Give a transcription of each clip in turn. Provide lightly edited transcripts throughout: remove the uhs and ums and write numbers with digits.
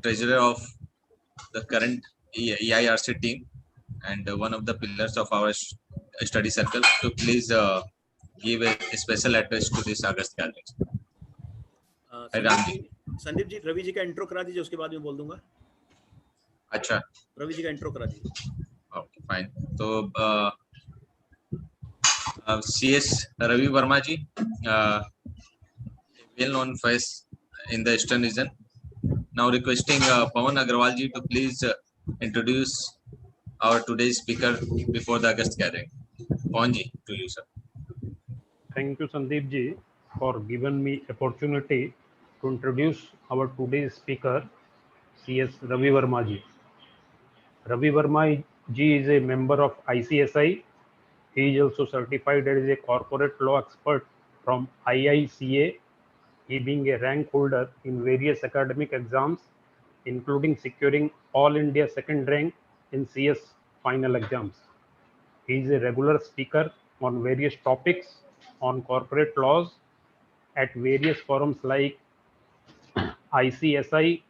treasurer of the current EIRC team and one of the pillars of our study circle, to please give a special address to this August gathering. Sandeep ji Ravi ji का intro करा दीजिए, उसके बाद मैं बोल दूंगा. अच्छा, रवि जी का इंट्रो करा दीजिए. Okay fine. तो CS Ravi Verma ji, well known face in the Eastern region. Now requesting Pawan Agarwal ji to please introduce our today's speaker before the August gathering. Pawan ji, to you, sir. Thank you, Sandeep ji, for giving me opportunity to introduce our today's speaker, CS Ravi Verma ji. Ravi Verma ji is a member of ICSI. He is also certified as a corporate law expert from IICA. He being a rank holder in various academic exams, including securing All India second rank in CS final exams. He is a regular speaker on various topics on corporate laws at various forums like ICSI,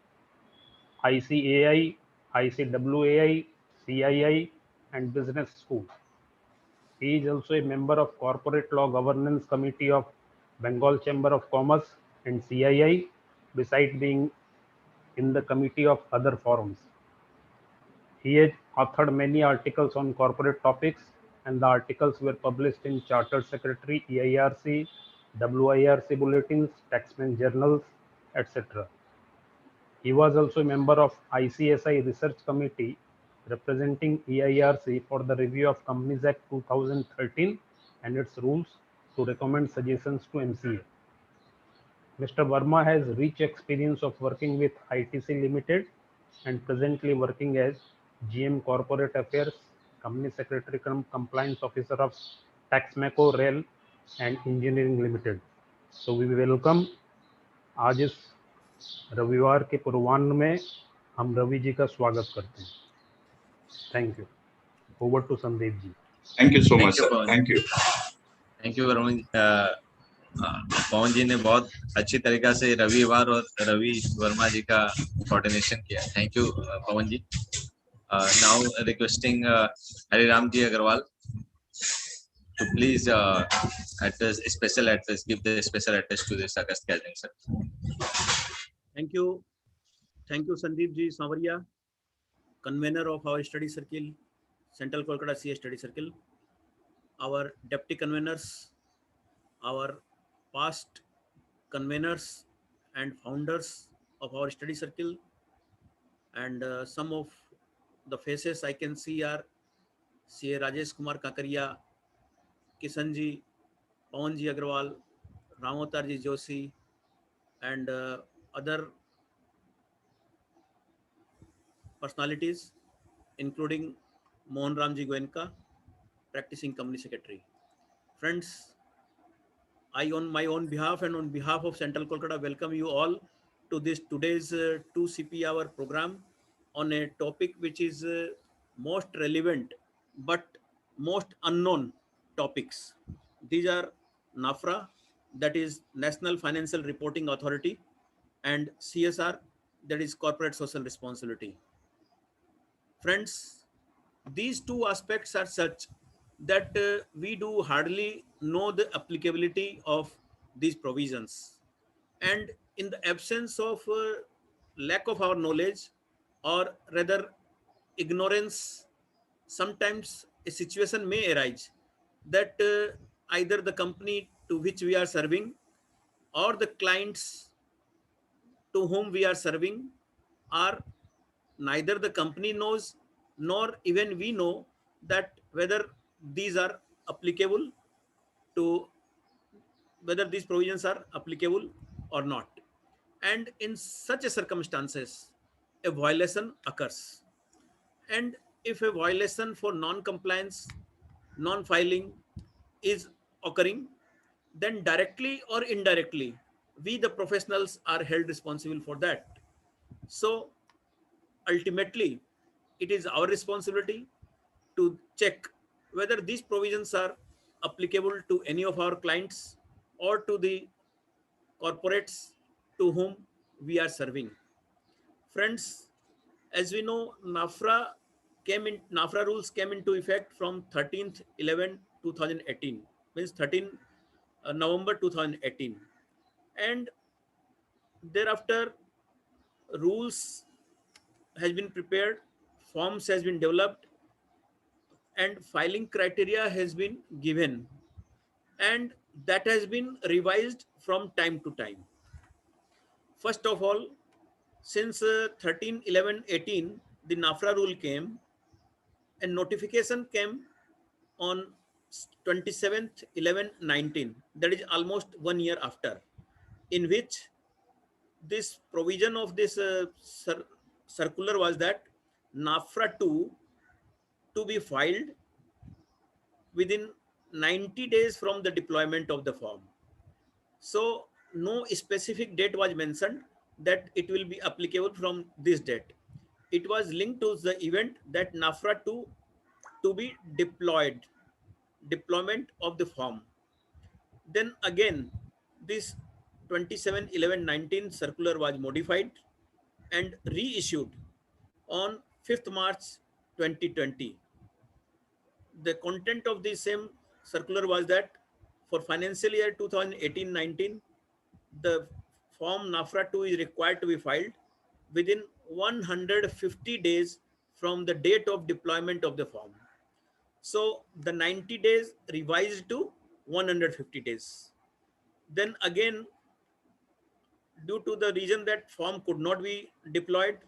ICAI, ICWAI, CII, and Business School. He is also a member of Corporate Law Governance Committee of Bengal Chamber of Commerce and CII, besides being in the committee of other forums. He has authored many articles on corporate topics, and the articles were published in Chartered Secretary, EIRC, WIRC bulletins, Taxman journals, etc. He was also a member of ICSI Research Committee representing EIRC for the review of Companies Act 2013 and its rules to recommend suggestions to MCA. Mr. Verma has rich experience of working with ITC Limited and presently working as GM Corporate Affairs, Company Secretary Compliance Officer of Taxmaco Rail and Engineering Limited. So we welcome. आज इस रविवार के पूर्वाह्न में हम रवि जी का स्वागत करते हैं. Thank you. Over to Sandeep ji. Thank you so much sir. Thank you. Thank you Varun. Pavan ji ने बहुत अच्छी तरीका से रविवार और रवि वर्मा जी का कोऑर्डिनेशन किया. Thank you Pavan ji. Now requesting Hariram ji Agarwal to please address a special address, give the special address to this August gathering, sir. Thank you. Thank you, Sandeep ji Sawariya, convener of our study circle, Central Kolkata CS Study Circle, our deputy conveners, our past conveners and founders of our study circle, and some of the faces I can see are CA Rajesh Kumar Kakaria, Kishan ji, Pawan ji Agrawal, Ramotar ji Joshi, and other personalities, including Mohan Ramji Goenka, practicing company secretary. Friends, I on my own behalf and on behalf of Central Kolkata welcome you all to this today's 2 CP hour program on a topic which is most relevant but most unknown topics. These are NFRA, that is National Financial Reporting Authority, and CSR, that is Corporate Social Responsibility. Friends, these two aspects are such that we do hardly know the applicability of these provisions, and in the absence of lack of our knowledge, or rather ignorance, sometimes a situation may arise that either the company to which we are serving or the clients to whom we are serving are neither the company knows nor even we know that whether these are applicable to whether these provisions are applicable or not. And in such a circumstances, a violation occurs. And if a violation for non-compliance, non-filing is occurring, then directly or indirectly, we the professionals are held responsible for that. So ultimately, it is our responsibility to check whether these provisions are applicable to any of our clients or to the corporates to whom we are serving. Friends, as we know, NAFRA rules came into effect from 13th 11 2018, means 13 November 2018, and thereafter rules has been prepared, forms has been developed, and filing criteria has been given, and that has been revised from time to time. First of all, since 13 11 18, the NAFRA rule came, and notification came on 27th 11 19, that is almost 1 year after, in which this provision of this circular was that NAFRA 2 to be filed within 90 days from the deployment of the form. So no specific date was mentioned that it will be applicable from this date. It was linked to the event that NAFRA 2 to be deployment of the form. Then again, this 27 11 19 circular was modified and reissued on 5th March 2020. The content of the same circular was that for financial year 2018-19, the form NAFRA 2 is required to be filed within 150 days from the date of deployment of the form. So the 90 days revised to 150 days. Then again, due to the reason that form could not be deployed,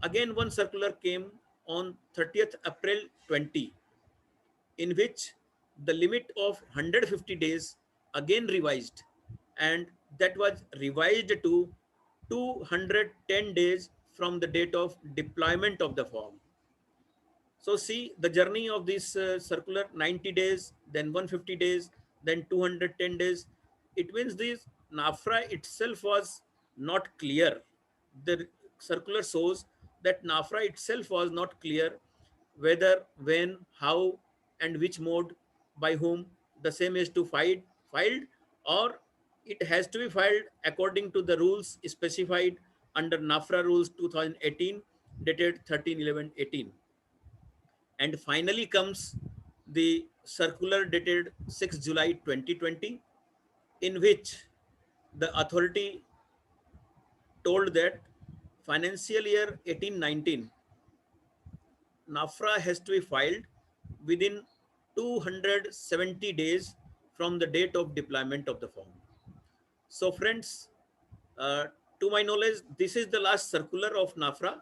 again one circular came on 30th April 20, in which the limit of 150 days again revised, and that was revised to 210 days from the date of deployment of the form. So see the journey of this circular: 90 days, then 150 days, then 210 days. It means this NAFRA itself was not clear. The circular shows that NAFRA itself was not clear whether, when, how, and which mode, by whom the same is to filed, or it has to be filed according to the rules specified under NAFRA rules 2018 dated 13 11 18. And finally comes the circular dated 6 July 2020, in which the authority told that financial year 18-19 NAFRA has to be filed within 270 days from the date of deployment of the form. So friends, to my knowledge, this is the last circular of NAFRA,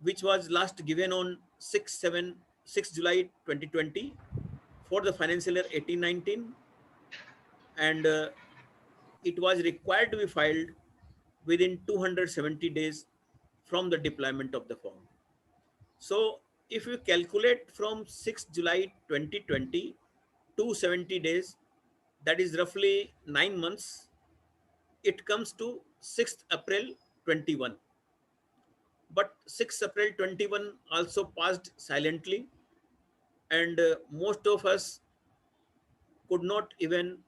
which was last given on 6 July 2020 for the financial year 18-19, and it was required to be filed within 270 days from the deployment of the form. So if you calculate from 6 July 2020 to 70 days, that is roughly 9 months, it comes to 6th April 21. But 6th April 21 also passed silently, and most of us could not even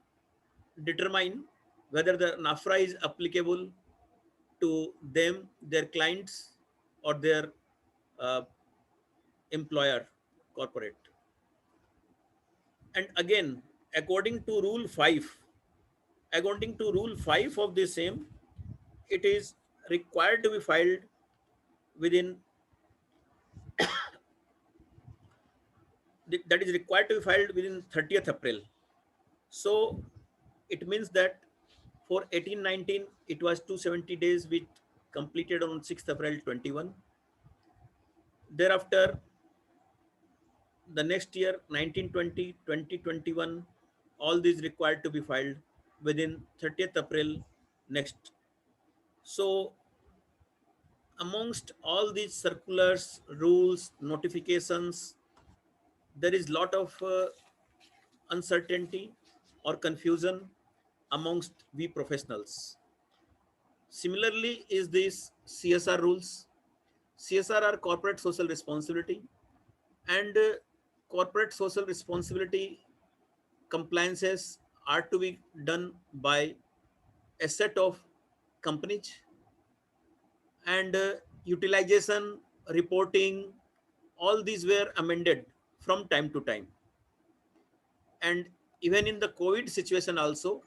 determine whether the NAFRA is applicable to them, their clients, or their uh, employer, corporate. And again, according to Rule 5 of the same, it is required to be filed within, that is required to be filed within 30th April. So it means that for 18-19, it was 270 days, which completed on 6th April 21. Thereafter, the next year, 1920, 2021, all these required to be filed within 30th April next. So amongst all these circulars, rules, notifications, there is lot of uncertainty or confusion amongst we professionals. Similarly is this CSR rules. CSR are corporate social responsibility, and corporate social responsibility compliances are to be done by a set of companies, and utilization reporting, all these were amended from time to time. And even in the COVID situation also,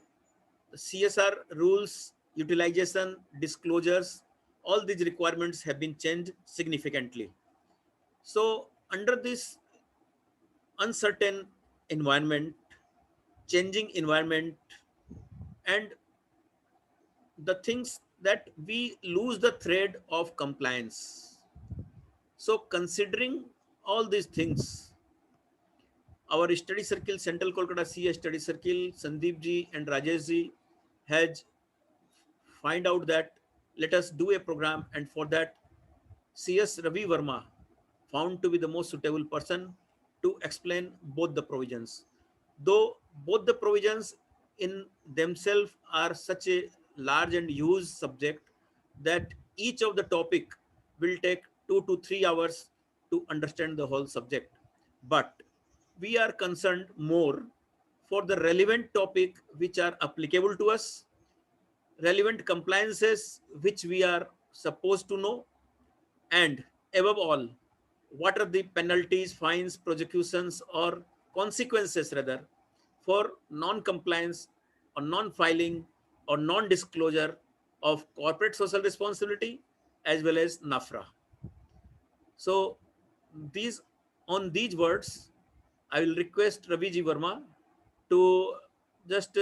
the CSR rules, utilization, disclosures, all these requirements have been changed significantly. So under this uncertain environment, changing environment, and the things that we lose the thread of compliance. So considering all these things, our study circle, Central Kolkata CA study circle, Sandeep ji and Rajesh ji has find out that let us do a program, and for that CS Ravi Verma found to be the most suitable person to explain both the provisions. Though both the provisions in themselves are such a large and huge subject that each of the topic will take 2 to 3 hours to understand the whole subject. But we are concerned more for the relevant topic which are applicable to us, relevant compliances which we are supposed to know, and above all, what are the penalties, fines, prosecutions, or consequences rather for non-compliance or non-filing or non-disclosure of corporate social responsibility as well as NAFRA. So these on these words, I will request Raviji Verma to just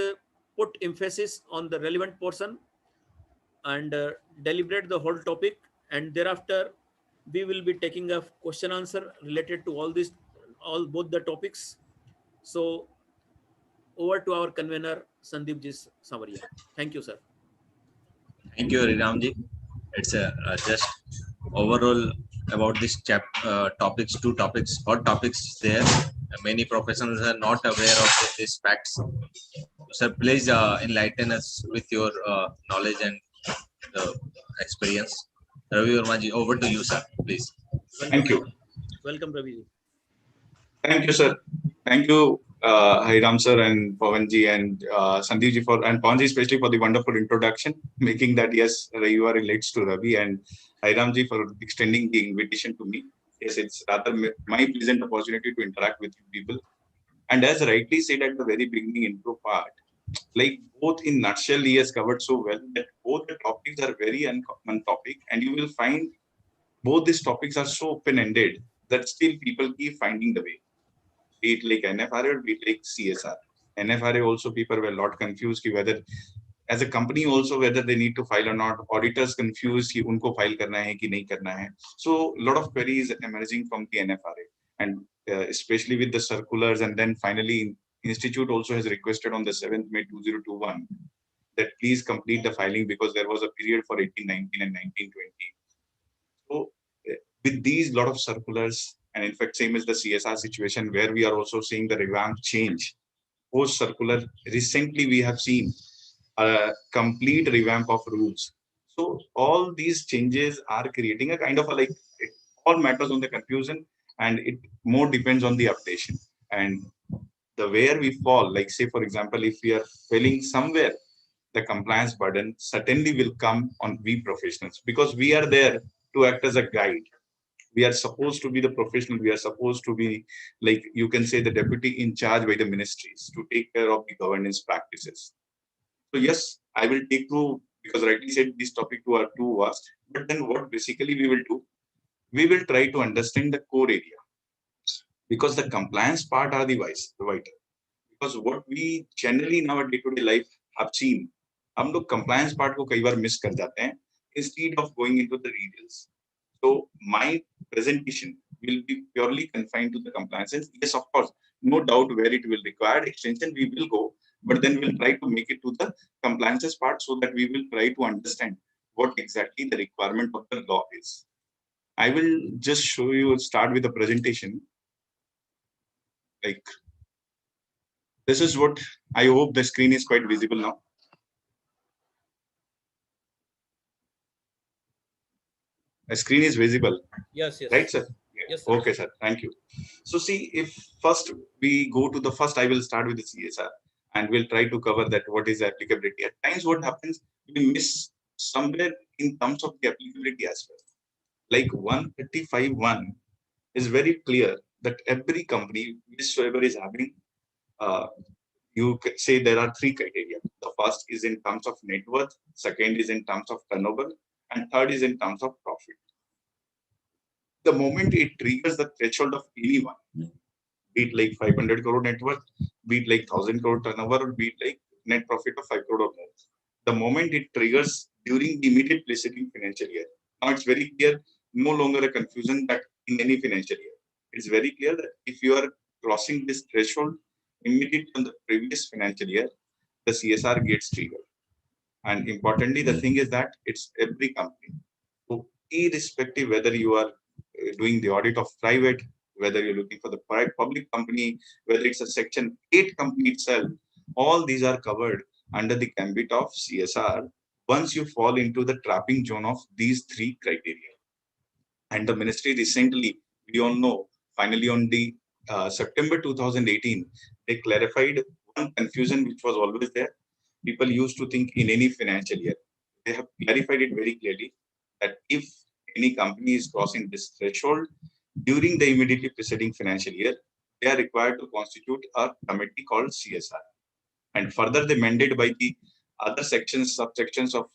put emphasis on the relevant portion and deliberate the whole topic, and thereafter we will be taking a question answer related to all this, all both the topics. So over to our convener Sandeep ji Savaria. Thank you, sir. Thank you, Riramji. It's just overall about this topics, two topics, hot topics there. Many professionals are not aware of these facts. Sir, please enlighten us with your knowledge and experience. Ravi Verma ji, over to you, sir, please. Welcome, Thank you. Welcome, Ravi ji. Thank you, sir. Thank you, Hariram sir and Pawan ji and Sandeep ji and Pawan ji especially for the wonderful introduction, making that yes, Raiva relates to Ravi, and Hariram ji for extending the invitation to me. Yes, it's rather my pleasant opportunity to interact with you people. And as rightly said at the very beginning intro part, like both in nutshell he has covered so well that both the topics are very uncommon topic, and you will find both these topics are so open-ended that still people keep finding the way. Be it like NFRA or be it like CSR. NFRA also people were a lot confused whether as a company also whether they need to file or not. Auditors confused कि उनको file करना है कि नहीं करना है. So a lot of queries emerging from the NFRA, and especially with the circulars, and then finally Institute also has requested on the 7th May 2021 that please complete the filing because there was a period for 1819 and 1920. So with these lot of circulars, and in fact same as the CSR situation where we are also seeing the revamp change post circular, recently we have seen a complete revamp of rules. So all these changes are creating a kind of a like it all matters on the confusion, and it more depends on the updation and the where we fall. Like say for example, if we are failing somewhere, the compliance burden certainly will come on we professionals because we are there to act as a guide. We are supposed to be the professional. We are supposed to be, like you can say, the deputy in charge by the ministries to take care of the governance practices. So yes, I will take through because rightly said this topic are too vast. But then what basically we will do, we will try to understand the core area because the compliance part are the vital. Because what we generally in our day-to-day life have seen, हम लोग compliance part को कई बार miss कर जाते हैं instead of going into the details. So my presentation will be purely confined to the compliance. Yes, of course, no doubt where it will require extension, we will go, but then we'll try to make it to the compliances part so that we will try to understand what exactly the requirement of the law is. I will just show you, start with the presentation. Like this is what I hope the screen is quite visible now. The screen is visible. Yes, yes. Right, sir? Yes, sir. Okay, sir. Thank you. So see, if first we go to the first, I will start with the CSR and we'll try to cover that what is applicability. At times what happens, we miss somewhere in terms of the applicability as well. Like 135(1) is very clear that every company, whichsoever is having, you could say there are three criteria. The first is in terms of net worth, second is in terms of turnover, and third is in terms of profit. The moment it triggers the threshold of anyone, be it like 500 crore net worth, be it like 1000 crore turnover, or be it like net profit of 5 crore or more. The moment it triggers during the immediate preceding financial year. Now it's very clear, no longer a confusion that in any financial year. It's very clear that if you are crossing this threshold immediately on the previous financial year, the CSR gets triggered. And importantly, the thing is that it's every company. So irrespective whether you are doing the audit of private, whether you're looking for the public company, whether it's a Section 8 company itself, all these are covered under the gambit of CSR once you fall into the trapping zone of these three criteria. And the ministry recently, we all know, finally on the September 2018, they clarified one confusion which was always there. People used to think in any financial year. They have clarified it very clearly that if any company is crossing this threshold during the immediately preceding financial year, they are required to constitute a committee called CSR. And further, they mandate by the other sections, subsections of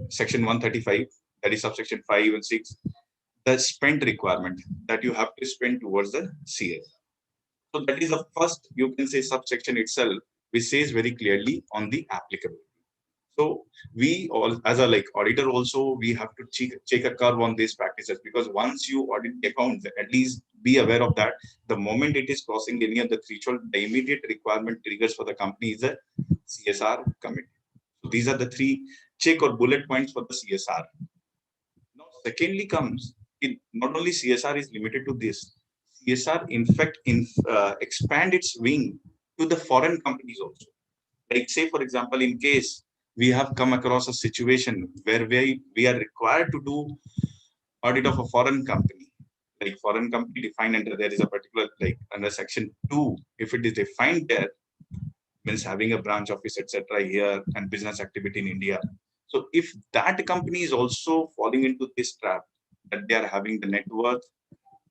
Section 135, that is subsection 5 and 6, the spend requirement that you have to spend towards the CSR. So that is the first, you can say, subsection itself, which says very clearly on the applicability. So we all, as a auditor also, we have to check a curve on these practices, because once you audit the accounts, at least be aware of that. The moment it is crossing any of the threshold, the immediate requirement triggers for the company is a CSR committee. So these are the three check or bullet points for the CSR. Now, secondly comes, not only CSR is limited to this, CSR in fact expand its wing to the foreign companies also. Like say, for example, in case we have come across a situation where we are required to do audit of a foreign company, like foreign company defined under, there is a particular, like under Section 2, if it is defined there, means having a branch office, etc. here and business activity in India. So if that company is also falling into this trap, that they are having the net worth,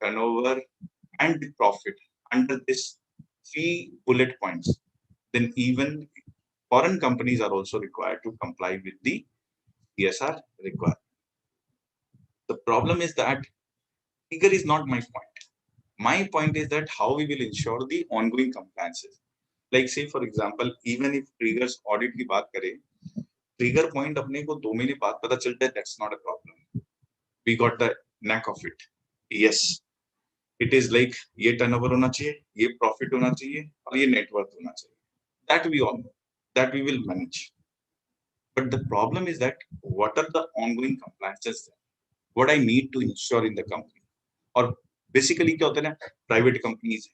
turnover, and the profit under this three bullet points, then even foreign companies are also required to comply with the CSR requirement. The problem is that figure is not my point. My point is that how we will ensure the ongoing compliances. Like say, for example, even if triggers audit की बात करें, trigger point अपने को 2 महीने बाद पता चलता है, that's not a problem. We got the knack of it. Yes, it is like ये turnover होना चाहिए, ये profit होना चाहिए, और ये net worth होना चाहिए. That we all know, that we will manage. But the problem is that what are the ongoing compliances? What I need to ensure in the company, or basically क्या होता है ना, private companies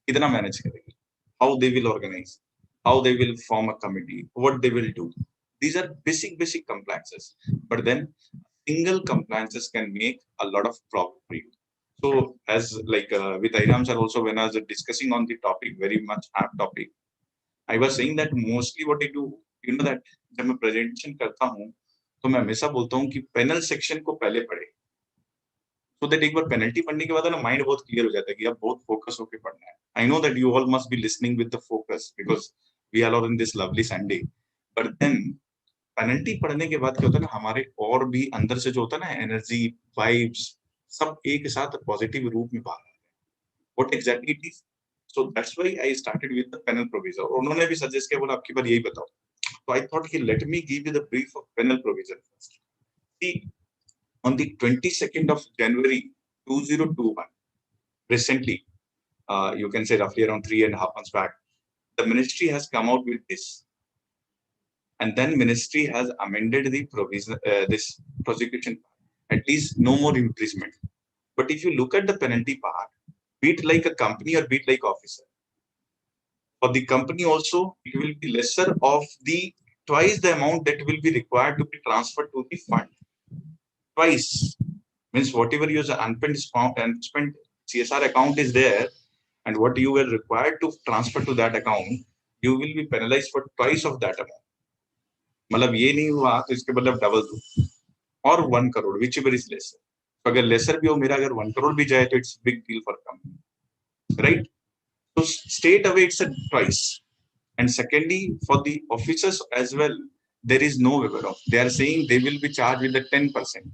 कितना manage करेंगे, how they will organize, how they will form a committee, what they will do. These are basic compliances. But then single compliances can make a lot of problem for you. So as with Airam sir also, when I was discussing on the topic, very much apt topic, I was saying that mostly what I do, you know that जब मैं presentation करता हूँ, तो मैं हमेशा बोलता हूँ कि penal section को पहले पढ़े, so that एक बार penalty पढ़ने के बाद ना mind बहुत clear हो जाता है कि आप बहुत focus होके पढ़ना है. I know that you all must be listening with the focus because we are all in this lovely Sunday. But then penalty पढ़ने के बाद क्या होता है ना, हमारे और भी अंदर से जो होता है ना, energy, vibes, सब एक साथ positive रूप में बाहर आते हैं. What exactly it is? So that's why I started with the penal provision. उन्होंने भी suggest किया, बोला आपकी बार यही बताओ. So I thought कि let me give you the brief of penal provision first. See, on the 22nd of January 2021, recently, you can say roughly around 3.5 months back, the ministry has come out with this. And then ministry has amended the provision, this prosecution, at least no more imprisonment. But if you look at the penalty part, be it like a company or be it like officer, for the company also, it will be lesser of the twice the amount that will be required to be transferred to the fund. Twice means whatever your unspent CSR account is there, and what you were required to transfer to that account, you will be penalized for twice of that amount. मतलब ये नहीं हुआ तो इसके बदले double दो, और 1 crore which ever is lesser. तो अगर लेसर भी हो मेरा, अगर 1 करोड़ भी जाए तो it's big deal for company, right? So straight away it's a twice. And secondly, for the officers as well, there is no waiver of. They are saying they will be charged with the 10%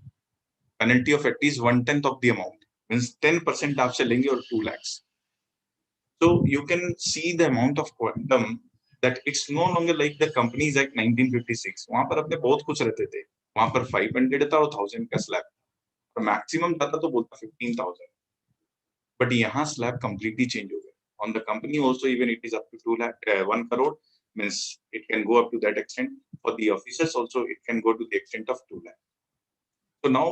penalty of at least 1/10 of the amount. Means 10% आपसे लेंगे और 2 lakhs. So you can see the amount of quantum that it's no longer like the Companies Act 1956. वहाँ पर अपने बहुत कुछ रहते थे. वहाँ पर 500 था और 1000 का slab. तो maximum जाता तो बोलता 15,000. But यहाँ slab completely change हो गया. On the company also, even it is up to 2 lakh, 1 crore, means it can go up to that extent. For the officers also, it can go to the extent of 2 lakh. So now,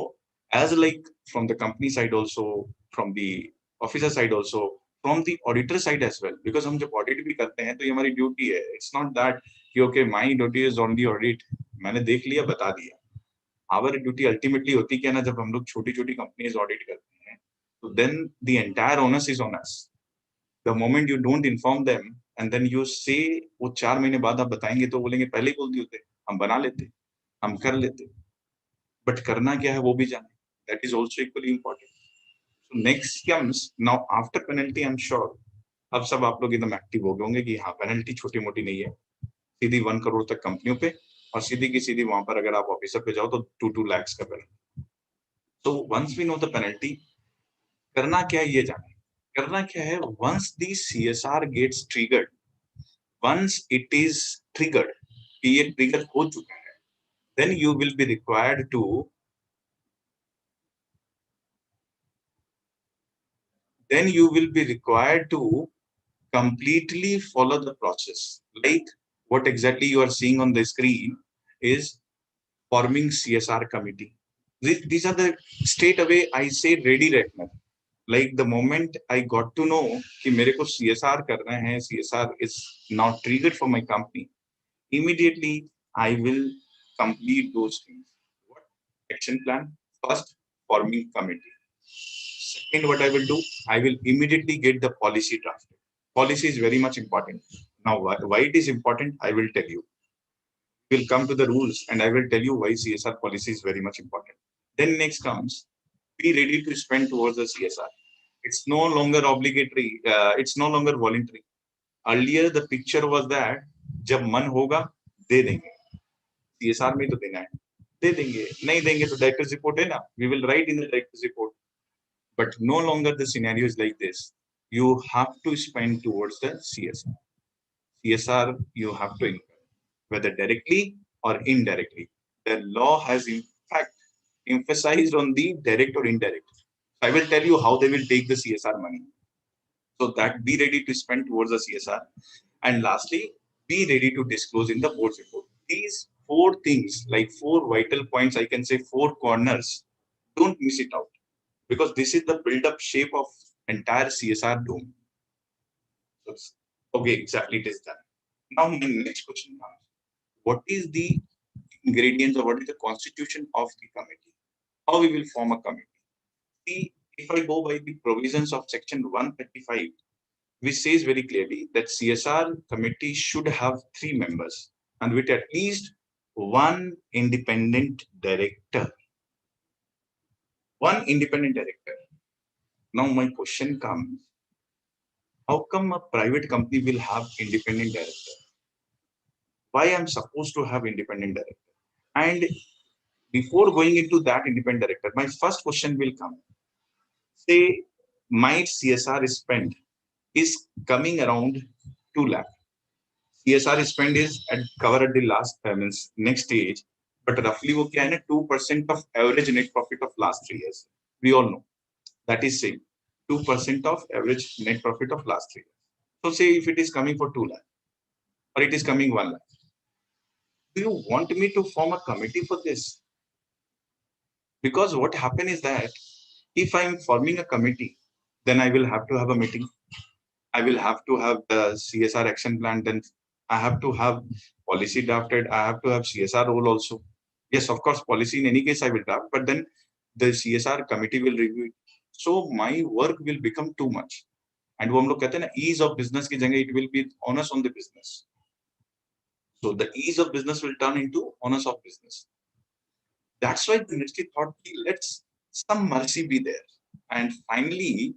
as like from the company side also, from the officer side also, from the auditor side as well, because हम जब audit भी करते हैं तो ये हमारी duty है. It's not that कि okay, my duty is only audit. मैंने देख लिया, बता दिया. Our duty ultimately होती क्या ना, जब हम लोग छोटी-छोटी companies audit करते हैं, तो then the entire onus is on us. The moment you don't inform them and then you say वो 4 महीने बाद आप बताएंगे तो बोलेंगे पहले ही बोल दिए होते, हम बना लेते, हम कर लेते, बट करना क्या है वो भी जाने. That is also equally important. So next comes now after penalty. I'm sure अब सब आप लोग एकदम एक्टिव हो गए होंगे कि हाँ पेनल्टी छोटी मोटी नहीं है, सीधी 1 करोड़ तक कंपनियों पे, और सीधी की सीधी वहां पर अगर आप ऑफिसर पे जाओ तो 2 lakhs का पेनल्टी. तो once we know the penalty, करना क्या है ये जाने. करना क्या है, once the CSR gets triggered, once it is triggered, कि ये trigger हो चुका है, then you will be required to completely follow the process. Like what exactly you are seeing on the screen is forming CSR committee. These are the straight away I say ready right now. Like the moment I got to know कि मेरे को CSR करना है, CSR is now triggered for my company, immediately I will complete those things. What? Action plan. First, forming committee. Second, what I will do, I will immediately get the policy drafted. Policy is very much important. Now, why it is important, I will tell you. We'll come to the rules and I will tell you why CSR policy is very much important. Then next comes, be ready to spend towards the CSR. It's no longer obligatory. It's no longer voluntary. Earlier, the picture was that जब मन होगा दे देंगे, CSR में तो देना है, दे देंगे, नहीं देंगे तो director's report है ना, we will write in the director's report. But no longer the scenario is like this. You have to spend towards the CSR. CSR you have to incur, whether directly or indirectly. The law has in fact emphasized on the direct or indirect. I will tell you how they will take the CSR money. So that be ready to spend towards the CSR. And lastly, be ready to disclose in the board's report. These 4 things, like 4 vital points, I can say 4 corners, don't miss it out. Because this is the build-up shape of entire CSR dome. So, okay, exactly, it is done. Now, my next question comes: what is the ingredients or what is the constitution of the committee? How we will form a committee? See, if I go by the provisions of section 135, which says very clearly that CSR committee should have 3 members and with at least 1 independent director. 1 independent director. Now, my question comes: how come a private company will have independent director? Why I'm supposed to have independent director? And before going into that independent director, my first question will come. Say my CSR spend is coming around 2 lakh. CSR spend is covered at the last means next stage, but roughly वो क्या है ना 2% of average net profit of last 3 years. We all know that is same 2% of average net profit of last 3 years. So say if it is coming for 2 lakh or it is coming 1 lakh, do you want me to form a committee for this? Because what happens is that if I'm forming a committee, then I will have to have a meeting. I will have to have the CSR action plan. Then I have to have policy drafted. I have to have CSR role also. Yes, of course, policy in any case I will draft, but then the CSR committee will review it. So my work will become too much. And वो हम लोग कहते हैं ना ease of business की जगह it will be onus on the business. So the ease of business will turn into onus of business. That's why the ministry thought, let's some mercy be there. And finally,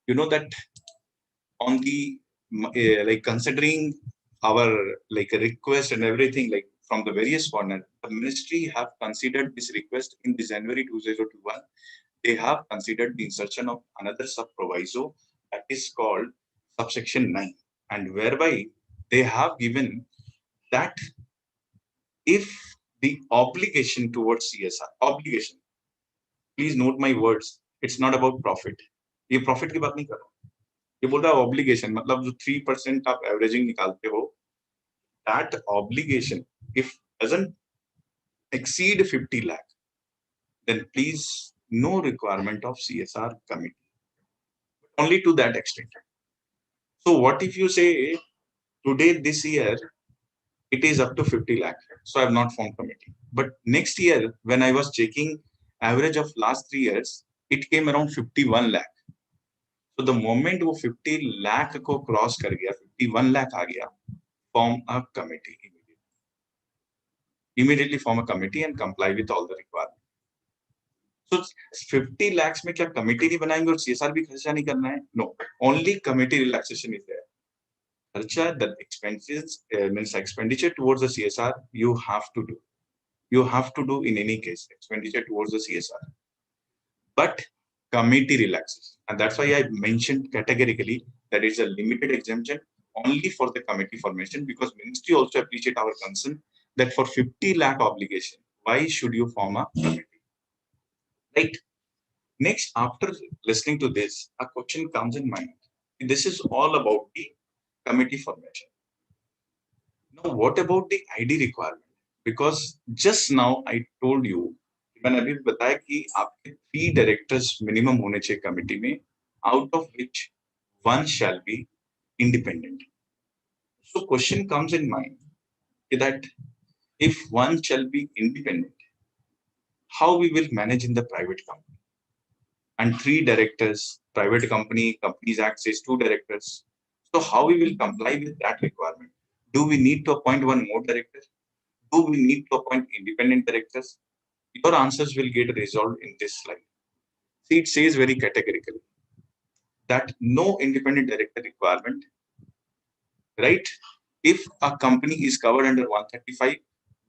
you know that on the like considering our like a request and everything, like from the various corners, the ministry have considered this request in the January 2021. They have considered the insertion of another sub proviso that is called subsection 9, and whereby they have given that if the obligation towards CSR obligation, please note my words, it's not about profit. ये profit की बात नहीं कर रहा हूँ, ये बोल रहा है obligation, मतलब जो 3% आप averaging निकालते हो, that obligation if doesn't exceed 50 lakh, then please no requirement of CSR committee, only to that extent. So what if you say today this year it is up to 50 lakh, so I have not formed committee, but next year when I was checking average of last 3 years, it came around 51 lakh. So the moment वो 50 lakh को cross कर गया, 51 lakh आ गया, form a committee immediately form a committee and comply with all the requirements. So 50 lakhs में क्या committee नहीं बनाएंगे और CSR भी खर्चा नहीं करना है? No, only committee relaxation is there. Kharcha, the expenses means expenditure towards the CSR you have to do. You have to do in any case expenditure towards the CSR, but committee relaxation, and that's why I mentioned categorically that it's a limited exemption only for the committee formation, because ministry also appreciate our concern that for 50 lakh obligation, why should you form a committee, right? Next, after listening to this, a question comes in mind. This is all about the committee formation. Now, what about the ID requirement? Because just now I told you, मैंने अभी बताया कि आपके 3 directors minimum होने चाहिए committee में, out of which 1 shall be independent. So question comes in mind that if 1 shall be independent, how we will manage in the private company? And 3 directors, private company, Companies Act says 2 directors. So how we will comply with that requirement? Do we need to appoint 1 more director? Do we need to appoint independent directors? Your answers will get resolved in this slide. See, it says very categorically that no independent director requirement, right? If a company is covered under 135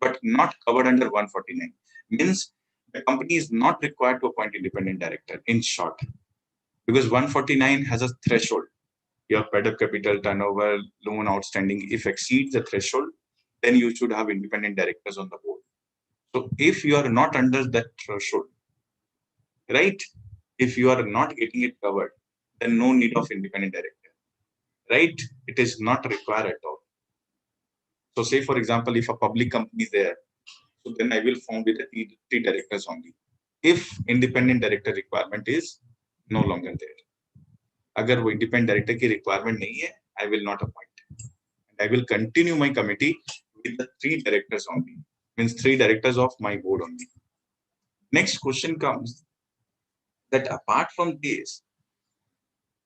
but not covered under 149, means the company is not required to appoint independent director, in short, because 149 has a threshold. Your paid-up capital, turnover, loan outstanding, if exceeds the threshold, then you should have independent directors on the board. So if you are not under that threshold, right? If you are not getting it covered, then no need of independent director, right? It is not required at all. So say, for example, if a public company is there, so then I will form with the 3 directors only. If independent director requirement is no longer there. अगर वो independent director की requirement नहीं है, I will not appoint. And I will continue my committee with the 3 directors only. Means 3 directors of my board only. Next question comes that apart from this,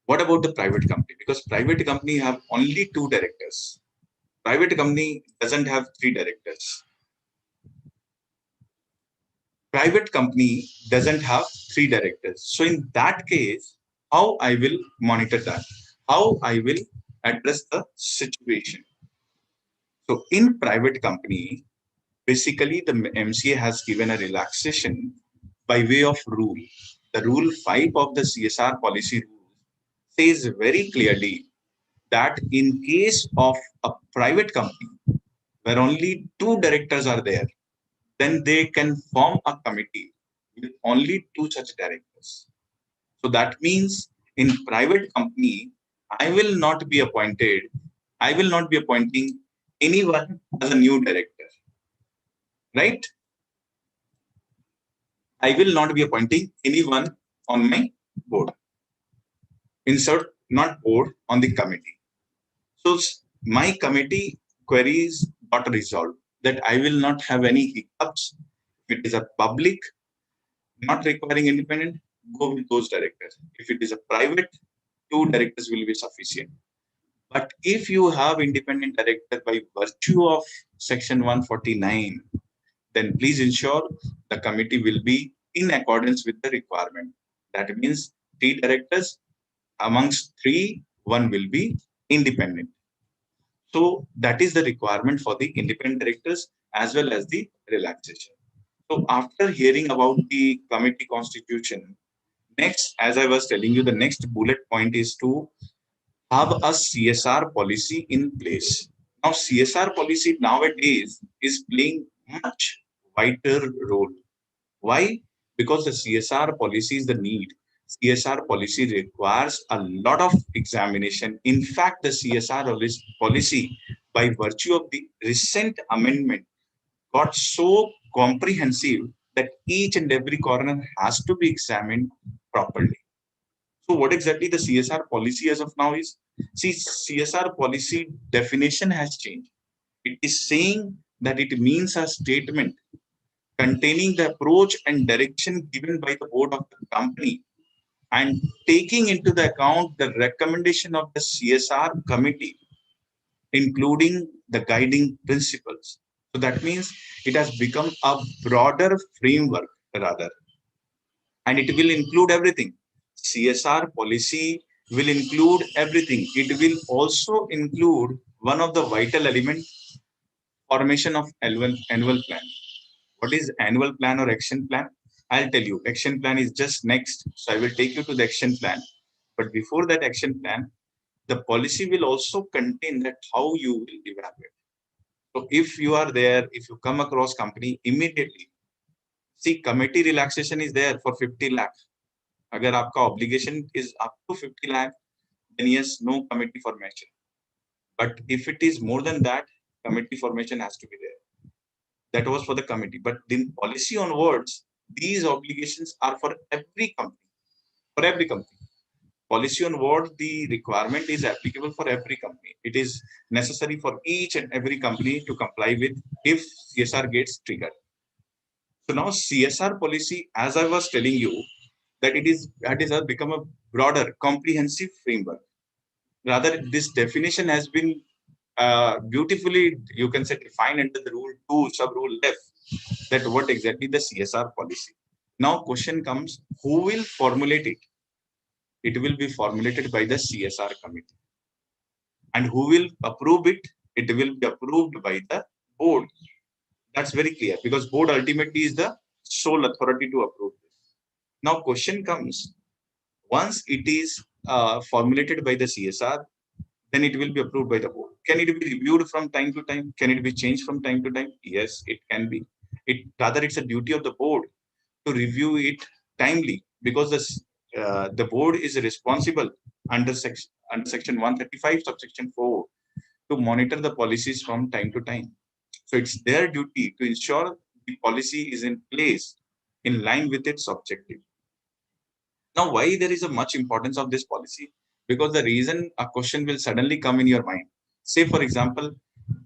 what about the private company? Because private company have only 2 directors. Private company doesn't have 3 directors. Private company doesn't have 3 directors. So in that case, how I will monitor that? How I will address the situation? So in private company, basically the MCA has given a relaxation by way of rule. The rule 5 of the CSR policy rule says very clearly that in case of a private company where only 2 directors are there, then they can form a committee with only 2 such directors. So that means in private company, I will not be appointing anyone as a new director, right? I will not be appointing anyone on my board. Insert not board, on the committee. So my committee queries got resolved that I will not have any hiccups. If it is a public, not requiring independent, go with those directors. If it is a private, 2 directors will be sufficient. But if you have independent director by virtue of section 149, then please ensure the committee will be in accordance with the requirement. That means 3 directors, amongst 3, 1 will be independent. So that is the requirement for the independent directors as well as the relaxation. So after hearing about the committee constitution, next, as I was telling you, the next bullet point is to have a CSR policy in place. Now, CSR policy nowadays is playing much wider role. Why? Because the CSR policy is the need. CSR policy requires a lot of examination. In fact, the CSR policy, by virtue of the recent amendment, got so comprehensive that each and every corner has to be examined properly. So what exactly the CSR policy as of now is? See, CSR policy definition has changed. It is saying that it means a statement containing the approach and direction given by the board of the company and taking into the account the recommendation of the CSR committee, including the guiding principles. So that means it has become a broader framework rather, and it will include everything. CSR policy will include everything. It will also include one of the vital elements, formation of annual plan. What is annual plan or action plan? I'll tell you. Action plan is just next. So I will take you to the action plan. But before that action plan, the policy will also contain that how you will evaluate. So if you are there, if you come across company immediately, see committee relaxation is there for 50 lakh. अगर आपका obligation is up to 50 lakh, then yes, no committee formation. But if it is more than that, committee formation has to be there. That was for the committee. But in policy onwards, these obligations are for every company. For every company. Policy onwards, the requirement is applicable for every company. It is necessary for each and every company to comply with if CSR gets triggered. So now CSR policy, as I was telling you, that it is become a broader, comprehensive framework. Rather, this definition has been beautifully, you can say, defined under the rule 2, sub rule F, that what exactly the CSR policy. Now, question comes, who will formulate it? It will be formulated by the CSR committee. And who will approve it? It will be approved by the board. That's very clear because board ultimately is the sole authority to approve this. Now, question comes, once it is formulated by the CSR, then it will be approved by the board. Can it be reviewed from time to time? Can it be changed from time to time? Yes, it can be. Rather, it's a duty of the board to review it timely because the board is responsible under section 135 subsection 4 to monitor the policies from time to time. So it's their duty to ensure the policy is in place in line with its objective. Now, why there is a much importance of this policy? Because the reason a question will suddenly come in your mind. Say, for example,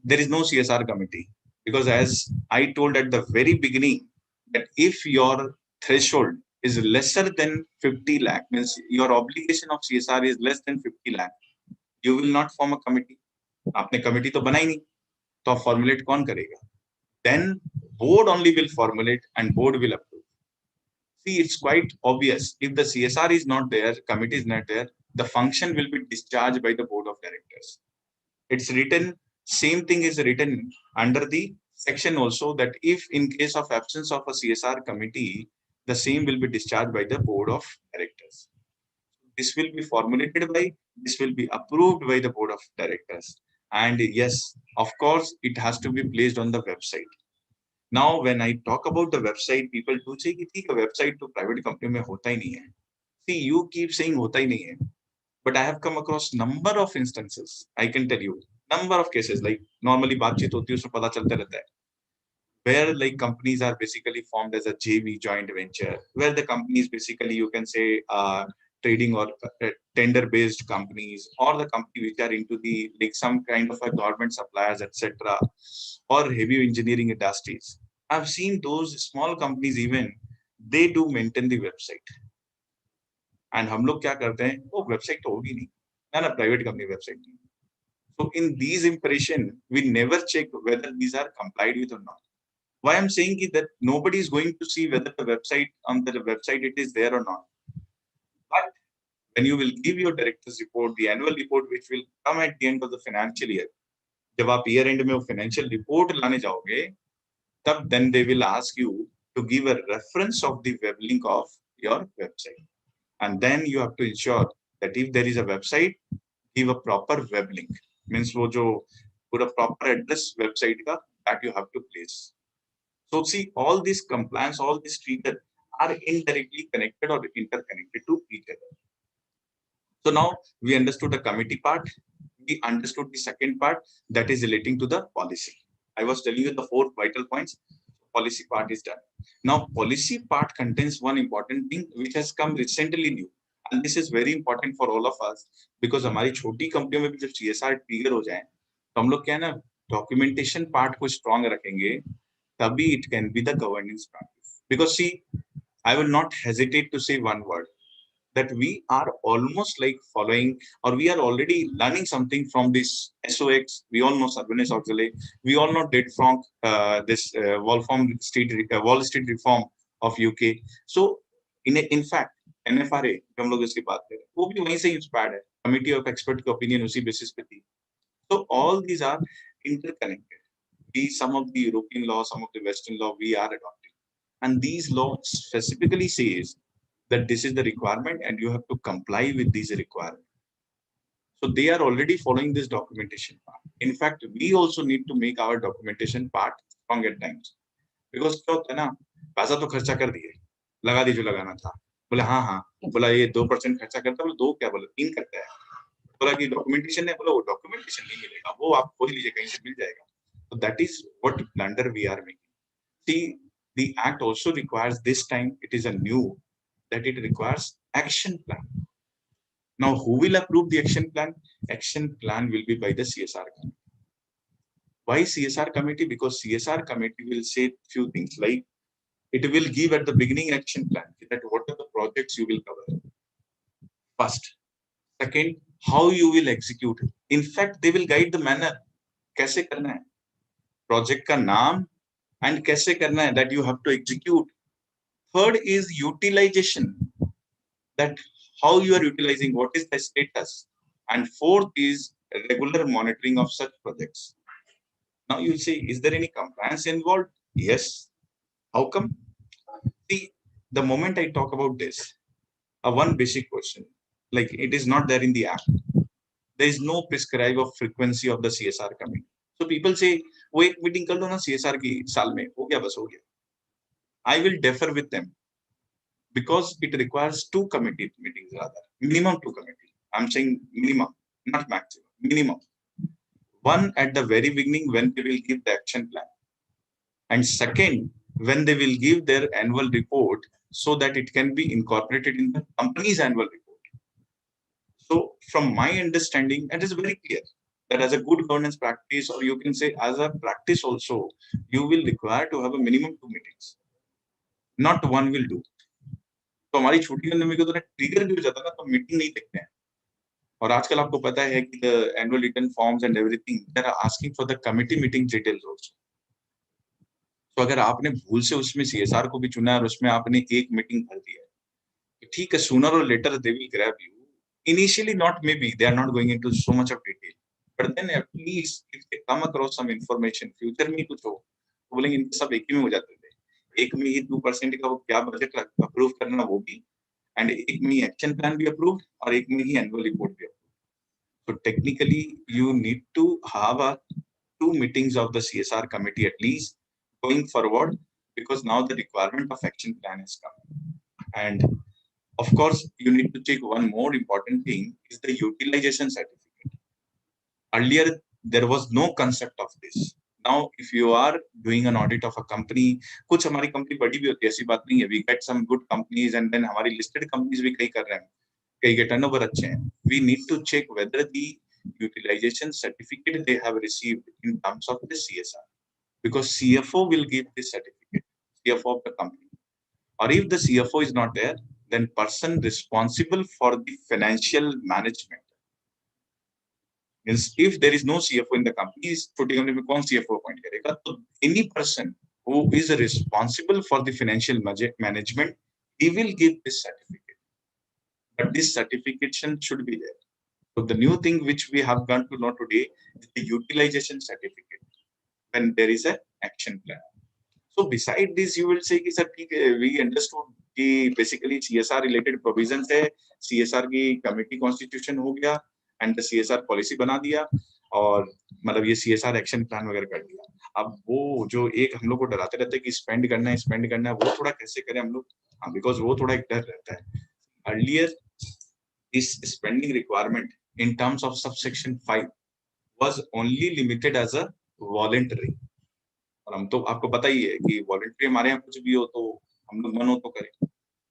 there is no CSR committee. Because as I told at the very beginning, that if your threshold is lesser than 50 lakh, means your obligation of CSR is less than 50 lakh, you will not form a committee. आपने committee तो बनाई नहीं, तो formulate कौन करेगा? Then board only will formulate and board will approve. See, it's quite obvious. If the CSR is not there, committee is not there, the function will be discharged by the board of directors. It's written, same thing is written under the section also that if in case of absence of a CSR committee, the same will be discharged by the board of directors. This will be formulated by, this will be approved by the board of directors. And yes, of course, it has to be placed on the website. Now, when I talk about the website, people do say कि ठीक है website तो private company में होता ही नहीं है. See, you keep saying होता ही नहीं है, but I have come across number of instances. I can tell you number of cases like normally बातचीत होती है उसमें पता चलता रहता है. Where like companies are basically formed as a JV joint venture, where the companies basically you can say trading or tender based companies or the company which are into the like some kind of a government suppliers etc. or heavy engineering industries. I've seen those small companies even they do maintain the website. And हम लोग क्या करते हैं वो website तो होगी नहीं ना प्राइवेट कंपनी website नहीं. So in these impression, we never check whether these are complied with or not. Why I'm saying is that nobody is going to see whether the website on the website it is there or not. But when you will give your director's report, the annual report, which will come at the end of the financial year, जब आप year end में वो financial report लाने जाओगे, तब then they will ask you to give a reference of the web link of your website, and then you have to ensure that if there is a website, give a proper web link. Means वो जो पूरा proper address website का that you have to place. So see, all these compliance, all these triggers are indirectly connected or interconnected to each other. So now we understood the committee part. We understood the second part, that is relating to the policy. I was telling you the 4 vital points. Policy part is done. Now policy part contains one important thing which has come recently new, and this is very important for all of us, because हमारी छोटी कंपनियों में भी जब CSR trigger हो जाए तो हम लोग क्या है ना, डॉक्यूमेंटेशन पार्ट को स्ट्रांग रखेंगे, तभी it can be the governance practice. Because see, I will not hesitate to say one word, that we are almost like following, or we are already learning something from this SOX. We all know Sarbanes Oxley. We all know did from this Wall Street reform of UK. So in fact, NFRA जो हम लोग इसकी बात कर रहे हैं, वो भी वहीं से इंस्पायर्ड है. कमिटी ऑफ एक्सपर्ट की ओपिनियन उसी बेसिस पे थी. So all these are interconnected. Some of the European law, some of the Western law we are adopting, and these laws specifically says that this is the requirement and you have to comply with these requirements. So they are already following this documentation part. In fact, we also need to make our documentation part strong at times. Because क्या होता है ना, पैसा तो खर्चा कर दिए, लगा दी जो लगाना था, बोले हाँ हाँ, बोला ये 2% खर्चा करता है, बोले 2 क्या, बोले 3 करता है, बोला कि डॉक्यूमेंटेशन है, बोला वो डॉक्यूमेंटेशन नहीं मिलेगा, वो आप खोज लीजिए कहीं से मिल जाएगा. So that is what blunder we are making. See, the act also requires this time, it is a new, that it requires action plan. Now, who will approve the action plan? Action plan will be by the CSR committee. Why CSR committee? Because CSR committee will say few things like, it will give at the beginning action plan, that what are the projects you will cover. First. Second, how you will execute it. In fact, they will guide the manner. कैसे करना है? Project का नाम and कैसे करना है, that you have to execute. Third is utilization, that how you are utilizing, what is the status. And fourth is regular monitoring of such projects. Now you will say, is there any compliance involved? Yes. How come? See, the moment I talk about this, one basic question, like it is not there in the act. There is no prescribe of frequency of the CSR committee. So people say, वो एक meeting कर लो ना CSR की साल में, हो गया बस हो गया. I will differ with them, because it requires 2 committee meetings rather, minimum 2 committee. I'm saying minimum, not maximum, minimum. One at the very beginning when they will give the action plan, and second when they will give their annual report, so that it can be incorporated in the company's annual report. So from my understanding, it is very clear that as a good governance practice, or you can say as a practice also, you will require to have a minimum 2 meetings. Not one will do. तो हमारी छोटी company को तो trigger भी हो जाता है ना, तो मीटिंग नहीं देखते हैं. और आजकल आपको पता है कि the annual return forms and everything, they are asking for the committee meeting details also. तो अगर आपने भूल से उसमें CSR को भी चुना है और उसमें आपने एक मीटिंग भर दिया है, तो ठीक है, sooner or later they will grab you. Initially, not maybe, they are not going into so much of detail. But then at least if they come across some information, future में कुछ हो, तो बोलेंगे इनके सब एक ही में हो जाते थे. एक में ही 2% का वो क्या बजट अप्रूव करना वो भी, and एक में ही एक्शन प्लान भी अप्रूव, और एक में ही एनुअल रिपोर्ट भी approve. So technically, you need to have 2 meetings of the CSR committee at least going forward, because now the requirement of action plan has come. And of course, you need to check one more important thing, is the utilization certificate. Earlier, there was no concept of this. Now, if you are doing an audit of a company, कुछ हमारी company बड़ी भी होती है, ऐसी बात नहीं है. We get some good companies, and then हमारी listed companies भी कई कर रहे हैं, कई के turnover अच्छे हैं. We need to check whether the utilization certificate they have received in terms of the CSR, because CFO will give this certificate, CFO of the company. Or if the CFO is not there, then person responsible for the financial management Means if there is no CFO in the company, is छोटी company में कौन CFO appoint करेगा? तो any person who is responsible for the financial management, he will give this certificate. But this certification should be there. So the new thing which we have got to know today is the utilization certificate when there is an action plan. So beside this, you will say कि sir we understood कि basically CSR related provisions है, CSR की committee constitution हो गया and the CSR policy बना दिया और मतलब ये CSR action plan वगैरह कर दिया. अब वो जो एक हम लोग को डराते रहते हैं कि spend करना है वो थोड़ा कैसे करें हम लोग? हाँ, because वो थोड़ा एक डर रहता है. Earlier this spending requirement in terms of subsection 5 was only limited as a voluntary. और हम तो आपको पता ही है कि वॉलंटरी हमारे यहाँ कुछ भी हो तो हम लोग मन हो तो करें.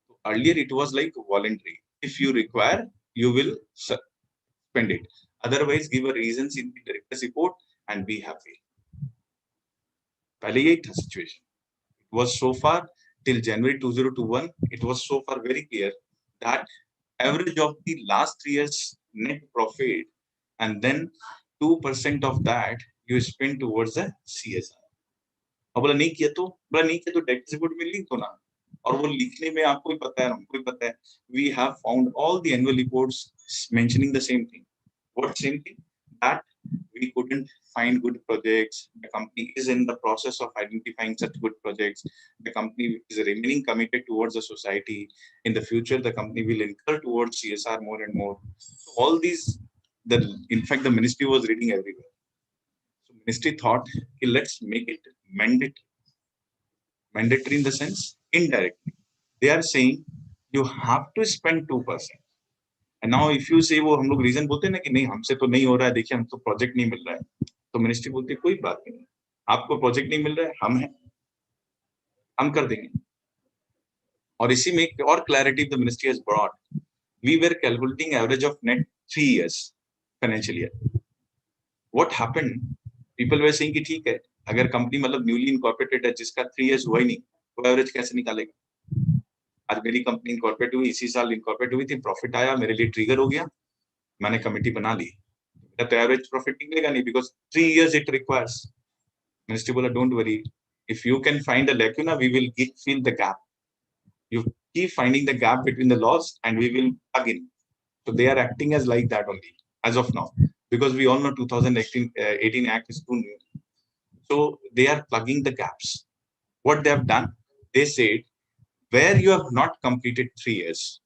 तो earlier it was like voluntary. If you require, you will spend it. Otherwise, give a reasons in the director's report and be happy. पहले यही था situation. It was so far till January 2021. It was so far very clear that average of the last 3 years net profit and then 2% of that you spend towards the CSR. और बोला नहीं किया तो direct report में लिख दो ना. और वो लिखने में आपको भी पता है, हमको भी पता है. We have found all the annual reports mentioning the same thing. What same thing? That we couldn't find good projects. The company is in the process of identifying such good projects. The company is remaining committed towards the society. In the future, the company will incur towards CSR more and more. So all these, in fact, the ministry was reading everywhere. So ministry thought, okay, let's make it mandatory. Mandatory in the sense, indirectly. They are saying you have to spend 2%. And now if you say वो हम लोग reason बोलते हैं ना कि नहीं हमसे तो नहीं हो रहा है, देखिए हमको project नहीं मिल रहा है, तो ministry बोलती है कोई बात नहीं, आपको project नहीं मिल रहा है, हम हैं, हम कर देंगे. और इसी में एक और clarity the ministry has brought. We were calculating average of net 3 years financial year. What happened? People were saying कि ठीक है, अगर कंपनी मतलब न्यूली इनकॉर्पोरेटेड है जिसका 3 इयर्स हुआ ही नहीं, तो एवरेज कैसे निकालेगा? आज मेरी कंपनी इनकॉर्पोरेट हुई, इसी साल इनकॉर्पोरेट हुई थी, प्रॉफिट आया, मेरे लिए ट्रिगर हो गया, मैंने कमिटी बना ली, तो एवरेज प्रॉफिट निकलेगा नहीं because 3 years it requires. Ministry बोला don't worry, if you can find a lacuna we will fill the gap. You keep finding the gap between the laws and we will plug in. So they are acting as like that only as of now, because we all know 2018 Act is too new. So they are plugging the gaps. What they have done, they said, where you have not completed 3 years.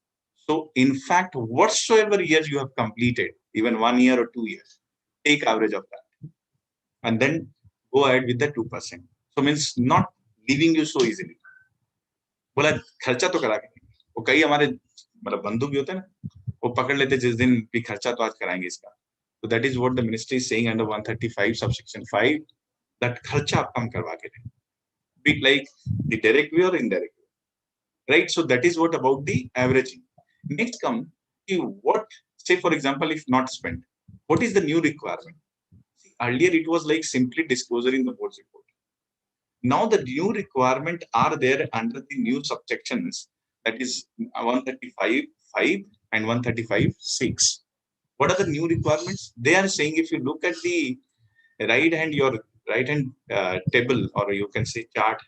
So in fact, whatsoever years you have completed, even 1 year or 2 years, take average of that. And then go ahead with the 2%. So means not leaving you so easily. बोला खर्चा तो करा के, वो कई हमारे मतलब बंधु भी होते हैं ना, वो पकड़ लेते जिस दिन भी खर्चा तो आज कराएंगे इसका. So that is what the ministry is saying under 135 subsection 5, that खर्चा आप कम करवा के दें, be it like the direct way or indirect way, right? So that is what about the averaging. Next come to what, say for example, if not spent, what is the new requirement? See, earlier it was like simply disclosure in the board's report. Now the new requirement are there under the new subsections, that is 135.5 and 135.6. What are the new requirements? They are saying, if you look at the your right hand table, or you can say chart,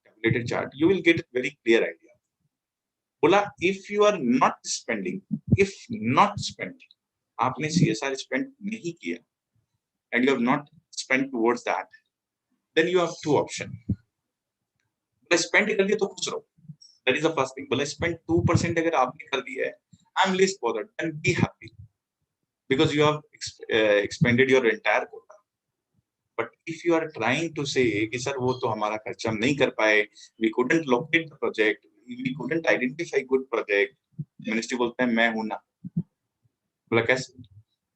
calculated chart, you will get a very clear idea. बोला if you are not spending, आपने CSR spend नहीं किया and you have not spent towards that, then you have 2 options. बोला spend कर दिया तो खुश रहो, that is the first thing. बोला spend 2% अगर आपने कर दिया है, I'm least bothered and be happy because you have expended your entire quota. But if you are trying to say कि सर वो तो हमारा खर्चा हम नहीं कर पाए, we couldn't locate the project, we couldn't identify good project, ministry बोलते हैं मैं हूं ना. बोला कैसे?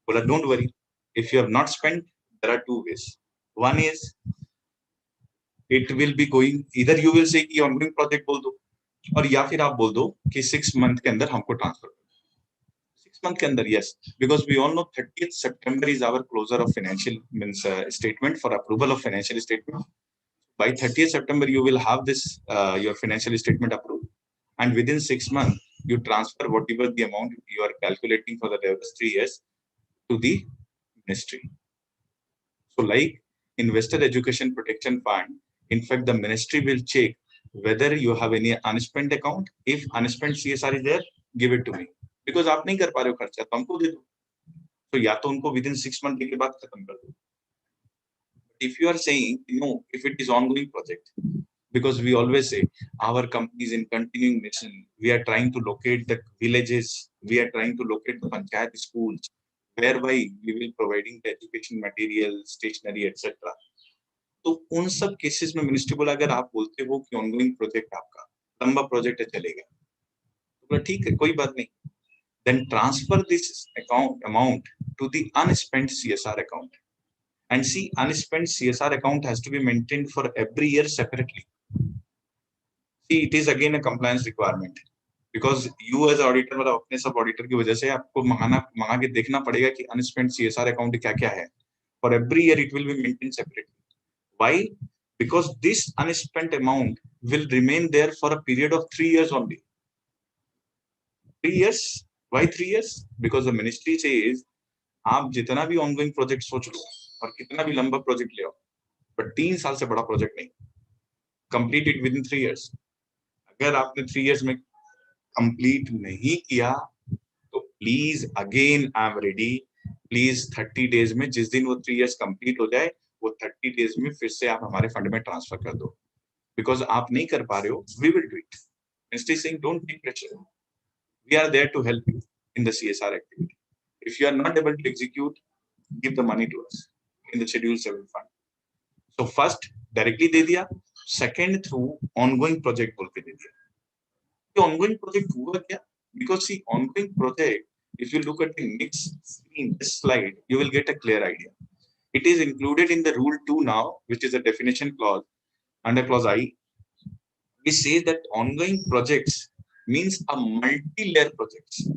बोला don't worry, if you have not spent, there are 2 ways. One is it will be going, either you will say कि ongoing project बोल दो, और या फिर आप बोल दो कि 6 month के अंदर हमको ट्रांसफर. 6 month के अंदर, yes, because we all know 30th September is our closure of financial statement for approval of financial statement. By 30th September, you will have this your financial statement approved, and within 6 months, you transfer whatever the amount you are calculating for the 3 years to the ministry. So like Investor Education Protection Fund, in fact, the ministry will check whether you have any unspent account. If unspent CSR is there, give it to me. Because आप नहीं कर पा रहे हो खर्चा, तो हमको दे दो. तो या तो उनको within 6 months के बाद खत्म कर दो. If you are saying no, if it is ongoing project, because we always say our company is in continuing mission, we are trying to locate the villages, we are trying to locate the panchayat schools, whereby we will providing the education material, stationery, etc. तो उन सब cases में ministry बोला अगर आप बोलते हो कि ऑनगोइंग प्रोजेक्ट आपका लंबा प्रोजेक्ट है चलेगा, तो ठीक है कोई बात नहीं, then transfer this amount to the unspent CSR account. And see, unspent CSR account has to be maintained for every year separately. See, it is again a compliance requirement. Because you as auditor मतलब अपने सब auditor की वजह से आपको मंगा के देखना पड़ेगा कि unspent CSR account क्या है. For every year it will be maintained separately. Why? Because this unspent amount will remain there for a period of 3 years only. 3 years? Why 3 years? Because the ministry says आप जितना भी ongoing project सोच लो और कितना भी लंबा project ले आओ, but 3 साल से बड़ा project नहीं. Complete it within 3 years. अगर आपने 3 years में complete नहीं किया, तो please again I am ready. Please 30 days में जिस दिन वो 3 years complete हो जाए, वो 30 days में फिर से आप हमारे fund में transfer कर दो. Because आप नहीं कर पा रहे हो, we will do it. Ministry is saying don't take pressure. We are there to help you in the CSR activity. If you are not able to execute, give the money to us in the Schedule 7 fund. So first directly दे दिया, second through ongoing project बोल के दे दिया. तो ongoing project हुआ क्या? Because see, ongoing project, if you look at the next screen, this slide, you will get a clear idea. It is included in the Rule 2 now, which is a definition clause under clause I. We say that ongoing projects means a multi-layer projects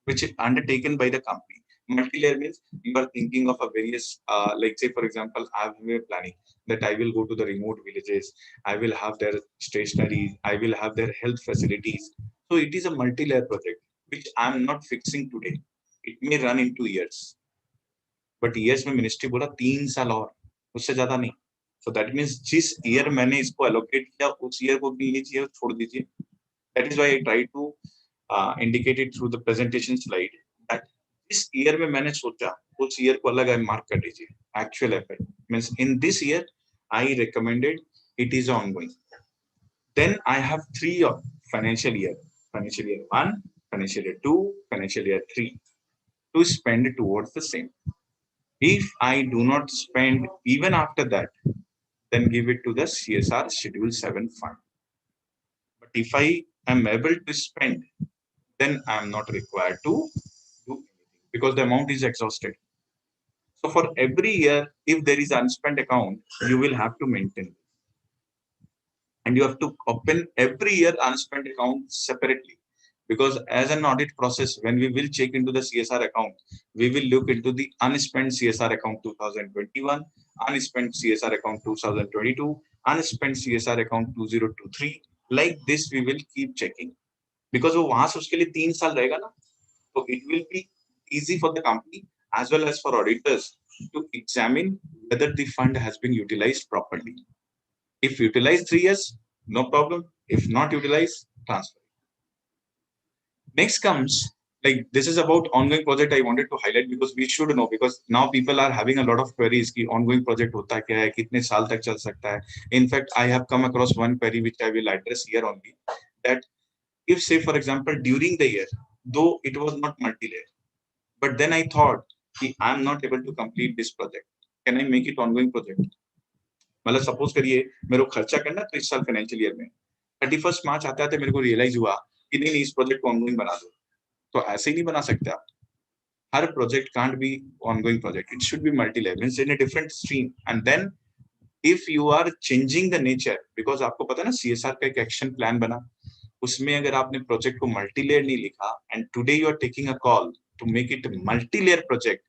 which is undertaken by the company. Multi-layer means you are thinking of a various, like say for example, I have been planning that I will go to the remote villages, I will have their stationery, I will have their health facilities. So it is a multi-layer project which I am not fixing today. It may run in 2 years. But years में ministry बोला 3 साल और, उससे ज़्यादा नहीं. So that means जिस year मैंने इसको allocate किया, उस year को भी लीजिए, छोड़ दीजिए. That is why I try to indicate it through the presentation slide that this year में मैंने सोचा, उस year को अलग mark कर दीजिए. Actual effect means in this year I recommended it is ongoing. Then I have 3 financial year 1, financial year 2, financial year 3 to spend towards the same. If I do not spend even after that, then give it to the CSR Schedule 7 fund. But if I am able to spend, then I am not required to do anything because the amount is exhausted. So for every year, if there is unspent account, you will have to maintain it. And you have to open every year unspent account separately. Because as an audit process, when we will check into the CSR account, we will look into the unspent CSR account 2021, unspent CSR account 2022, unspent CSR account 2023. Like this, we will keep checking. Because वो वहां से उसके लिए 3 साल रहेगा ना, तो it will be easy for the company as well as for auditors to examine whether the fund has been utilized properly. If utilized 3 years, no problem. If not utilized, transfer. Next comes, like this is about ongoing project I wanted to highlight because we should know, because now people are having a lot of queries कि ongoing project होता क्या है, कितने साल तक चल सकता है. In fact, I have come across one query which I will address here only, that if say for example during the year, though it was not multi-layer, but then I thought I am not able to complete this project, can I make it ongoing project? मतलब suppose करिए मेरे को खर्चा करना तो इस साल financial year में 31 मार्च आता है तो मेरे को रियलाइज हुआ कि नहीं इस प्रोजेक्ट को ऑनगोइंग बना दो, तो ऐसे ही नहीं बना सकते आप. हर project can't be ongoing project, it should be multi level means in a different stream. And then if you are changing the nature, because आपको पता है ना सीएसआर का एक एक्शन प्लान बना, उसमें अगर आपने प्रोजेक्ट को मल्टी लेयर नहीं लिखा and today you are taking a call to make it multi layer project,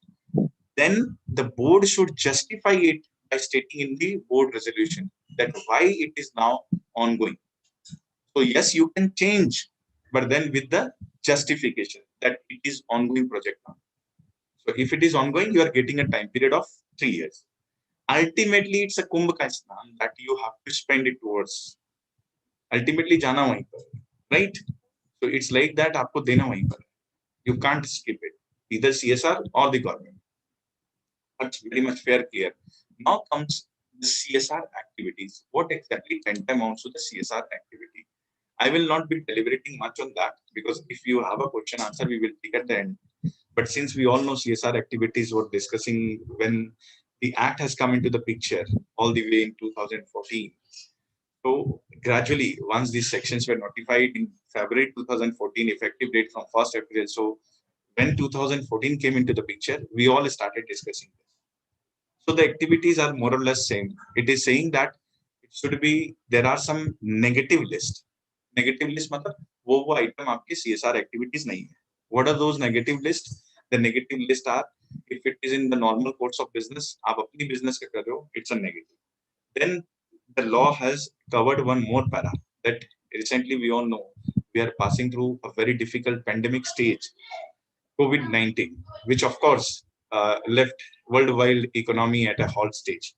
then the board should justify it by stating in the board resolution that why it is now ongoing. So yes, you can change, but then with the justification that it is ongoing project now. So if it is ongoing, you are getting a time period of 3 years. Ultimately, it's a kumbh ka snan that you have to spend it towards. Ultimately, jana wahin par, right? So it's like that, aapko dena wahin par. You can't skip it, either CSR or the government. That's very much fair, clear. Now comes the CSR activities. What exactly amounts to the CSR activity? I will not be deliberating much on that because if you have a question answer, we will take at the end. But since we all know CSR activities were discussing when the act has come into the picture all the way in 2014. So gradually, once these sections were notified in February 2014, effective date from 1st April. So when 2014 came into the picture, we all started discussing this. So the activities are more or less same. It is saying that it should be, there are some negative list. Negative list matlab wo item aapke CSR activities nahi hai. What are those negative lists? The negative list are, if it is in the normal course of business, aap apni business ka kar rahe ho, it's a negative. Then the law has covered one more para that recently we all know we are passing through a very difficult pandemic stage, COVID-19, which of course left worldwide economy at a halt stage.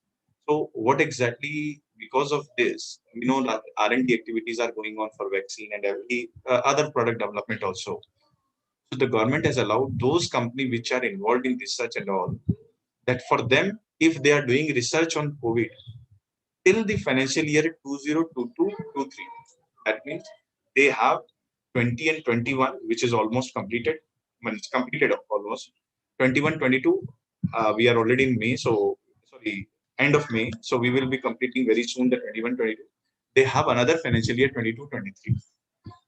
So what exactly, because of this, we know that R&D activities are going on for vaccine and every other product development also. So the government has allowed those companies which are involved in research and all, that for them, if they are doing research on COVID, till the financial year 2022-23. That means they have 20 and 21, which is almost completed. When it's completed almost 21, 22. We are already in May, so sorry, end of May. So we will be completing very soon the 21, 22. They have another financial year 22, 23.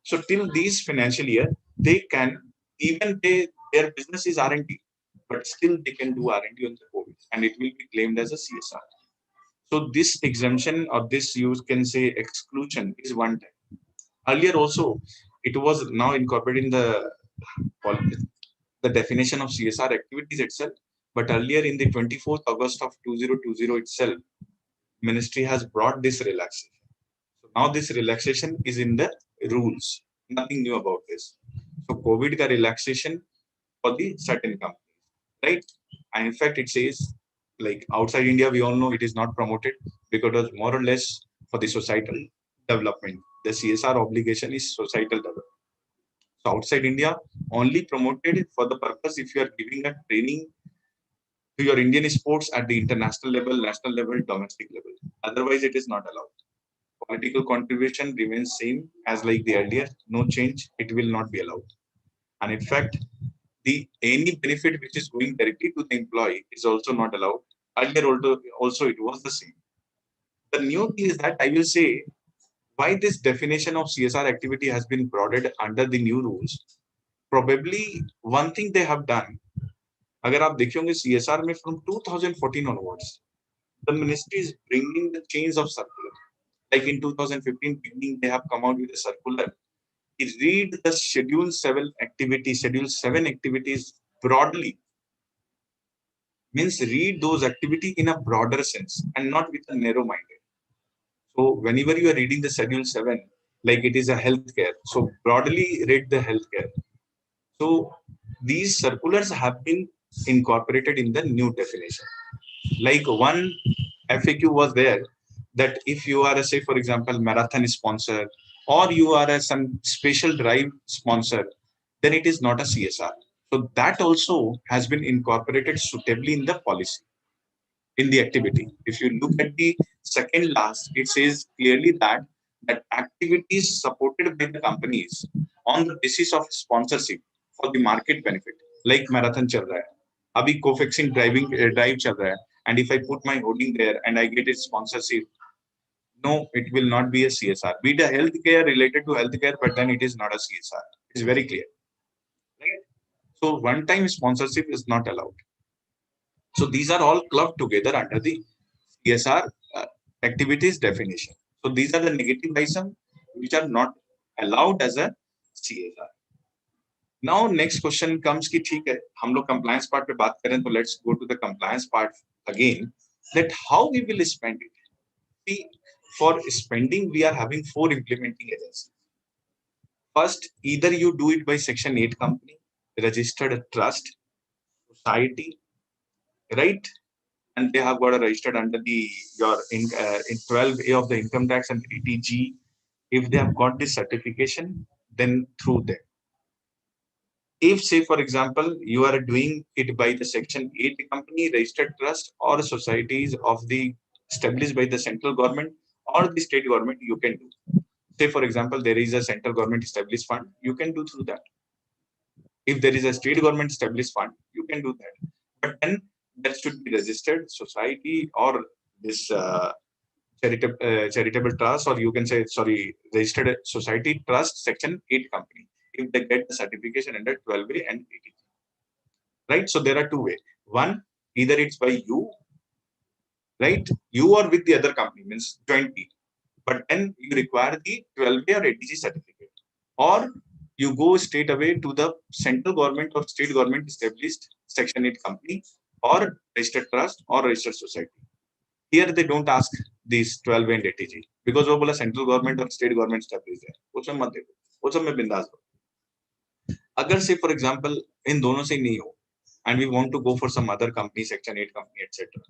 So till these financial year, they can, even their business is R&D, but still they can do R&D on the COVID, and it will be claimed as a CSR. So this exemption, or this you can say exclusion, is one time. Earlier also, it was now incorporated in the definition of CSR activities itself. But earlier in the 24th August of 2020 itself, Ministry has brought this relaxation. So now this relaxation is in the rules. Nothing new about this. So COVID ka relaxation for the certain companies, right? And in fact, it says, like outside India, we all know it is not promoted because it was more or less for the societal development. The CSR obligation is societal development. So outside India, only promoted for the purpose if you are giving a training to your Indian sports at the international level, national level, domestic level. Otherwise, it is not allowed. Political contribution remains same as like the earlier. No change. It will not be allowed. And in fact, the any benefit which is going directly to the employee is also not allowed. Earlier also it was the same. The new thing is that I will say why this definition of CSR activity has been broadened under the new rules. Probably one thing they have done. अगर आप देखेंगे CSR में from 2014 onwards, the ministry is bringing the change of circular. Like in 2015 beginning, they have come out with a circular. Read the schedule 7 activities broadly. Means read those activity in a broader sense and not with a narrow minded. So whenever you are reading the schedule 7, like it is a healthcare, so broadly read the healthcare. So these circulars have been incorporated in the new definition. Like one FAQ was there that if you are a, say for example, marathon sponsor, or you are a some special drive sponsor, then it is not a CSR. So that also has been incorporated suitably in the policy, in the activity. If you look at the second last, it says clearly that activities supported by the companies on the basis of sponsorship for the market benefit, like marathon chal raha hai. Abhi co-fixing drive chal raha hai. And if I put my holding there and I get a sponsorship, no, it will not be a CSR. Be it a healthcare related to healthcare, but then it is not a CSR. It's very clear. Right? So one-time sponsorship is not allowed. So these are all clubbed together under the CSR activities definition. So these are the negative items which are not allowed as a CSR. Now next question comes कि ठीक है हम लोग compliance part पे बात करें तो let's go to the compliance part again, that how we will spend it. See, for spending we are having 4 implementing agencies. First, either you do it by Section 8 company, registered trust, society, right? And they have got a registered under the in 12A of the income tax and 80G. If they have got this certification, then through them. If, say, for example, you are doing it by the Section 8 company, registered trust, or societies of the established by the central government or the state government, you can do. Say, for example, there is a central government established fund, you can do through that. If there is a state government established fund, you can do that. But then that should be registered society or this charitable trust, or you can say, sorry, registered society trust Section 8 company, if they get the certification under 12A and 80. Right? So there are two ways. One, either it's by you, right? You or with the other company, means 20. But then you require the 12A or 80G certificate. Or you go straight away to the central government or state government established Section 8 company or registered trust or registered society. Here they don't ask these 12 and 80G because वो बोला central government और state government established है, वो सब मत देखो, वो सब में बिंदास हो. अगर से for example इन दोनों से नहीं हो and we want to go for some other company, Section 8 company, etc.,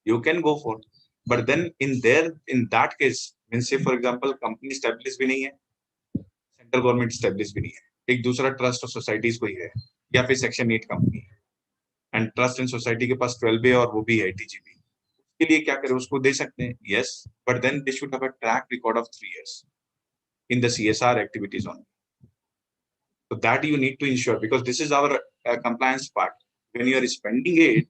you can go for. But then in that case, means say for example company established भी नहीं है, सेंट्रल गवर्नमेंट स्टैब्लिश भी नहीं है, एक दूसरा ट्रस्ट और societies कोई है या फिर सेक्शन 8 कंपनी है एंड ट्रस्ट एंड सोसाइटी के पास 12A और वो भी है 80G भी, उसके लिए क्या करें, उसको दे सकते हैं, yes, but then they should have a track record of 3 years in the CSR activities only. So that you need to ensure, because this is our compliance part. When you are spending it,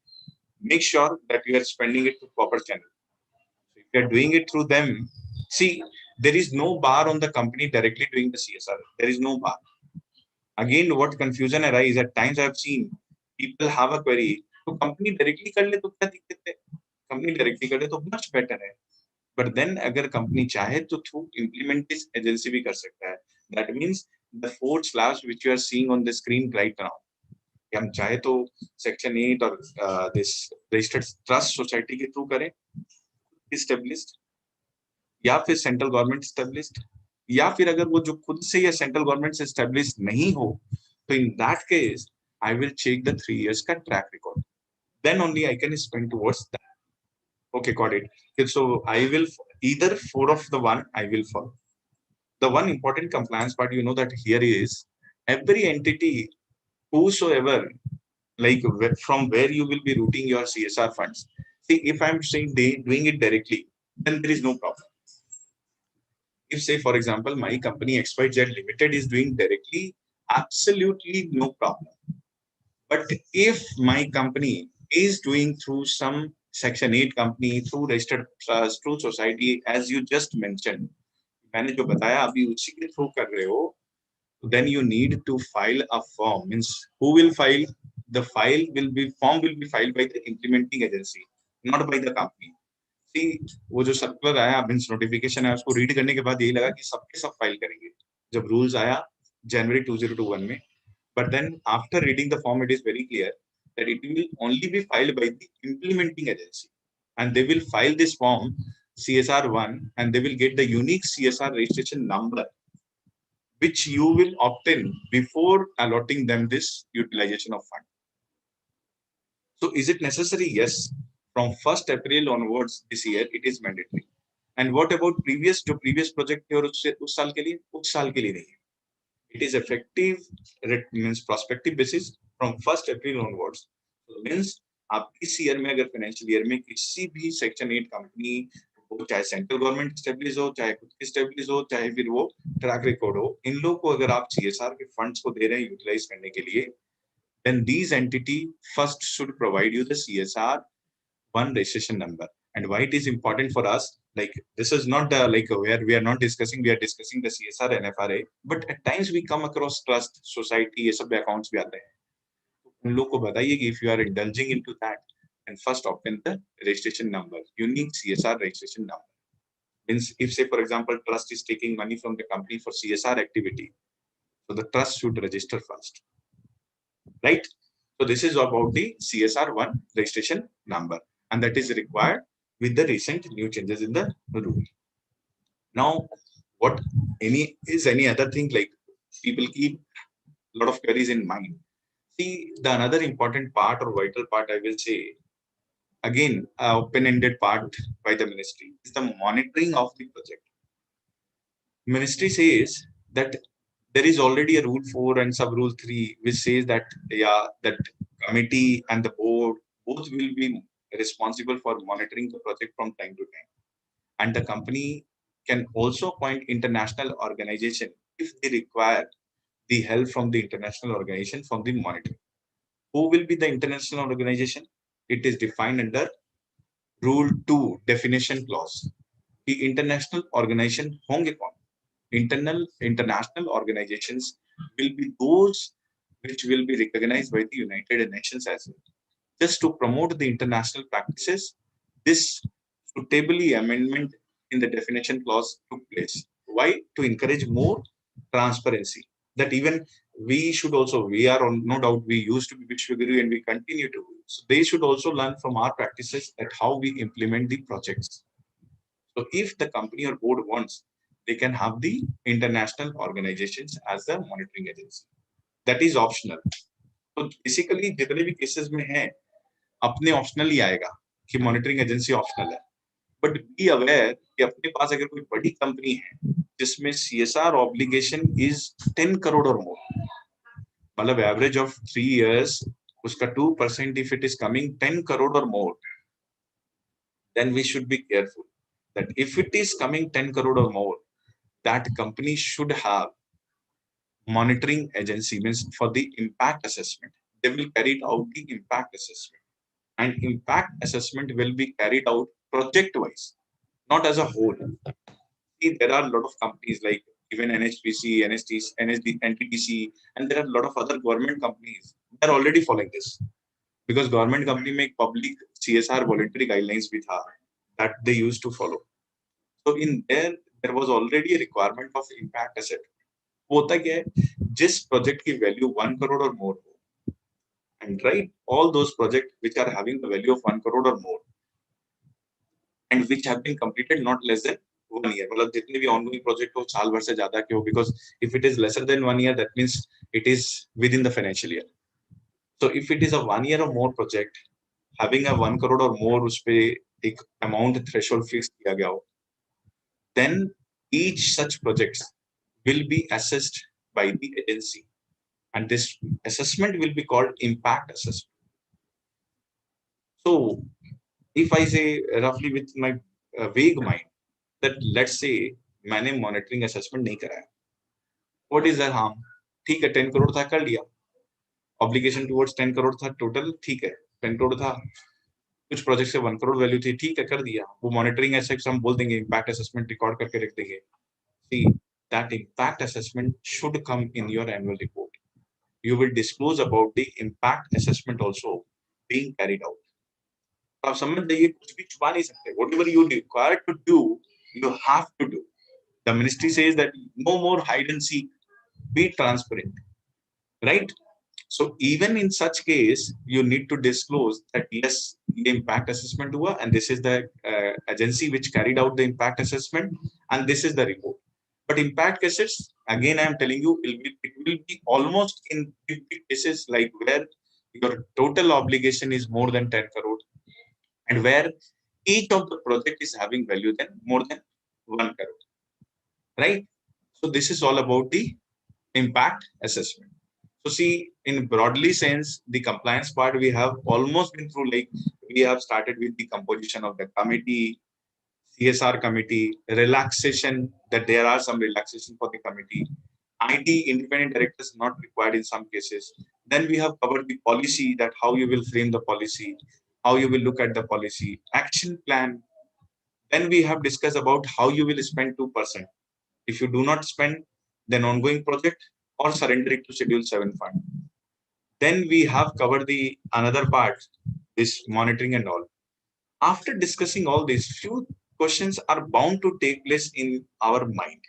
make sure that you are spending it to proper channel. So if you are doing it through them, see, there is no bar on the company directly doing the CSR. There is no bar. Again, what confusion arises at times, I have seen people have a query, तो company directly कर ले तो क्या दिक्कत है? Company directly कर ले तो much better है. But then अगर company चाहे तो through implement this agency भी कर सकता है. That means the 4 slabs which you are seeing on the screen right now. हम चाहे तो Section 8 और this registered trust society के through करें, established, या फिर सेंट्रल गवर्नमेंट established, या फिर अगर वो जो खुद से या सेंट्रल गवर्नमेंट से established नहीं हो, तो in that case I will check the 3 years का track record. Then only I can spend towards that. Okay, got it. Okay, so I will either 4 of the one I will follow. The one important compliance part, you know, that here is every entity, whosoever, like from where you will be routing your CSR funds. See, if I'm saying they doing it directly, then there is no problem. If, say, for example, my company XYZ Limited is doing directly, absolutely no problem. But if my company is doing through some Section 8 company, through registered trust, through society, as you just mentioned, मैंने जो बताया अभी उसी के through कर रहे हो, then you need to file a form. Means who will file? The form will be filed by the implementing agency, not by the company. वो जो सर्कुलर आया, मींस नोटिफिकेशन है, उसको रीड करने के बाद यही लगा कि सबके सब फाइल करेंगे जब रूल्स आया जनवरी 2021 में. But then after reading the form, it is very clear that it will only be filed by the implementing agency and they will file this form CSR1 and they will get the unique CSR registration number which you will obtain before allotting them this utilization of fund. So is it necessary? Yes. From 1st April onwards this year, it is mandatory. And what about previous project और उस साल के लिए नहीं. It is effective, means prospective basis from 1st April onwards. So means आप इस year में, अगर फाइनेंशियल ईयर में किसी भी सेक्शन 8 कंपनी, वो चाहे सेंट्रल गवर्नमेंट स्टेब्लिश हो, चाहे खुद की स्टेब्लिश हो, चाहे फिर वो ट्रैक रिकॉर्ड हो, इन लोगों को अगर आप CSR के फंड्स को दे रहे हैं यूटिलाइज करने के लिए, then these entity first should provide you the CSR1 registration number. And why it is important for us, like this is not like where we are not discussing, we are discussing the CSR NFRA, but at times we come across trust society, ये सब accounts भी आते हैं. उन लोगों को बताइए कि if you are indulging into that, and first obtain the registration number, unique CSR registration number. Means if, say, for example, trust is taking money from the company for CSR activity, so the trust should register first, right? So this is about the CSR1 registration number, and that is required with the recent new changes in the rule. Now, what any other thing, like people keep a lot of queries in mind. See, the another important part or vital part, I will say, again, open-ended part by the ministry is the monitoring of the project. Ministry says that there is already a rule 4 and sub rule 3 which says that that committee and the board both will be responsible for monitoring the project from time to time, and the company can also appoint international organization if they require the help from the international organization from the monitoring. Who will be the international organization? It is defined under rule 2 definition clause. The international organization होंगे कौन? International organizations will be those which will be recognized by the United Nations as well. Just to promote the international practices, this suitably amendment in the definition clause took place. Why? To encourage more transparency. That even we should also, we are on, no doubt, we used to be Vishwaguru and we continue to. So they should also learn from our practices at how we implement the projects. So if the company or board wants, they can have the international organizations as the monitoring agency. That is optional. So basically जितने भी cases में हैं अपने optional ही आएगा कि monitoring agency optional है. But be aware कि अपने पास अगर कोई बड़ी company है जिसमें CSR obligation is 10 crore or more, मतलब average of 3 years उसका 2% if it is coming 10 crore or more, then we should be careful that if it is coming 10 crore or more, that company should have monitoring agency, means for the impact assessment. They will carry out the impact assessment, and impact assessment will be carried out project wise, not as a whole. See, there are a lot of companies like even NHPC, NTTC, and there are a lot of other government companies. They are already following this because government company make public CSR voluntary guidelines with her that they used to follow. So in there was already a requirement of impact assessment. होता क्या है, जिस project की value 1 crore or more हो, and right, all those projects which are having the value of 1 crore or more and which have been completed not less than 1 year, मतलब जितने भी ongoing project हो साल भर से ज्यादा के हो, because if it is lesser than 1 year, that means it is within the financial year. So if it is a 1 year or more project having a 1 crore or more उस पे एक amount threshold fix किया गया हो, then each such projects will be assessed by the agency, and this assessment will be called impact assessment. So if I say roughly with my vague mind that let's say मैंने monitoring assessment नहीं कराया, what is the harm? ठीक है 10 crore था कर लिया, obligation towards 10 crore था total, ठीक है 10 crore था, कुछ प्रोजेक्ट से 1 crore वैल्यू थी, ठीक है कर दिया, वो मॉनिटरिंग एसेप्ट हम बोल देंगे, इम्पैक्ट असेसमेंट रिकॉर्ड करके रख देंगे. See, that impact assessment should come in your annual report. You will disclose about the impact assessment also being carried out. आप समझ जाइए, कुछ भी छुपा नहीं सकते. Whatever you require to do, you have to do. The ministry says that no more hide and seek, be transparent, right? So even in such case, you need to disclose that yes, the impact assessment हुआ, and this is the agency which carried out the impact assessment, and this is the report. But impact cases, again, I am telling you, it will be almost in big cases like where your total obligation is more than 10 crore, and where each of the project is having value than more than 1 crore, right? So this is all about the impact assessment. So see, in broadly sense, the compliance part we have almost been through. Like we have started with the composition of the committee, CSR committee, relaxation, that there are some relaxation for the committee, IT independent directors not required in some cases. Then we have covered the policy, that how you will frame the policy, how you will look at the policy, action plan. Then we have discussed about how you will spend 2%. If you do not spend, then ongoing project or surrender it to Schedule 7 fund. Then we have covered the another part, this monitoring and all. After discussing all these, few questions are bound to take place in our mind.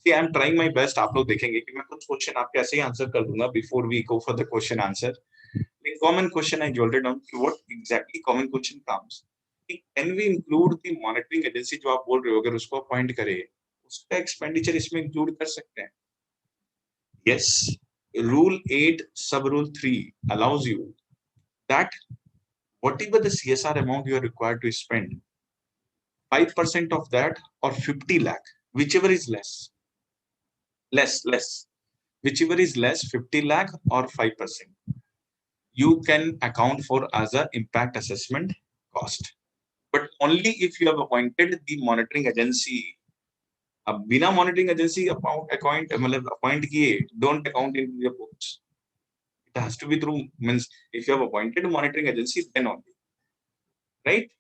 See, I am trying my best. आप लोग देखेंगे कि मैं कुछ question आपके ऐसे ही answer कर दूंगा before we go for the question answer. The common question I jotted down, what exactly common question comes? Can we include the monitoring agency जो आप बोल रहे हो, अगर उसको appoint करें, उसका expenditure इसमें include कर सकते हैं? Yes, Rule 8 sub rule 3 allows you that whatever the CSR amount you are required to spend, 5% of that or 50 lakh, whichever is less, whichever is less, 50 lakh or 5%, you can account for as a impact assessment cost. But only if you have appointed the monitoring agency. अब बिना monitoring agency appoint किए, don't account in your books. It has to be through, means if you have appointed monitoring agency, then only, right?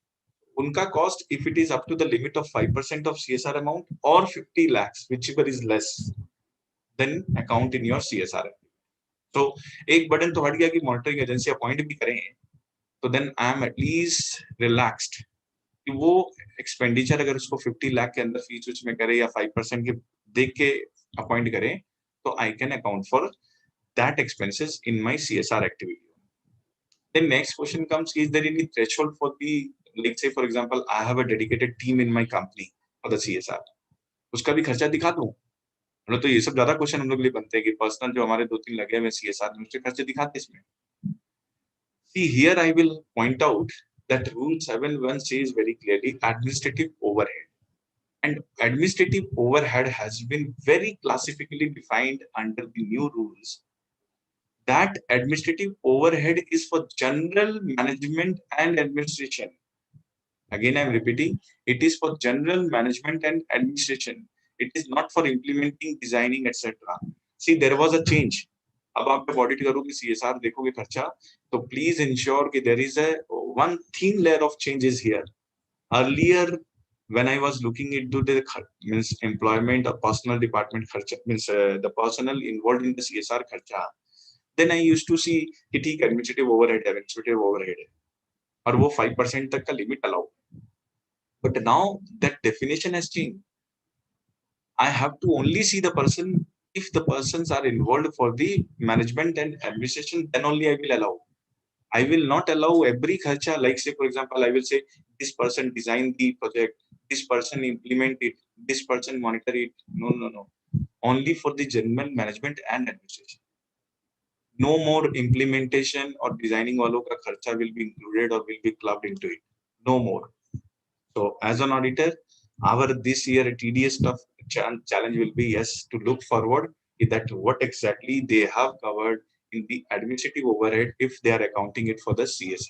Unka cost, if it is up to the limit of 5% of CSR amount or 50 lakhs, whichever is less, then account in your CSR. So एक burden तो हट गया कि monitoring agency appoint भी करें, तो then I am at least relaxed कि वो expenditure अगर उसको 50 लाख के अंदर फीस में करे या 5% के देख के appoint करें, तो I can account for that expenses in my CSR activity. Then next question comes, is there any threshold for the, like say for example, I have a dedicated team in my company for the CSR, उसका भी खर्चा दिखा दूं? तो ये सब ज्यादा question हम लोग के लिए बनते हैं कि पर्सनल जो हमारे 2-3 लगे हुए CSR में, उसके खर्चे दिखाते इसमें. See, here I will point out that rule 7(1) says very clearly administrative overhead. And administrative overhead has been very classically defined under the new rules. That administrative overhead is for general management and administration. Again, I'm repeating, it is for general management and administration. It is not for implementing, designing, etc. See, there was a change. अब आप जब audit करोगे CSR देखोगे खर्चा, तो please ensure कि there is a one thin layer of changes here. Earlier, when I was looking into the means employment or personal department kharcha, means the personnel involved in the CSR kharcha, then I used to see कि ठीक administrative overhead है और वो 5% तक का limit allow. But now that definition has changed. I have to only see the person if the persons are involved for the management and administration, then only I will allow. I will not allow every kharcha, like say for example, I will say this person designed the project, this person implement it, this person monitor it. No. Only for the general management and administration. No more implementation or designing walo ka kharcha will be included or will be clubbed into it. No more. So as an auditor, our this year tedious stuff challenge will be, yes, to look forward that what exactly they have covered in the administrative overhead if they are accounting it for the CSR,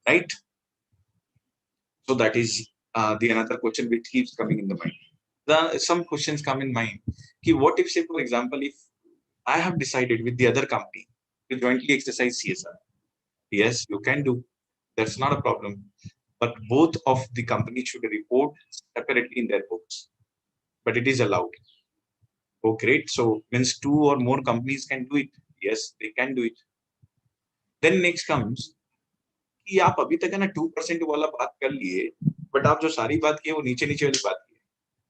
right? So that is the another question which keeps coming in the mind. Some questions come in mind. What if, say for example, if I have decided with the other company to jointly exercise CSR? Yes, you can do. That's not a problem. But both of the companies should report separately in their books. But it is allowed. Oh, great. So means 2 or more companies can do it. Yes, they can do it. Then next comes कि आप अभी तक है ना 2% वाला बात कर लिए, but आप जो सारी बात की है वो नीचे वाली बात की है.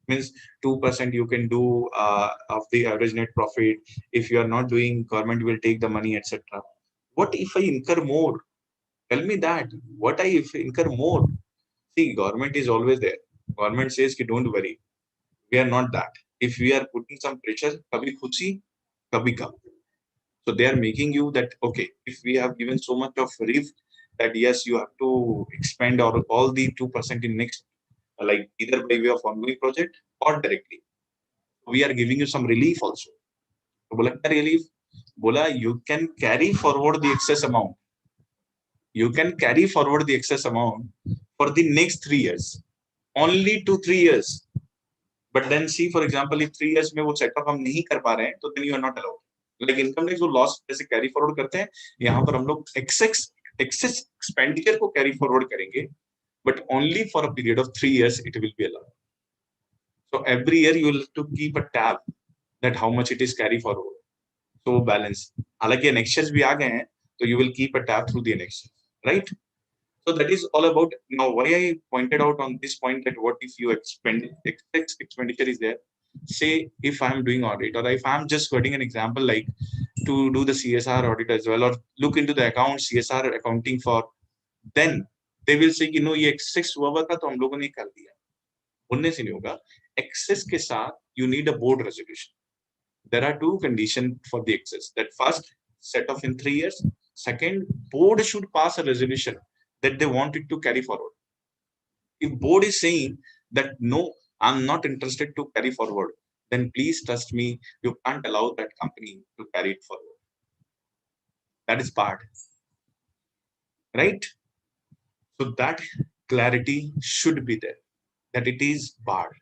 Means 2% you can do of the average net profit. If you are not doing, government will take the money, etc. What if I incur more? Tell me that. What if I incur more? See, government is always there. Government says कि don't worry. We are not that. If we are putting some pressure, kabhi khushi, kabhi kam. So they are making you that, okay, if we have given so much of relief that yes, you have to expend all the 2% in next, like either by way of ongoing project or directly. We are giving you some relief also. So bola kya relief? Bola you can carry forward the excess amount. You can carry forward the excess amount for the next 3 years. Only 2-3 years. But then see, for example, if 3 years में वो setup हम नहीं कर पा रहे हैं, तो then you are not allowed. Like income tax वो loss जैसे carry forward करते हैं, यहाँ पर हम लोग excess expenditure को carry forward करेंगे, but only for a period of 3 years it will be allowed. So every year you will have to keep a tab that how much it is carry forward. So balance. हालांकि annexures भी आ गए हैं, so you will keep a tab through the annexures, right? So that is all about. Now why I pointed out on this point that what if you excess expenditure is there? Say if I am doing audit, or if I am just quoting an example like to do the CSR audit as well, or look into the account CSR accounting for, then they will say कि no ये excess हुआ था तो हम लोगों ने कर दिया. बोलने से नहीं होगा. Excess के साथ you need a board resolution. there are two conditions for the excess. That first, set off in 3 years. Second, board should pass a resolution that they want it to carry forward. If board is saying that no, I'm not interested to carry forward, then please trust me, you can't allow that company to carry it forward. That is bad, right? So that clarity should be there, that it is barred.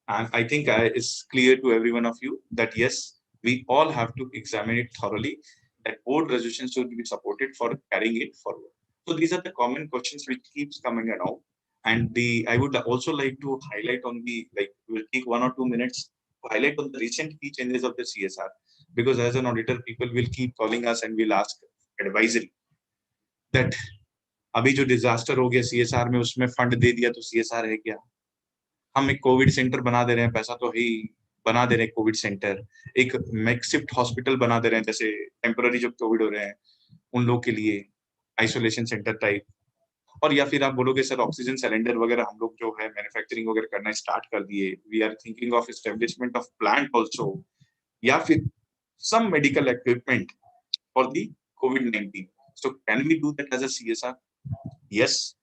And I think it's clear to every one of you that yes, we all have to examine it thoroughly, that board resolutions should be supported for carrying it forward. So these are the common questions which keeps coming around. And I would also like to highlight on we'll take 1 or 2 minutes to highlight on the recent key changes of the CSR, because as an auditor, people will keep calling us and will ask advisory that अभी जो disaster हो गया CSR में, उसमें fund दे दिया तो CSR है क्या? हम एक कोविड सेंटर बना दे रहे हैं, पैसा तो ही बना दे रहे हैं कोविड सेंटर, एक मैक्सिफ्ट हॉस्पिटल बना दे रहे हैं, जैसे टेम्पररी जो कोविड हो रहे हैं उन लोगों के लिए आइसोलेशन सेंटर टाइप, और या फिर आप बोलोगे सर ऑक्सीजन सिलेंडर वगैरह हम लोग जो है मैन्युफैक्चरिंग वगैरह करना स्टार्ट कर दिए, we are thinking of establishment of plant also, या फिर some medical equipment for the COVID-19. So can we do that as a CSR? Yes.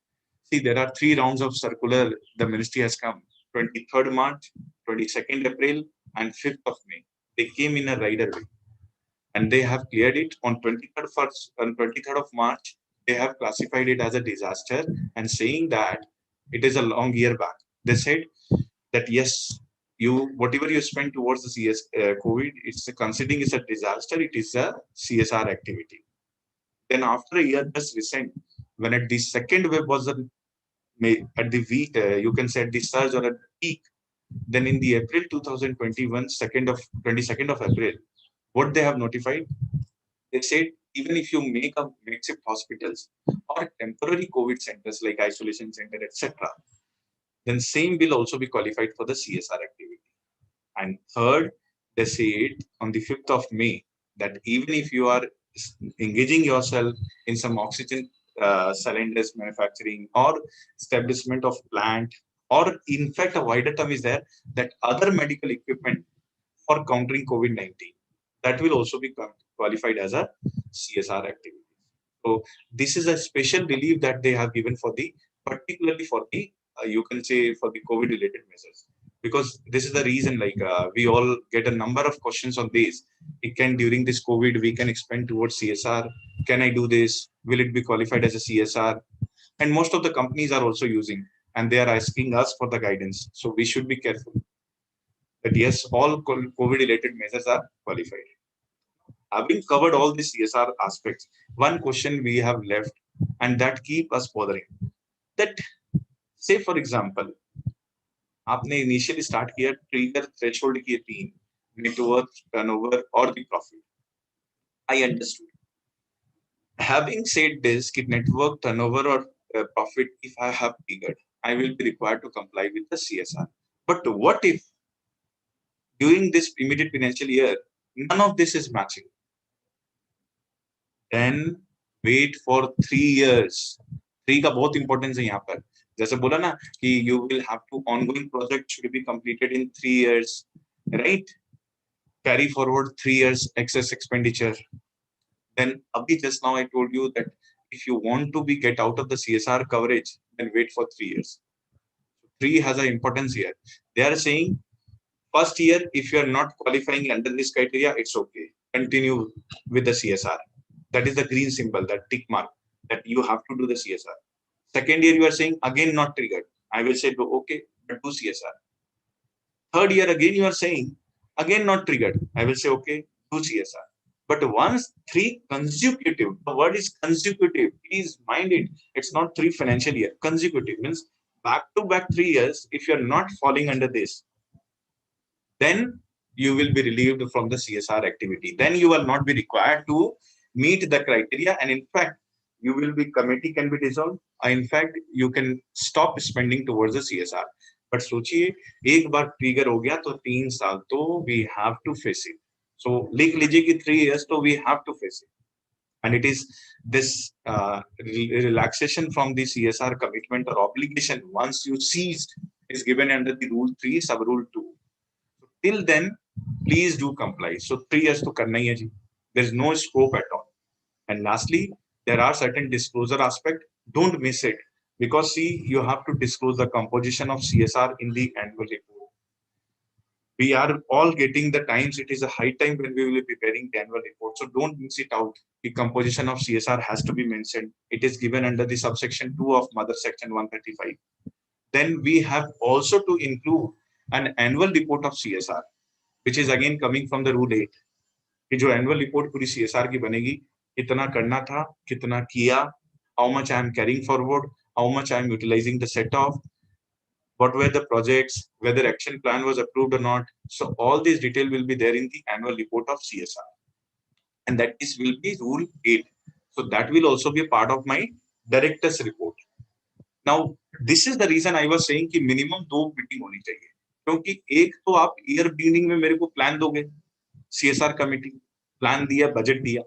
See, there are 3 rounds of circular the ministry has come: 23rd March, 22nd April, and 5th of May. They came in a rider way, and they have cleared it on 23rd of March. They have classified it as a disaster and saying that it is a long year back. They said that yes, whatever you spend towards the COVID, it's considering it's a disaster. It is a CSR activity. Then after a year, just recent, when at the second wave was at the you can say at the surge or at the peak, then in the April 2021, 22nd of April, what they have notified, they said even if you make a makeshift hospitals or temporary COVID centers like isolation center, etc., then same will also be qualified for the CSR activity. And third, they said on the 5th of May that even if you are engaging yourself in some oxygen cylinders manufacturing or establishment of plant, or in fact a wider term is there, that other medical equipment for countering COVID-19, that will also be qualified as a CSR activity. So this is a special relief that they have given for particularly for the you can say for the COVID related measures, because this is the reason we all get a number of questions on this. It can, during this COVID, we can expend towards CSR. Can I do this? Will it be qualified as a CSR? And most of the companies are also using, and they are asking us for the guidance. So we should be careful that yes, all COVID related measures are qualified. Having covered all the CSR aspects, one question we have left and that keep us bothering, that say for example, आपने initially start किया trigger threshold किए 3, net worth, turnover or the profit. I understood. Having said this, कि net worth, turnover or profit, if I have triggered, I will be required to comply with the CSR. But what if during this immediate financial year, none of this is matching? Then wait for 3 years. 3 का बहुत importance है यहाँ पर. जैसे बोला ना कि you will have to ongoing project should be completed in 3 years, right? Carry forward 3 years excess expenditure. Then abhi just now I told you that if you want to get out of the CSR coverage, then wait for 3 years. 3 has an importance here. They are saying first year, if you are not qualifying under this criteria, it's okay. Continue with the CSR. That is the green symbol, that tick mark, that you have to do the CSR. Second year, you are saying again not triggered. I will say okay, but do CSR. Third year, again you are saying again not triggered. I will say okay, do CSR. But once 3 consecutive, the word is consecutive. Please mind it. It's not 3 financial year. Consecutive means back to back 3 years. If you are not falling under this, then you will be relieved from the CSR activity. Then you will not be required to meet the criteria, and in fact, committee can be dissolved. In fact, you can stop spending towards the CSR. But सोचिए, एक बार trigger हो गया तो 3 साल तो we have to face it. So लिख लीजिए कि 3 years तो we have to face it. And it is this relaxation from the CSR commitment or obligation once you ceased is given under the rule 3 sub rule 2. Till then, please do comply. So 3 years to karna hi hai ji. There is no scope at all. And lastly, there are certain disclosure aspect. Don't miss it, because see, you have to disclose the composition of CSR in the annual report. We are all getting the times. It is a high time when we will be preparing the annual report. So don't miss it out. The composition of CSR has to be mentioned. It is given under the subsection 2 of Mother Section 135. Then we have also to include an annual report of CSR, which is again coming from the Rule 8. कि जो annual report पूरी CSR की बनेगी, कितना करना था, कितना किया, how much I am carrying forward, how much I am utilizing the set off, what were the projects, whether action plan was approved or not. So all these detail will be there in the annual report of CSR, and that is will be Rule 8. So that will also be a part of my director's report. Now this is the reason I was saying कि minimum 2 meeting होनी चाहिए, क्योंकि एक तो आप year beginning में मेरे को प्लान दोगे, CSR कमेटी प्लान दिया, बजट दिया,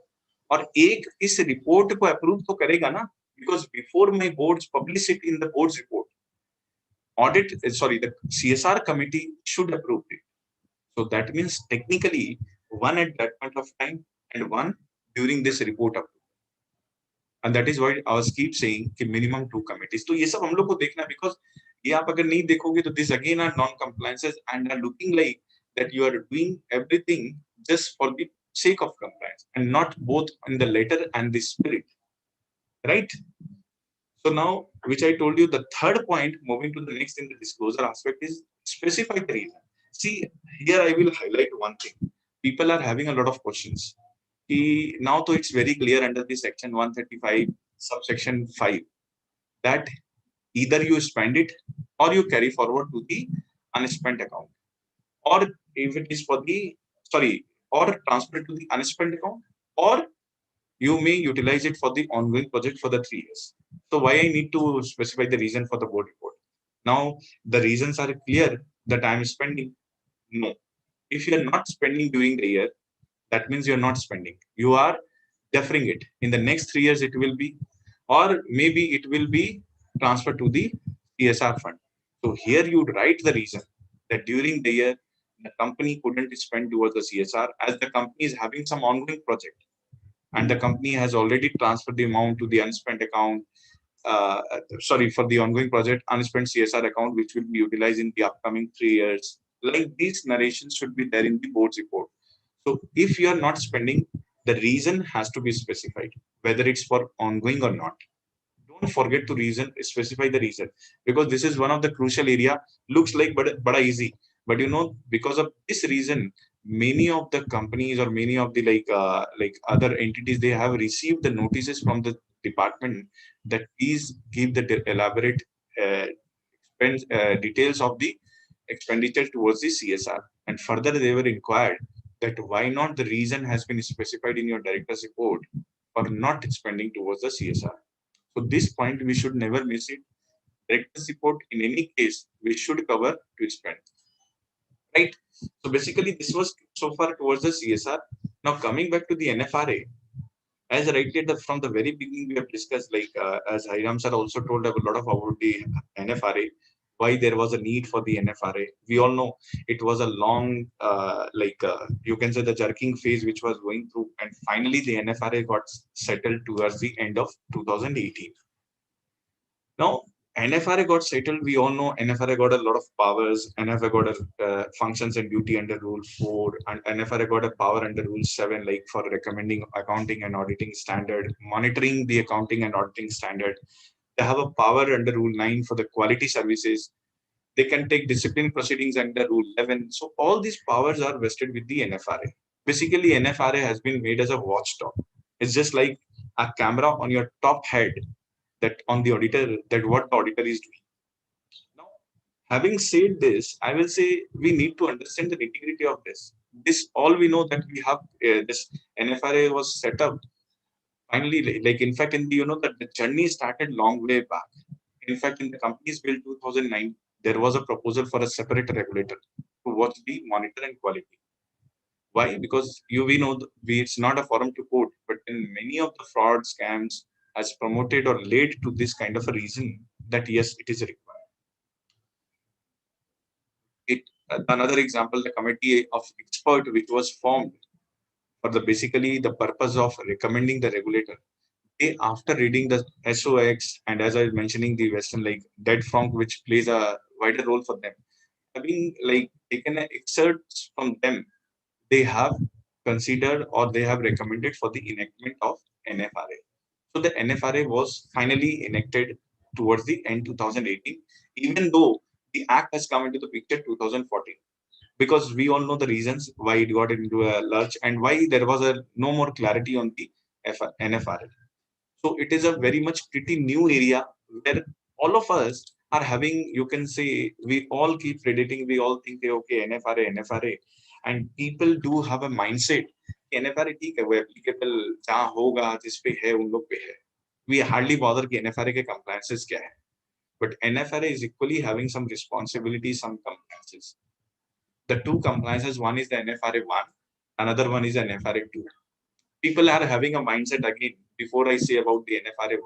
और एक इस रिपोर्ट को अप्रूव तो करेगा ना, because before my boards publish it in the board's report, the CSR committee should approve it. So that means technically one at that point of time and one during this report approval. And that is why I was keep saying कि minimum 2 committees. तो ये सब हम लोग को देखना, because ये आप अगर नहीं देखोगे तो this again are non-compliances and are looking like that you are doing everything just for the sake of compliance and not both in the letter and the spirit, right? So now, which I told you, the third point, moving to the next in the disclosure aspect, is specify the reason. See, here I will highlight one thing. People are having a lot of questions. Now, so it's very clear under the section 135, subsection 5, that either you spend it or you carry forward to the unspent account, or if it is for the, or transfer it to the unspent account, or you may utilize it for the ongoing project for the 3 years. So why I need to specify the reason for the board report? Now, the reasons are clear that I am spending. No. If you are not spending during the year, that means you are not spending. You are deferring it. In the next 3 years, it will be, or maybe it will be transferred to the CSR fund. So here you write the reason that during the year, the company couldn't spend towards the CSR as the company is having some ongoing project, and the company has already transferred the amount to the unspent account, for the ongoing project, unspent CSR account, which will be utilized in the upcoming 3 years. Like these narrations should be there in the board's report. So if you are not spending, the reason has to be specified, whether it's for ongoing or not. Don't forget to specify the reason, because this is one of the crucial area. Looks like but easy, but because of this reason, many of the companies or many of the like other entities, they have received the notices from the department that please give the elaborate details of the expenditure towards the CSR, and further they were inquired that why not the reason has been specified in your director's report for not spending towards the CSR. So this point we should never miss it. Director's report in any case we should cover to spend. Right. So basically this was so far towards the CSR. Now coming back to the NFRA, as rightly from the very beginning we have discussed, as Hiram sir also told a lot of about the NFRA, why there was a need for the NFRA. We all know it was a long, you can say the jerking phase which was going through, and finally the NFRA got settled towards the end of 2018. Now, NFRA got settled. We all know NFRA got a lot of powers. NFRA got a functions and duty under Rule 4, and NFRA got a power under Rule 7, like for recommending accounting and auditing standard, monitoring the accounting and auditing standard. They have a power under Rule 9 for the quality services. They can take discipline proceedings under Rule 11. So all these powers are vested with the NFRA. Basically, NFRA has been made as a watchdog. It's just like a camera on your top head, that on the auditor, that what the auditor is doing. Now, having said this, I will say we need to understand the nitty-gritty of this. This all we know that we have this NFRA was set up. Finally, like in fact, in the that the journey started long way back. In fact, in the Companies Bill 2009, there was a proposal for a separate regulator to watch the monitor and quality. Why? Because we know it's not a forum to quote, but in many of the fraud scams has promoted or led to this kind of a reason that yes, it is required. another example, the committee of expert which was formed for the basically the purpose of recommending the regulator. They, after reading the SOX and as I was mentioning the Western like dead franc, which plays a wider role for them, having like taken excerpts from them, they have considered or they have recommended for the enactment of NFRA. So the NFRA was finally enacted towards the end 2018, even though the act has come into the picture 2014, because we all know the reasons why it got into a lurch and why there was a no more clarity on the NFRA. So it is a very much pretty new area where all of us are having, you can say, we all keep predicting, we all think, okay, NFRA, NFRA. And people do have a mindset, NFRA ठीक है, वो applicable जहाँ होगा, जिस पे है, उन लोग पे है. We hardly bother कि NFRA के compliances क्या है. But NFRA is equally having some responsibilities, some compliances. The two compliances, one is the NFRA 1, another one is NFRA 2. People are having a mindset again, before I say about the NFRA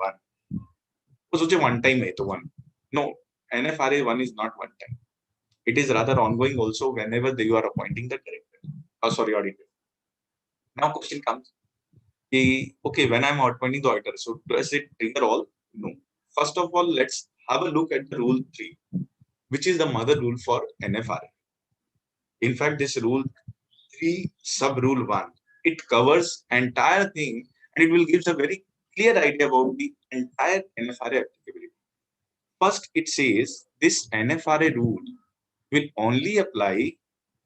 1. So one time hai to one. No, NFRA 1 is not one time. It is rather ongoing also whenever you are appointing the director. Oh, sorry, auditor. Now question comes, okay, when I'm appointing the auditor, so does it trigger all? No. First of all, let's have a look at the rule 3, which is the mother rule for NFRA. In fact, this rule 3 sub rule 1, it covers entire thing and it will give a very clear idea about the entire NFRA applicability. First, it says this NFRA rule will only apply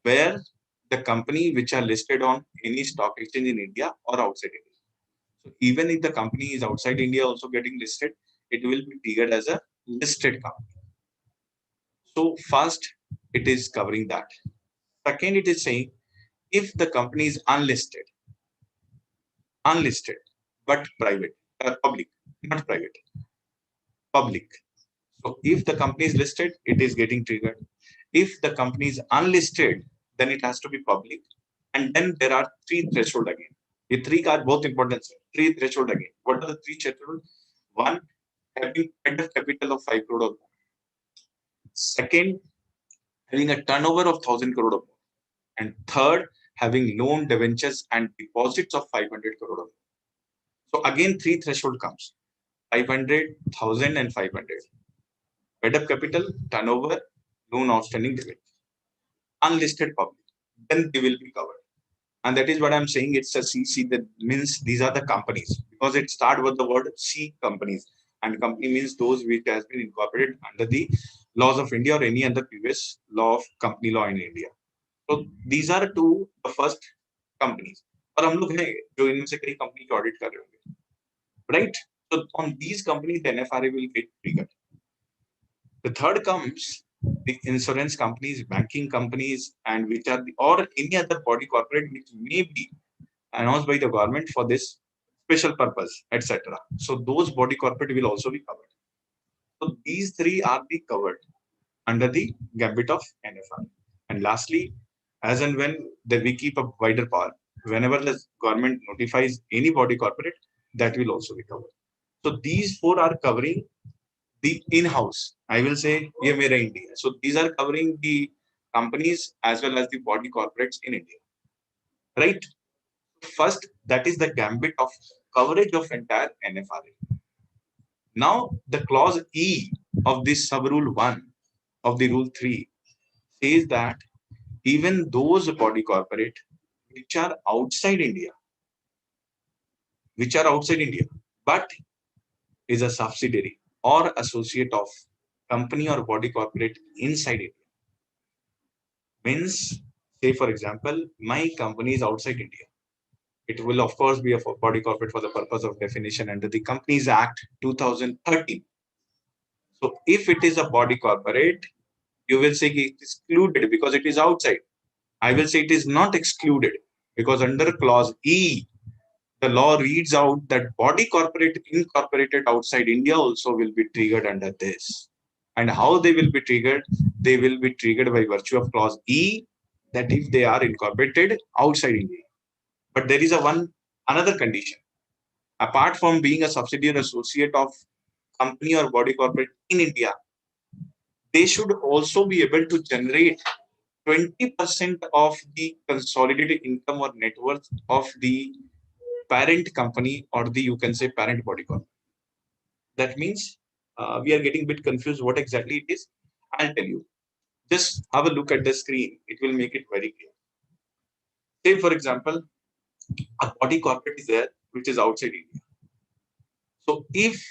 where the company which are listed on any stock exchange in India or outside India. So even if the company is outside India also getting listed, it will be triggered as a listed company. So first, it is covering that. Second, it is saying if the company is unlisted, but private, public, not private, public. So if the company is listed, it is getting triggered. If the company is unlisted, then it has to be public. And then there are 3 threshold again. The 3 are both important. 3 threshold again. What are the 3 threshold? 1, having kind of capital of 5 crore or more. Second, having a turnover of 1,000 crore or more. And third, having loan, debentures and deposits of 500 crore or more. So again, 3 threshold comes. 500, 1,000 and 500. Paid-up capital, turnover, loan outstanding, debit. Unlisted public, then they will be covered. And that is what I'm saying. It's a CC, that means these are the companies, because it starts with the word C, companies. And company means those which has been incorporated under the laws of India or any other previous law of company law in India. So these are the first companies. और हम लोग हैं जो इनमें से कई company के audit कर रहे होंगे, right? So on these companies, the NFRA will get triggered. The third comes the insurance companies, banking companies, and which are or any other body corporate which may be announced by the government for this special purpose, etc. So those body corporate will also be covered. So these 3 are be covered under the gambit of NFRA. And lastly, as and when we keep a wider power, whenever the government notifies any body corporate, that will also be covered. So these 4 are covering the in-house, I will say, ye mera India. So these are covering the companies as well as the body corporates in India, right? First, that is the gambit of coverage of entire NFRA. Now, the clause E of this sub rule 1 of the rule 3 says that even those body corporate which are outside India, but is a subsidiary or associate of company or body corporate inside India. Means, say for example, my company is outside India. It will of course be a body corporate for the purpose of definition under the Companies Act 2013. So if it is a body corporate, you will say it is excluded because it is outside. I will say it is not excluded because under clause E, the law reads out that body corporate incorporated outside India also will be triggered under this. And how they will be triggered? They will be triggered by virtue of clause E, that if they are incorporated outside India. But there is another condition. Apart from being a subsidiary associate of company or body corporate in India, they should also be able to generate 20% of the consolidated income or net worth of the parent company, or the, you can say, parent body corporate. That means we are getting a bit confused what exactly it is. I'll tell you. Just have a look at the screen. It will make it very clear. Say, for example, a body corporate is there, which is outside India. So if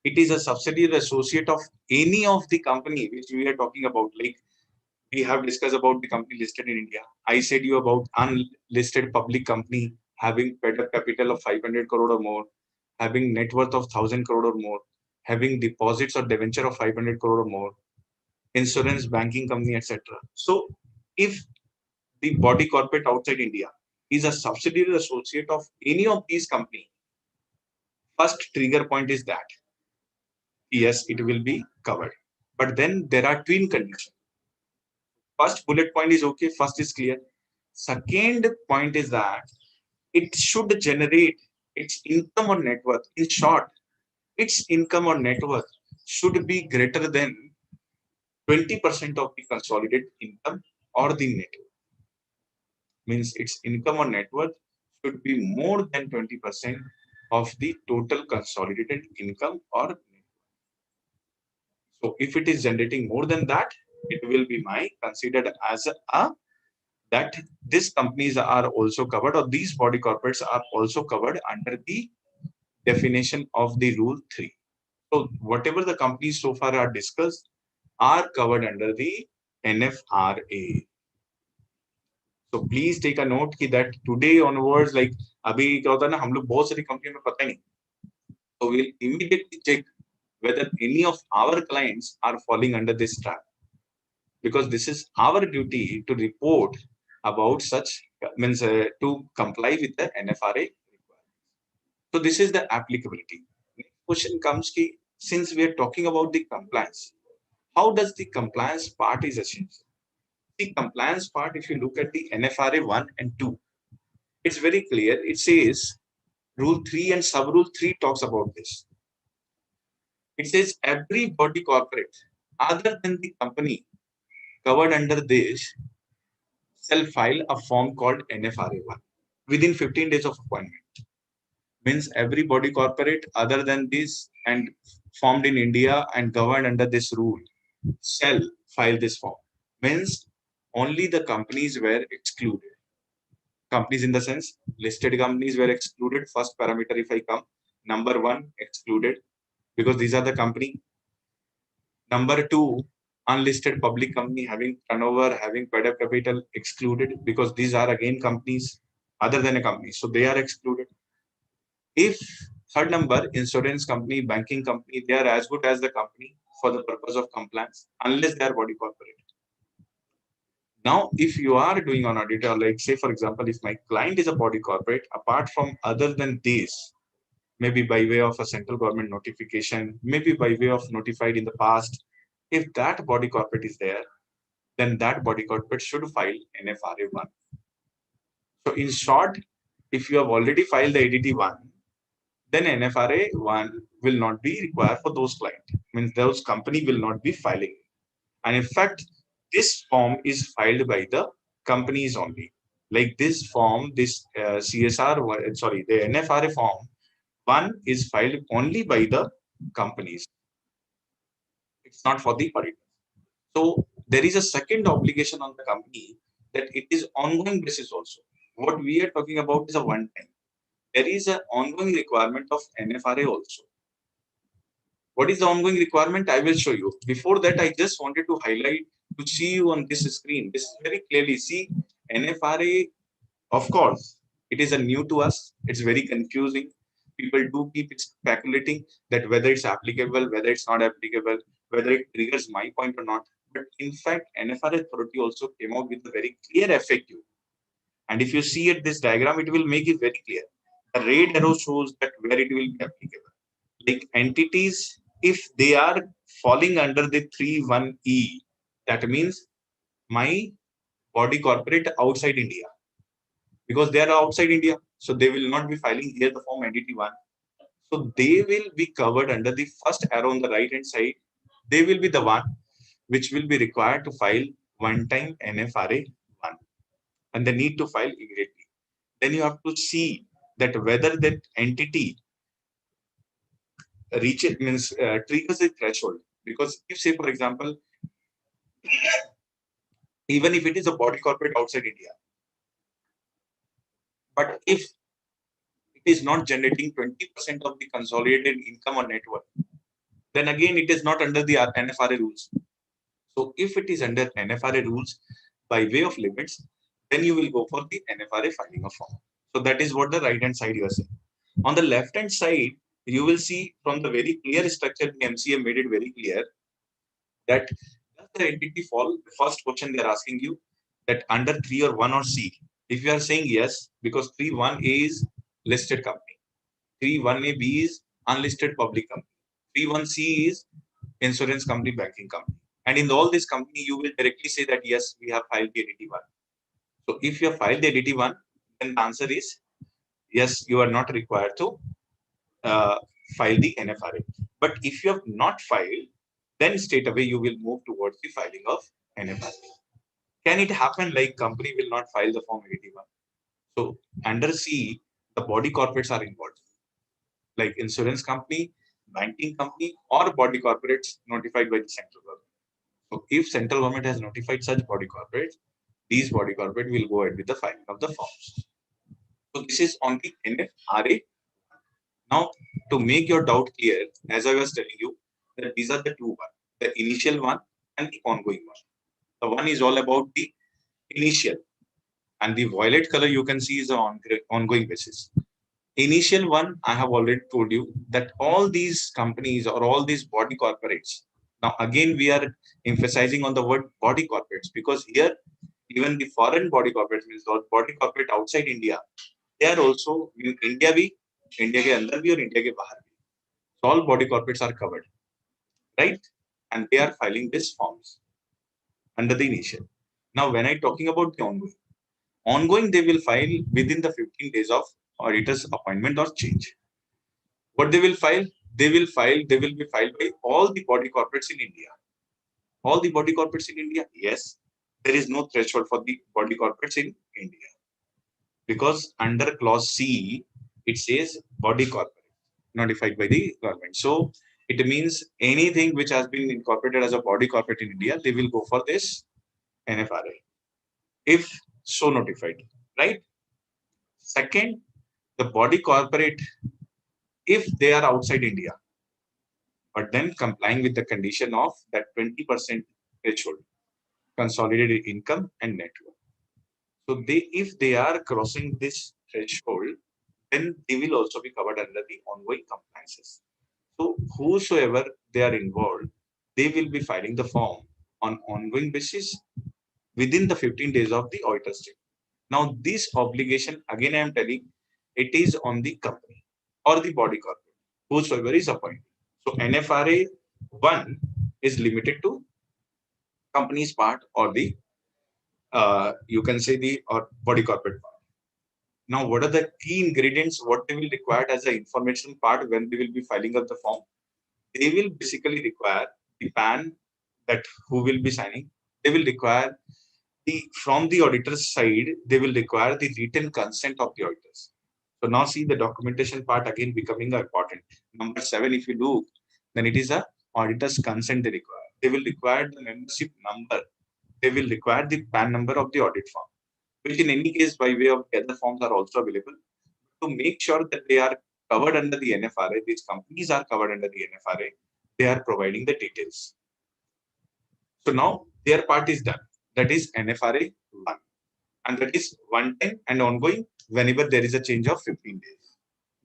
it is a subsidiary associate of any of the company which we are talking about, like we have discussed about the company listed in India. I said you about unlisted public company having paid up capital of 500 crore or more, having net worth of 1,000 crore or more, having deposits or debenture of 500 crore or more, insurance, banking company, etc. So if the body corporate outside India is a subsidiary associate of any of these companies, first trigger point is that yes, it will be covered. But then there are twin conditions. First bullet point is okay, first is clear. Second point is that it should generate its income or net worth. In short, its income or net worth should be greater than 20% of the consolidated income or the net worth. Means its income or net worth should be more than 20% of the total consolidated income or net worth. So if it is generating more than that, it will be considered as a that these companies are also covered, or these body corporates are also covered under the definition of the Rule 3. So whatever the companies so far are discussed are covered under the NFRA. So please take a note that today onwards, like अभी क्या होता है ना, हम लोग बहुत सारी company में पता नहीं, so we'll immediately check whether any of our clients are falling under this trap, because this is our duty to report about such, means to comply with the NFRA requirements. So this is the applicability. Next question comes ki, since we are talking about the compliance, how does the compliance part is essential? The compliance part, if you look at the NFRA 1 and 2, it's very clear. It says Rule 3 and Sub Rule 3 talks about this. It says every body corporate other than the company covered under this shall file a form called NFRA 1 within 15 days of appointment. Means every body corporate other than this and formed in India and governed under this rule shall file this form. Means only the companies were excluded. Companies in the sense listed companies were excluded. First parameter, if I come, number 1 excluded because these are the company. Number 2, unlisted public company having turnover, having paid up capital excluded because these are again companies other than a company. So they are excluded. If third number, insurance company, banking company, they are as good as the company for the purpose of compliance unless they are body corporate. Now, if you are doing an audit, or like say, for example, if my client is a body corporate, apart from other than this, maybe by way of a central government notification, maybe by way of notified in the past, if that body corporate is there, then that body corporate should file NFRA 1. So in short, if you have already filed the ADT 1, then NFRA 1 will not be required for those clients. Means those company will not be filing. And in fact, this form is filed by the companies only. Like this form, this the NFRA form 1 is filed only by the companies. It's not for the auditors. So there is a second obligation on the company that it is ongoing basis also. What we are talking about is a one time. There is an ongoing requirement of NFRA also. What is the ongoing requirement? I will show you. Before that, I just wanted to highlight to see you on this screen. This is very clearly see NFRA. Of course, it is a new to us. It's very confusing. People do keep speculating that whether it's applicable, whether it's not applicable, whether it triggers my point or not. But in fact, NFRA authority also came out with a very clear FAQ. And if you see it, this diagram, it will make it very clear. The red arrow shows that where it will be applicable. Like entities, if they are falling under the 3(1)(e), that means my body corporate outside India, because they are outside India, so they will not be filing here the form entity 1. So they will be covered under the first arrow on the right hand side. They will be the one which will be required to file one-time NFRA 1 and the need to file immediately. Then you have to see that whether that entity reaches means triggers a threshold. Because if, say, for example, even if it is a body corporate outside India, but if it is not generating 20% of the consolidated income or net worth, then again it is not under the NFRA rules. So if it is under NFRA rules by way of limits, then you will go for the NFRA filing of form. So that is what the right hand side you are saying. On the left hand side, you will see from the very clear structure, the MCA made it very clear that does the entity fall? The first question they are asking you that under 3 or 1 or C. If you are saying yes, because 3(1)A is listed company, 3(1)AB is unlisted public company, 3(1)C is insurance company, banking company. And in all this company, you will directly say that yes, we have filed the ADT 1. So if you have filed the ADT 1, then the answer is yes, you are not required to file the NFRA. But if you have not filed, then straight away you will move towards the filing of NFRA. Can it happen like company will not file the form 81? So under C, the body corporates are involved, like insurance company, banking company, or body corporates notified by the central government. So if central government has notified such body corporates, these body corporate will go ahead with the filing of the forms. So this is on the NFRA. Now, to make your doubt clear, as I was telling you, that these are the two ones, the initial one and the ongoing one. The one is all about the initial, and the violet color you can see is on ongoing basis. Initial one, I have already told you that all these companies or all these body corporates. Now, again, we are emphasizing on the word body corporates because here, even the foreign body corporates means body corporate outside India, they are also in India भी, India के अंदर भी और India के बाहर भी. So all body corporates are covered, right? And they are filing these forms under the initial. Now, when I talking about the ongoing they will file within the 15 days of auditor's appointment or change. What they will file? They will be filed by all the body corporates in India. All the body corporates in India? Yes. There is no threshold for the body corporates in India. Because under clause C, it says body corporate notified by the government. So it means anything which has been incorporated as a body corporate in India, they will go for this NFRA if so notified, right? Second, the body corporate, if they are outside India, but then complying with the condition of that 20% threshold, consolidated income and net worth. So if they are crossing this threshold, then they will also be covered under the ongoing compliances. So whosoever they are involved, they will be filing the form on ongoing basis within the 15 days of the auditor's date. Now this obligation, again I am telling, it is on the company or the body corporate, whosoever is appointed. So NFRA 1 is limited to company's part or the you can say the or body corporate part. Now, what are the key ingredients? What they will require as the information part when they will be filing up the form? They will basically require the PAN that who will be signing. They will require from the auditor's side, they will require the written consent of the auditors. So now see the documentation part again becoming important. Number 7, if you look, then it is a auditor's consent they require. They will require the membership number. They will require the PAN number of the audit form, which in any case by way of the other forms are also available. To make sure that they are covered under the NFRA, these companies are covered under the NFRA, they are providing the details. So now their part is done. That is NFRA 1. And that is one time and ongoing whenever there is a change of 15 days.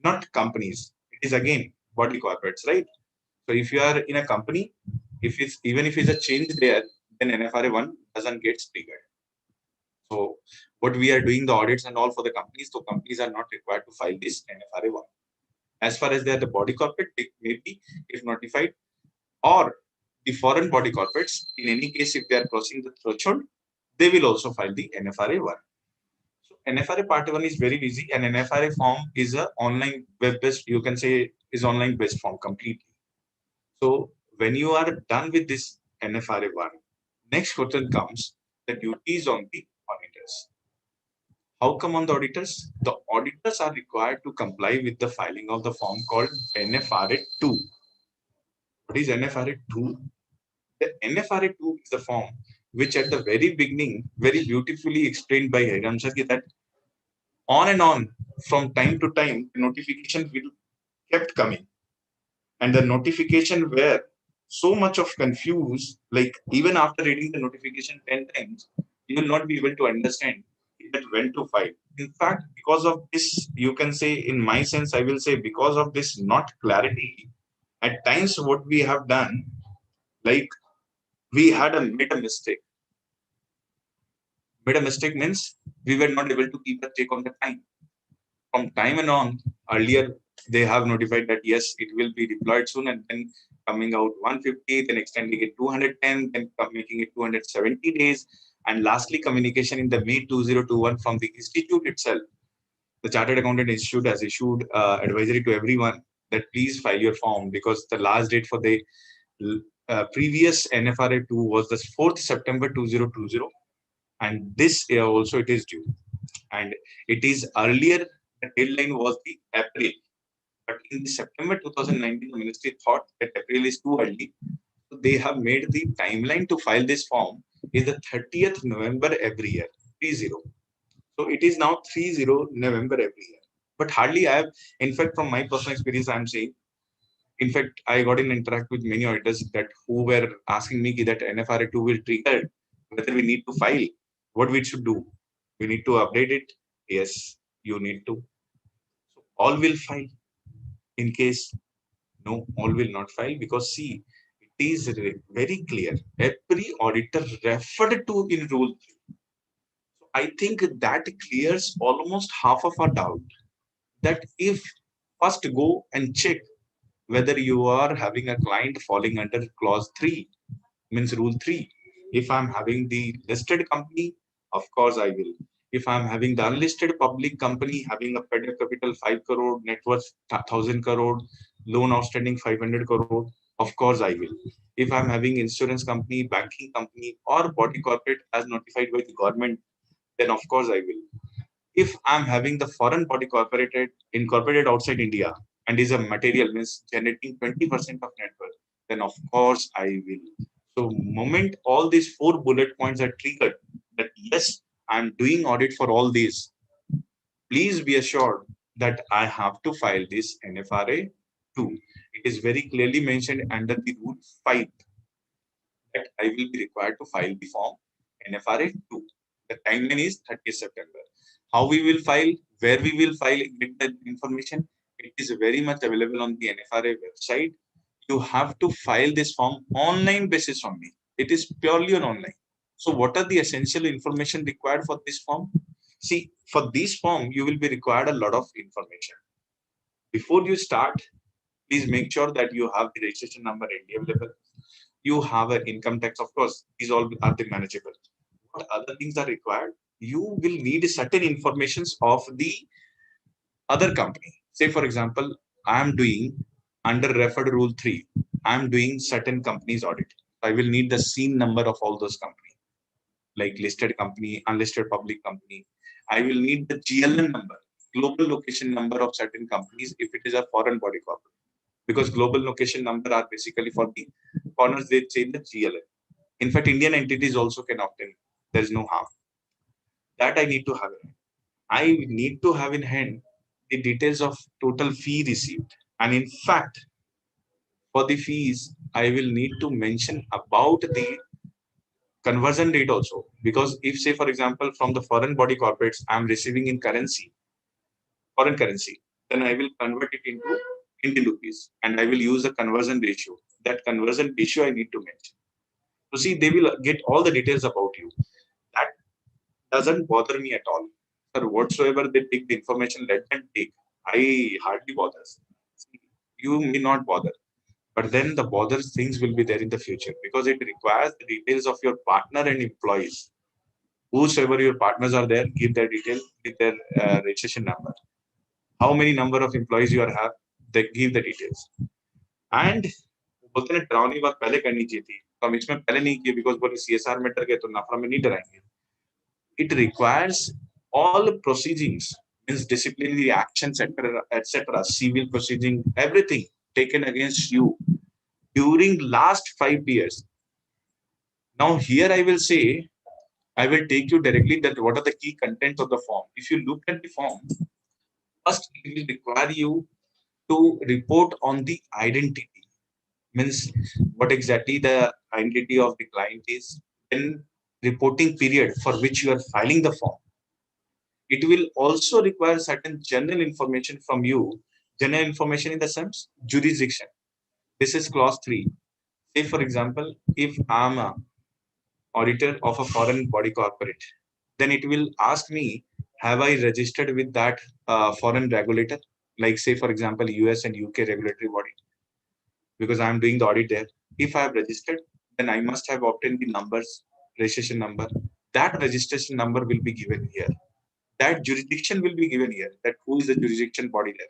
Not companies. It is again body corporates, right? So if you are in a company, even if it's a change there, then NFRA 1 doesn't get triggered. So what we are doing the audits and all for the companies, so companies are not required to file this NFRA 1. As far as they are the body corporate, they may be if notified, or the foreign body corporates, in any case, if they are crossing the threshold, they will also file the NFRA 1. So NFRA part 1 is very easy, and NFRA form is a online web-based, you can say is online based form completely. So when you are done with this NFRA 1, next question comes the duties on the auditors. How come on the auditors? The auditors are required to comply with the filing of the form called NFRA 2. What is NFRA 2? The NFRA 2 is the form which at the very beginning, very beautifully explained by Hariram sir, that on and on, from time to time, notification will kept coming. And the notification were so much of confused, like even after reading the notification 10 times, you will not be able to understand that when to file. In fact, because of this, you can say, in my sense, I will say, because of this not clarity, at times what we have done, like we had made a mistake. Made a mistake means we were not able to keep a check on the time. From time and on, earlier they have notified that yes, it will be deployed soon, and then coming out 150, then extending it 210, then making it 270 days, and lastly communication in the May 2021 from the institute itself. The Chartered Accountant Institute has issued advisory to everyone that please file your form, because the last date for the previous NFRA 2 was the 4th September 2020, and this year also it is due. And it is earlier, the deadline was the April, but in the September 2019, the ministry thought that April is too early. So they have made the timeline to file this form is the 30th November every year, 30. So it is now 30 November every year. But hardly I have, in fact, from my personal experience, I am saying, in fact, I got in interact with many auditors that who were asking me that NFRA 2 will trigger, whether we need to file, what we should do. We need to update it. Yes, you need to. So all will file. In case no, all will not file, because see, it is very clear. Every auditor referred to in rule 3. So I think that clears almost half of our doubt. That if first go and check whether you are having a client falling under clause 3, means rule 3. If I'm having the listed company, of course I will. If I'm having the unlisted public company having a paid capital 5 crore, net worth 1000 crore, loan outstanding 500 crore, of course I will. If I'm having insurance company, banking company, or body corporate as notified by the government, then of course I will. If I'm having the foreign body incorporated outside India and is a material, means generating 20% of net worth, then of course I will. So moment all these 4 bullet points are triggered, that yes, I'm doing audit for all these, please be assured that I have to file this NFRA 2. It is very clearly mentioned under the rule 5 that I will be required to file the form NFRA 2. The timeline is 30th September. How we will file, where we will file, get the information, it is very much available on the NFRA website. You have to file this form online basis only. It is purely on online. So what are the essential information required for this form? See, for this form, you will be required a lot of information. Before you start, please make sure that you have the registration number ready available. You have an income tax, of course, these all are the manageable. What other things are required? You will need certain informations of the other company. Say, for example, I am doing under referred rule 3, I am doing certain companies audit. I will need the scene number of all those companies, like listed company, unlisted public company. I will need the GLN number, global location number of certain companies if it is a foreign body corporate. Because global location number are basically for the foreigners, they say the GLN. In fact, Indian entities also can opt in. There is no harm. That I need to have in hand. I need to have in hand the details of total fee received. And in fact, for the fees, I will need to mention about the conversion rate also. Because if, say, for example, from the foreign body corporates, I'm receiving in currency, foreign currency, then I will convert it into Indian rupees and I will use the conversion ratio. That conversion ratio I need to mention. So see, they will get all the details about you. That doesn't bother me at all. Sir, whatsoever they take the information, let them take. I hardly bother. You may not bother, but then the bother things will be there in the future, because it requires the details of your partner and employees. Whosoever your partners are there, give their detail, give their registration number. How many number of employees you are have, they give the details. And बोलते हैं डरावनी बात पहले करनी चाहिए थी, तो हम इसमें पहले नहीं किए बिकॉज बोले CSR में डर गए तो NFRA में नहीं डराएंगे. It requires all proceedings, means disciplinary actions, etc., civil proceeding, everything taken against you during last 5 years. Now here I will say, I will take you directly that what are the key contents of the form. If you look at the form, first it will require you to report on the identity, means what exactly the identity of the client is, then reporting period for which you are filing the form. It will also require certain general information from you. General information in the sense jurisdiction. This is clause 3. Say for example, if I'm a auditor of a foreign body corporate, then it will ask me, have I registered with that foreign regulator? Like say for example, US and UK regulatory body, because I'm doing the audit there. If I have registered, then I must have obtained the numbers, registration number. That registration number will be given here. That jurisdiction will be given here, that who is the jurisdiction body there.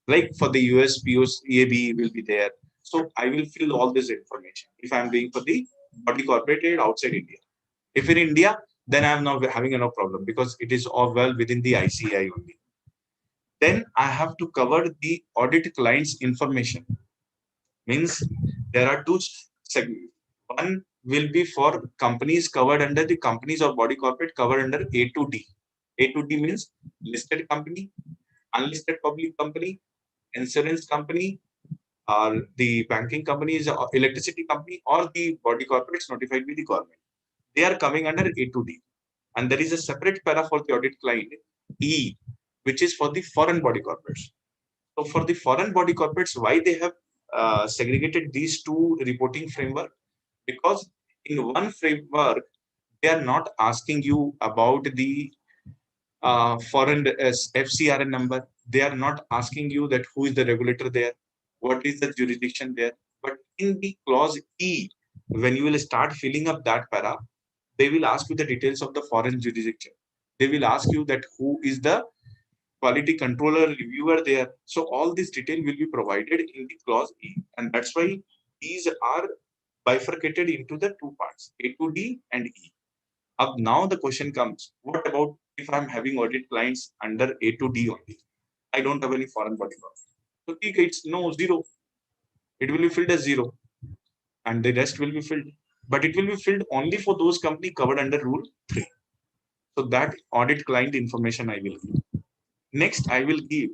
Like for the US, POS, EAB will be there. So I will fill all this information if I'm doing for the body corporate outside India. If in India, then I'm not having no problem because it is all well within the ICAI only. Then I have to cover the audit client's information. Means there are two segments. One will be for companies covered under the companies or body corporate covered under A to D. A to D means listed company, unlisted public company, insurance company, or the banking companies, or electricity company, or the body corporates notified by the government. They are coming under A to D. And there is a separate para for the audit client, E, which is for the foreign body corporates. So for the foreign body corporates, why they have segregated these two reporting framework? Because in one framework, they are not asking you about the foreign FCRN number. They are not asking you that who is the regulator there, what is the jurisdiction there. But in the clause E, when you will start filling up that para, they will ask you the details of the foreign jurisdiction. They will ask you that who is the quality controller, reviewer there. So all this detail will be provided in the clause E. And that's why these are bifurcated into the two parts, A to D and E. Now the question comes, what about if I'm having audit clients under A to D only? I don't have any foreign body corporate. So it's no, zero. It will be filled as 0. And the rest will be filled. But it will be filled only for those companies covered under Rule 3. So that audit client information I will give. Next, I will give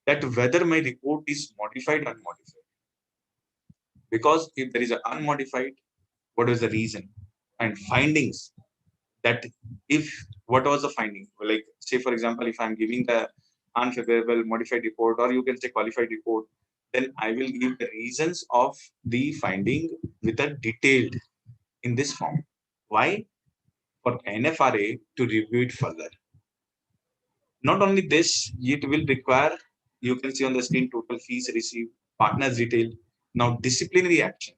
that whether my report is modified or unmodified. Because if there is an unmodified, what is the reason? And findings, that if what was the finding? Like say for example, if I'm giving the unfavorable modified report, or you can say qualified report, then I will give the reasons of the finding with a detailed in this form. Why? For NFRA to review it further. Not only this, it will require, you can see on the screen, total fees received, partners detail. Now disciplinary action.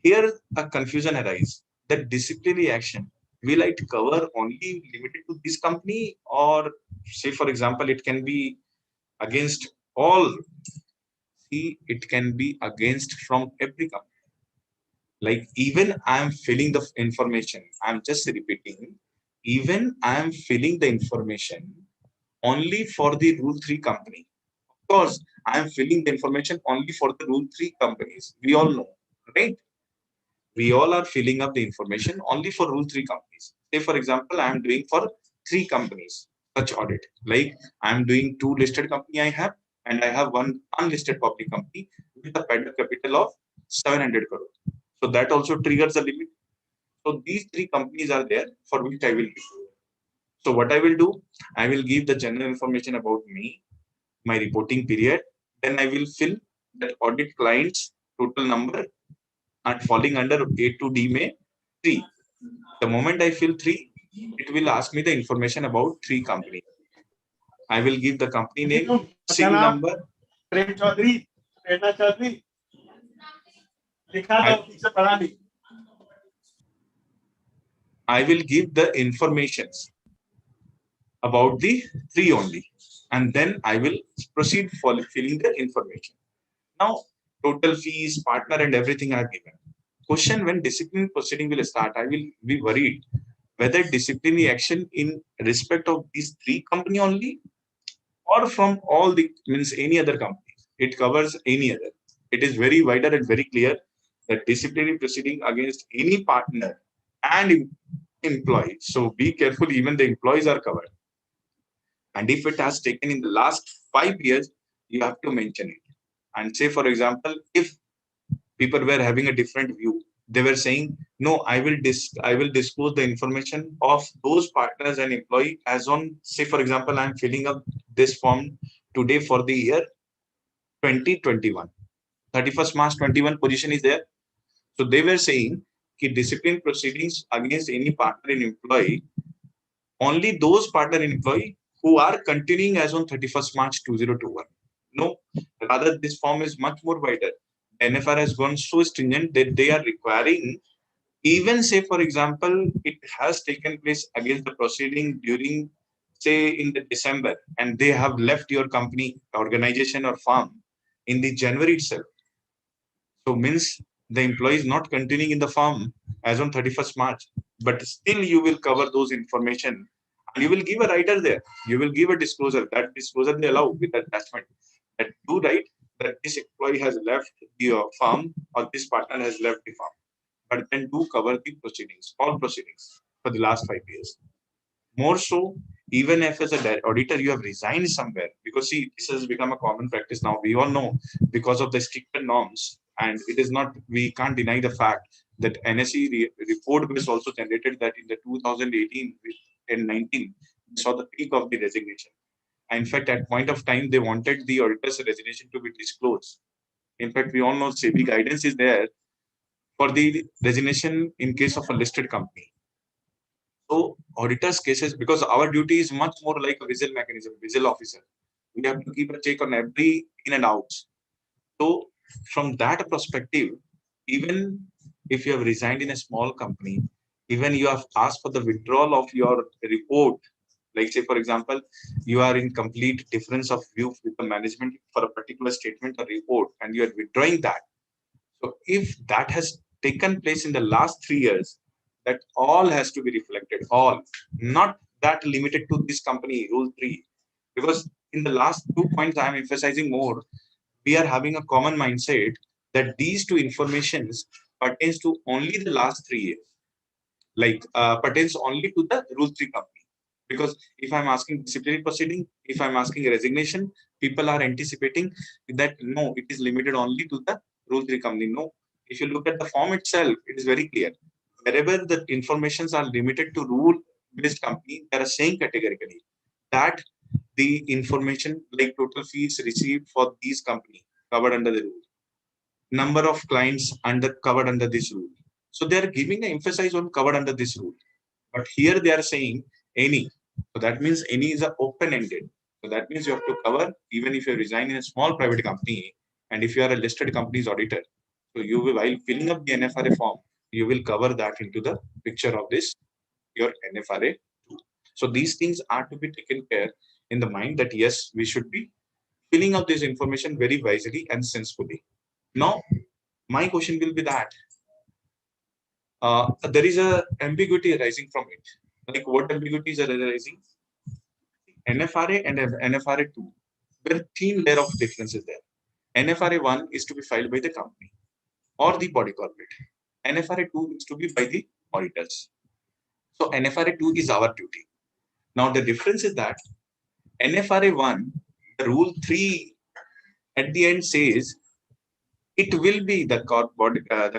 Here a confusion arises that disciplinary action, will it cover only limited to this company, or say for example, it can be against all. See, it can be against from every company. Like even I'm filling the information, I'm just repeating, even I'm filling the information only for the Rule 3 company. Of course, I'm filling the information only for the Rule 3 companies. We all know, right? We all are filling up the information only for Rule 3 companies. Say, for example, I'm doing for 3 companies such audit. Like I'm doing 2 listed company I have, and I have 1 unlisted public company with a paid capital of 700 crore. So that also triggers the limit. So these 3 companies are there for which I will give. So what I will do, I will give the general information about me, my reporting period. Then I will fill that audit clients total number and falling under A to D may 3. The moment I fill 3, it will ask me the information about 3 companies. I will give the company name, SIN number. I will give the informations about the 3 only, and then I will proceed for filling the information. Now, total fees, partner, and everything are given. question when disciplinary proceeding will start, I will be worried whether disciplinary action in respect of these three company only, or from all the means any other company. It covers any other. It is very wider and very clear that disciplinary proceeding against any partner and employee. So be careful, even the employees are covered. And if it has taken in the last 5 years, you have to mention it. And say, for example, if people were having a different view, they were saying, no, I will disclose the information of those partners and employee as on, say, for example, I'm filling up this form today for the year 2021. 31st March 21 position is there. So they were saying that discipline proceedings against any partner and employee, only those partner and employee who are continuing as on 31st March 2021. No, rather this form is much more wider. NFR has gone so stringent that they are requiring, even say, for example, it has taken place against the proceeding during, say, in the December, and they have left your company, organization or firm in the January itself. So means the employee is not continuing in the firm as on 31st March, but still you will cover those information and you will give a rider there. You will give a disclosure. That disclosure they allow with attachment. That do write that this employee has left the firm or this partner has left the firm. But then do cover the proceedings, all proceedings for the last 5 years. More so, even if as a auditor you have resigned somewhere, because see, this has become a common practice now. We all know because of the stricter norms, and it is not, we can't deny the fact that NSE report was also generated that in the 2018 and 19 we saw the peak of the resignation. And in fact, at point of time, they wanted the auditor's resignation to be disclosed. In fact, we all know SEBI guidance is there for the resignation in case of a listed company. So auditors' cases, because our duty is much more like a visual mechanism, visual officer. We have to keep a check on every in and outs. So from that perspective, even if you have resigned in a small company, even you have asked for the withdrawal of your report, like say, for example, you are in complete difference of view with the management for a particular statement or report, and you are withdrawing that. So if that has taken place in the last 3 years, that all has to be reflected, all, not that limited to this company, rule 3. Because in the last 2 points, I am emphasizing more, we are having a common mindset that these two informations pertains to only the last 3 years, like pertains only to the rule 3 company. Because if I'm asking disciplinary proceeding, if I'm asking resignation, people are anticipating that no, it is limited only to the rule 3 company. No, if you look at the form itself, it is very clear. Wherever the informations are limited to rule-based company, they are saying categorically that the information like total fees received for these company covered under the rule, number of clients covered under this rule. So they are giving an emphasis on covered under this rule. But here they are saying any. So that means any is open-ended. So that means you have to cover even if you resign in a small private company, and if you are a listed company's auditor. So you will, while filling up the NFRA form, you will cover that into the picture of this, your NFRA 2. So these things are to be taken care in the mind that yes, we should be filling up this information very wisely and sensibly. Now, my question will be that there is a ambiguity arising from it. Like what ambiguities are arising? NFRA and NFRA 2, there are 3 layers of differences there. NFRA 1 is to be filed by the company or the body corporate. NFRA 2 is to be by the auditors. So NFRA 2 is our duty. Now the difference is that NFRA 1, the rule 3 at the end says it will be the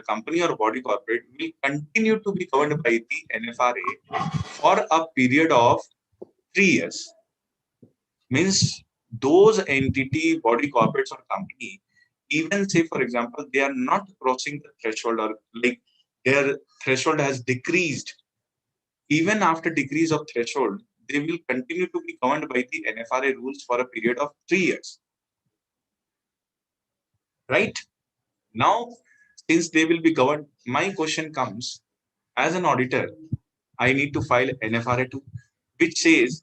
company or body corporate will continue to be covered by the NFRA for a period of 3 years. Means those entity, body corporates or company, even say, for example, they are not crossing the threshold or like their threshold has decreased. Even after decrease of threshold, they will continue to be governed by the NFRA rules for a period of 3 years. Right? Now, since they will be governed, my question comes, as an auditor, I need to file NFRA 2, which says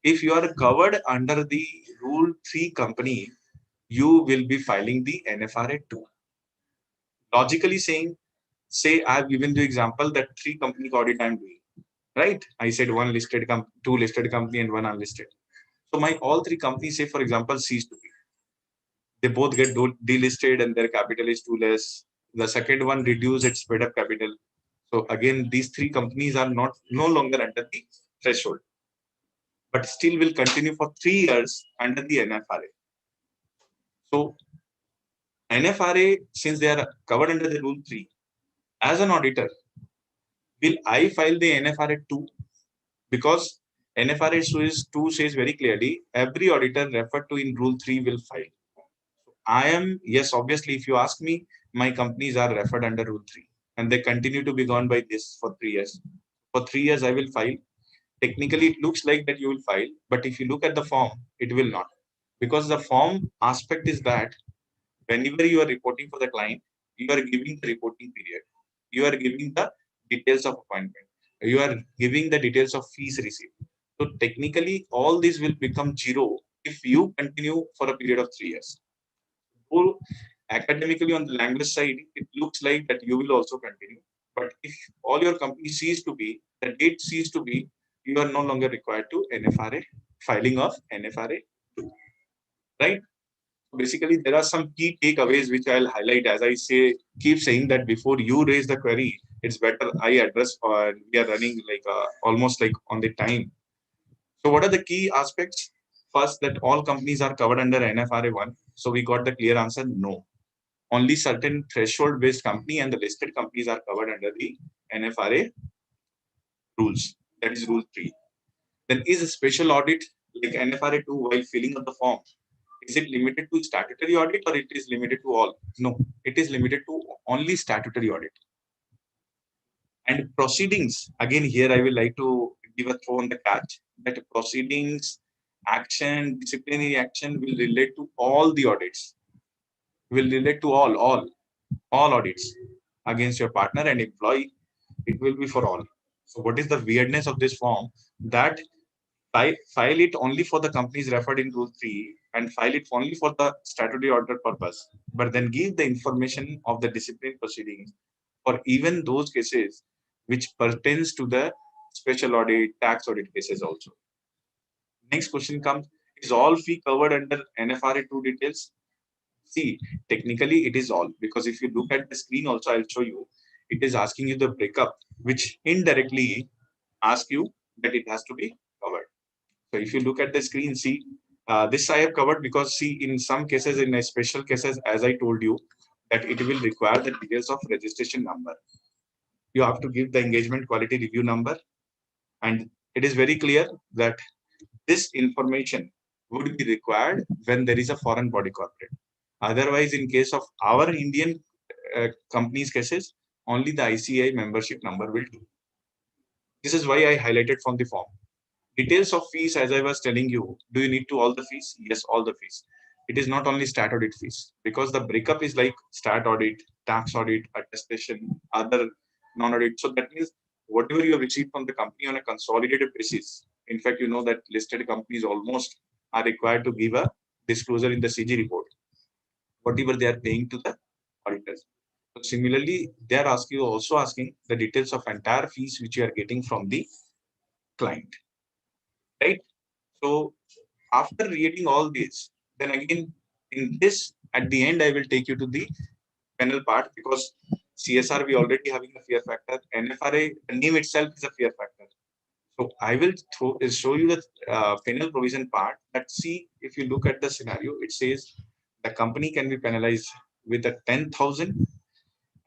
if you are covered under the rule 3 company, you will be filing the NFRA 2. Logically saying, say I've given the example that 3 company audit I'm doing, right? I said 1 listed company, 2 listed company and 1 unlisted. So my all 3 companies, say for example, cease to be. They both get delisted and their capital is too less. The second one reduce its paid up capital. So again, these 3 companies are no longer under the threshold, but still will continue for 3 years under the NFRA. So NFRA, since they are covered under the Rule 3, as an auditor, will I file the NFRA 2? Because NFRA 2 says very clearly, every auditor referred to in Rule 3 will file. I am, yes, obviously, if you ask me, my companies are referred under Rule 3 and they continue to be gone by this for 3 years. For 3 years, I will file. Technically, it looks like that you will file, but if you look at the form, it will not. Because the form aspect is that whenever you are reporting for the client, you are giving the reporting period. You are giving the details of appointment. You are giving the details of fees received. So technically, all this will become zero if you continue for a period of 3 years. So academically on the language side, it looks like that you will also continue. But if all your company cease to be, the date cease to be, you are no longer required to NFRA, filing of NFRA 2, right? Basically, there are some key takeaways which I'll highlight. As I say, keep saying that before you raise the query, it's better I address, or we are running like almost like on the time. So what are the key aspects? First, that all companies are covered under NFRA 1. So we got the clear answer, no. Only certain threshold-based company and the listed companies are covered under the NFRA rules. That is Rule 3. Then is a special audit like NFRA 2 while filling up the form? Is it limited to statutory audit or it is limited to all? No, it is limited to only statutory audit. And proceedings, again, here I will like to give a throw on the catch that proceedings, action, disciplinary action will relate to all the audits, will relate to all audits against your partner and employee. It will be for all. So what is the weirdness of this form? That file it only for the companies referred in Rule 3 and file it only for the statutory audit purpose, but then give the information of the discipline proceedings for even those cases which pertains to the special audit, tax audit cases also. Next question comes, is all fee covered under NFRA 2 details? See, technically it is all, because if you look at the screen also, I'll show you, it is asking you the breakup, which indirectly asks you that it has to be covered. So if you look at the screen, see, this I have covered because see, in some cases, in a special cases, as I told you, that it will require the details of registration number. You have to give the engagement quality review number. And it is very clear that this information would be required when there is a foreign body corporate. Otherwise, in case of our Indian companies cases, only the ICAI membership number will do. This is why I highlighted from the form. Details of fees, as I was telling you, do you need to all the fees? Yes, all the fees. It is not only stat audit fees, because the breakup is like stat audit, tax audit, attestation, other non-audit. So that means whatever you have received from the company on a consolidated basis. In fact, you know that listed companies almost are required to give a disclosure in the CG report, whatever they are paying to the auditors. So similarly, they are also asking the details of entire fees which you are getting from the client. Right? So after reading all this, then again in this, at the end, I will take you to the penal part, because CSR we already having a fear factor. NFRA, the name itself is a fear factor. So I will show you the penal provision part. That see, if you look at the scenario, it says the company can be penalized with a 10,000,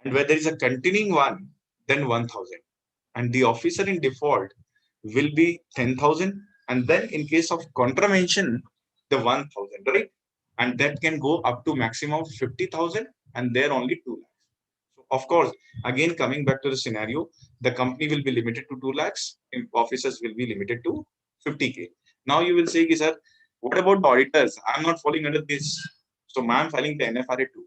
and where there is a continuing one, then 1,000, and the officer in default will be 10,000, and then in case of contravention, the 1,000, right? And that can go up to maximum of 50,000, and there only 2 lakhs. So of course, again coming back to the scenario, the company will be limited to 2 lakhs, and officers will be limited to 50K. Now you will say, sir, what about the auditors? I'm not falling under this, so I'm filing the NFRA 2.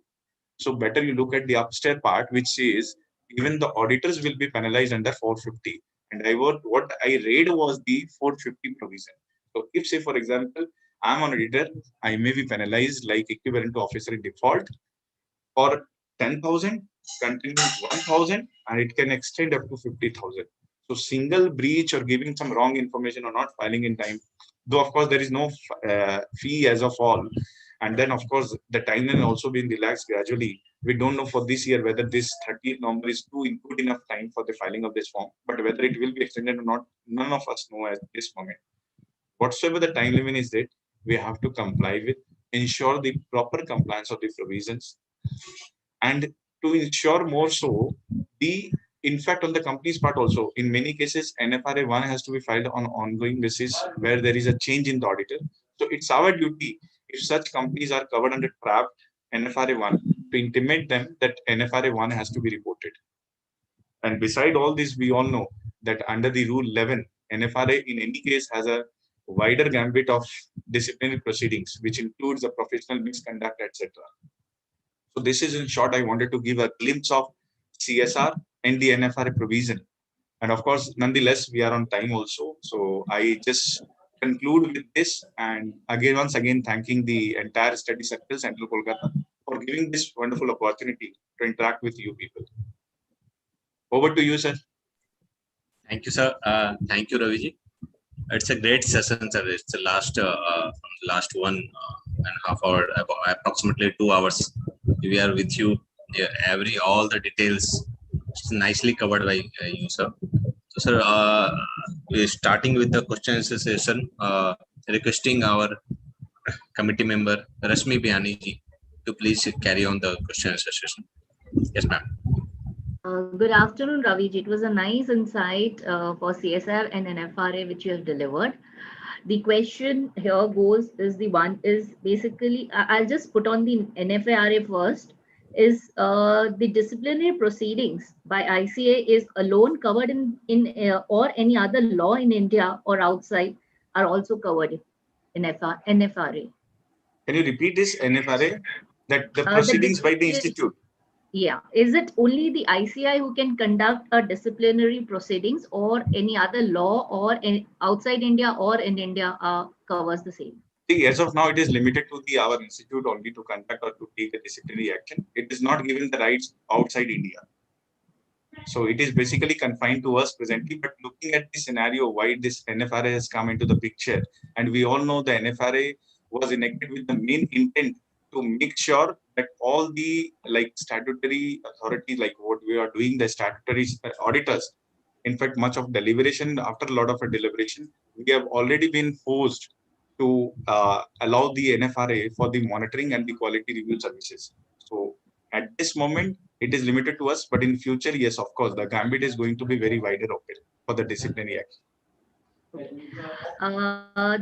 So better you look at the upstairs part, which says even the auditors will be penalized under 450. And what I read was the 450 provision. So if, say, for example, I'm an auditor, I may be penalized like equivalent to officer in default for 10,000 continues 1,000 and it can extend up to 50,000. So single breach or giving some wrong information or not filing in time, though of course there is no fee as of all. And then of course the timeline also been relaxed gradually. We don't know for this year whether this 30th November is good enough time for the filing of this form, but whether it will be extended or not, none of us know at this moment. Whatsoever the time limit is that we have to comply with, ensure the proper compliance of the provisions, and to ensure more so, in fact, on the company's part also, in many cases, NFRA 1 has to be filed on ongoing basis where there is a change in the auditor. So it's our duty, if such companies are covered under draft NFRA 1, to intimate them that NFRA 1 has to be reported. And beside all this, we all know that under the Rule 11, NFRA in any case has a wider gambit of disciplinary proceedings, which includes the professional misconduct, etc. So this is in short, I wanted to give a glimpse of CSR and the NFRA provision. And of course, nonetheless, we are on time also. So I just conclude with this. And again, once again, thanking the entire study circle, Central Kolkata, for giving this wonderful opportunity to interact with you people. Over to you, sir. Thank you, sir. Thank you, Raviji. It's a great session, sir. It's the last 1.5 hour, approximately 2 hours. We are with you. All the details nicely covered by you, sir. So, sir, we're starting with the question answer session. Requesting our committee member Rashmi Bihani ji to please carry on the question answer session. Yes, ma'am. Good afternoon, Raviji. It was a nice insight for CSR and NFRA which you have delivered. The question here goes is basically, I'll just put on the NFRA first, is the disciplinary proceedings by ICA is alone covered in or any other law in India or outside are also covered in NFRA. Can you repeat this NFRA? That the proceedings by the institute. Yeah. Is it only the ICI who can conduct a disciplinary proceedings or any other law or outside India or in India covers the same? See, as of now, it is limited to our institute only to conduct or to take a disciplinary action. It is not given the rights outside India. So it is basically confined to us presently, but looking at the scenario, why this NFRA has come into the picture, and we all know the NFRA was enacted with the main intent to make sure that all the statutory authorities, like what we are doing, the statutory auditors, in fact, much of deliberation, after a lot of deliberation, we have already been forced to allow the NFRA for the monitoring and the quality review services. So at this moment, it is limited to us, but in future, yes, of course, the gambit is going to be very wider open for the disciplinary action.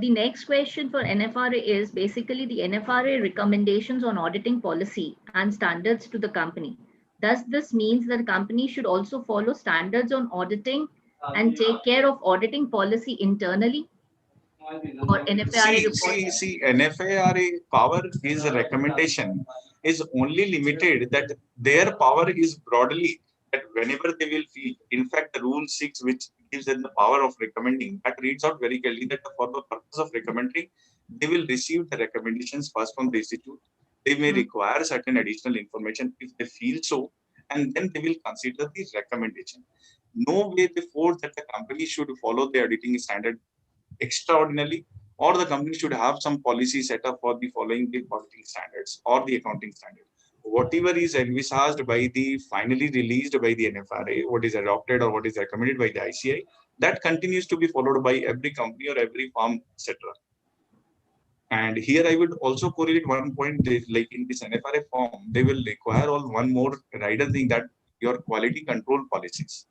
The next question for NFRA is basically the NFRA recommendations on auditing policy and standards to the company. Does this mean that the company should also follow standards on auditing and take care of auditing policy internally? Or NFRA see, NFRA power is a recommendation is only limited that their power is broadly that whenever they will feel, in fact, the Rule 6, which gives them the power of recommending, that reads out very clearly that for the purpose of recommending, they will receive the recommendations first from the institute. They may require certain additional information if they feel so, and then they will consider the recommendation. No way before that the company should follow the auditing standard extraordinarily, or the company should have some policy set up for the following the auditing standards or the accounting standard. Whatever is envisaged by the finally released by the NFRA, what is adopted or what is recommended by the ICI, that continues to be followed by every company or every firm, etc. And here I would also correlate one point, like in this NFRA form, they will require one more rider thing, that your quality control policies.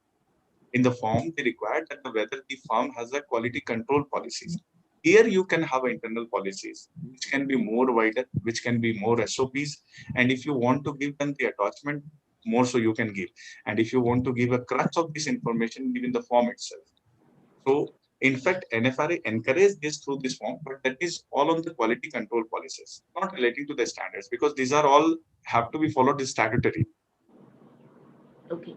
In the form, they require that whether the firm has a quality control policies. Here you can have internal policies, which can be more wider, which can be more SOPs. And if you want to give them the attachment, more so you can give. And if you want to give a crux of this information, give in the form itself. So in fact, NFRA encourages this through this form, but that is all on the quality control policies, not relating to the standards, because these are all have to be followed as statutory. Okay.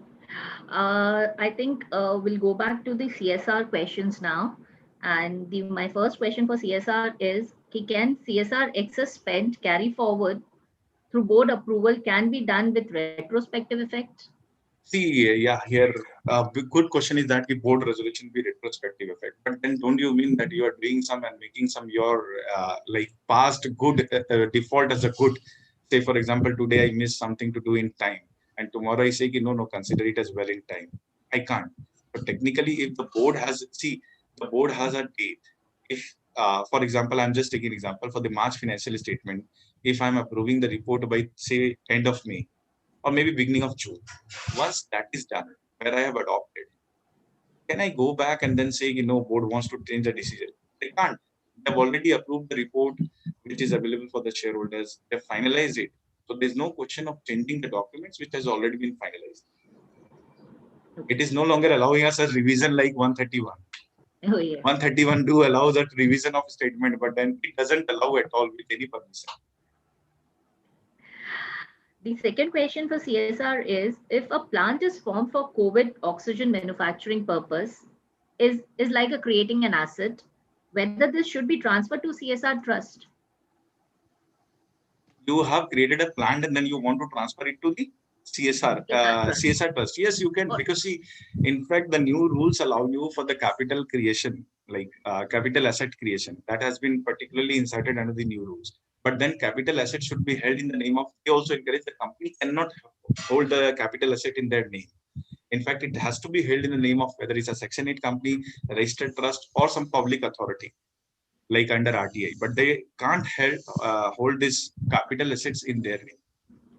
I think we'll go back to the CSR questions now. And my first question for CSR is, can CSR excess spend carry forward through board approval can be done with retrospective effect? See, yeah, here, good question is that the board resolution be retrospective effect. But then don't you mean that you are doing some and making some your like past good default as a good? Say, for example, today I missed something to do in time, and tomorrow I say, no, consider it as well in time. I can't. But technically, if the board has, see, the board has a date. If, for example, I'm just taking an example for the March financial statement. If I'm approving the report by say end of May, or maybe beginning of June. Once that is done, where I have adopted, can I go back and then say, board wants to change the decision? They can't. They have already approved the report which is available for the shareholders. They have finalized it. So there's no question of changing the documents which has already been finalized. It is no longer allowing us a revision like 131. Oh, yeah. 131 do allow that revision of statement, but then it doesn't allow at all with any permission. The second question for CSR is, if a plant is formed for COVID oxygen manufacturing purpose, is like a creating an asset, whether this should be transferred to CSR trust? You have created a plant and then you want to transfer it to the CSR trust. Yes, you can, because see, in fact, the new rules allow you for the capital creation, like capital asset creation. That has been particularly inserted under the new rules. But then capital asset should be held in the name of, they also encourage the company cannot hold the capital asset in their name. In fact, it has to be held in the name of whether it's a Section 8 company, a registered trust, or some public authority, like under RTI. But they can't hold these capital assets in their name.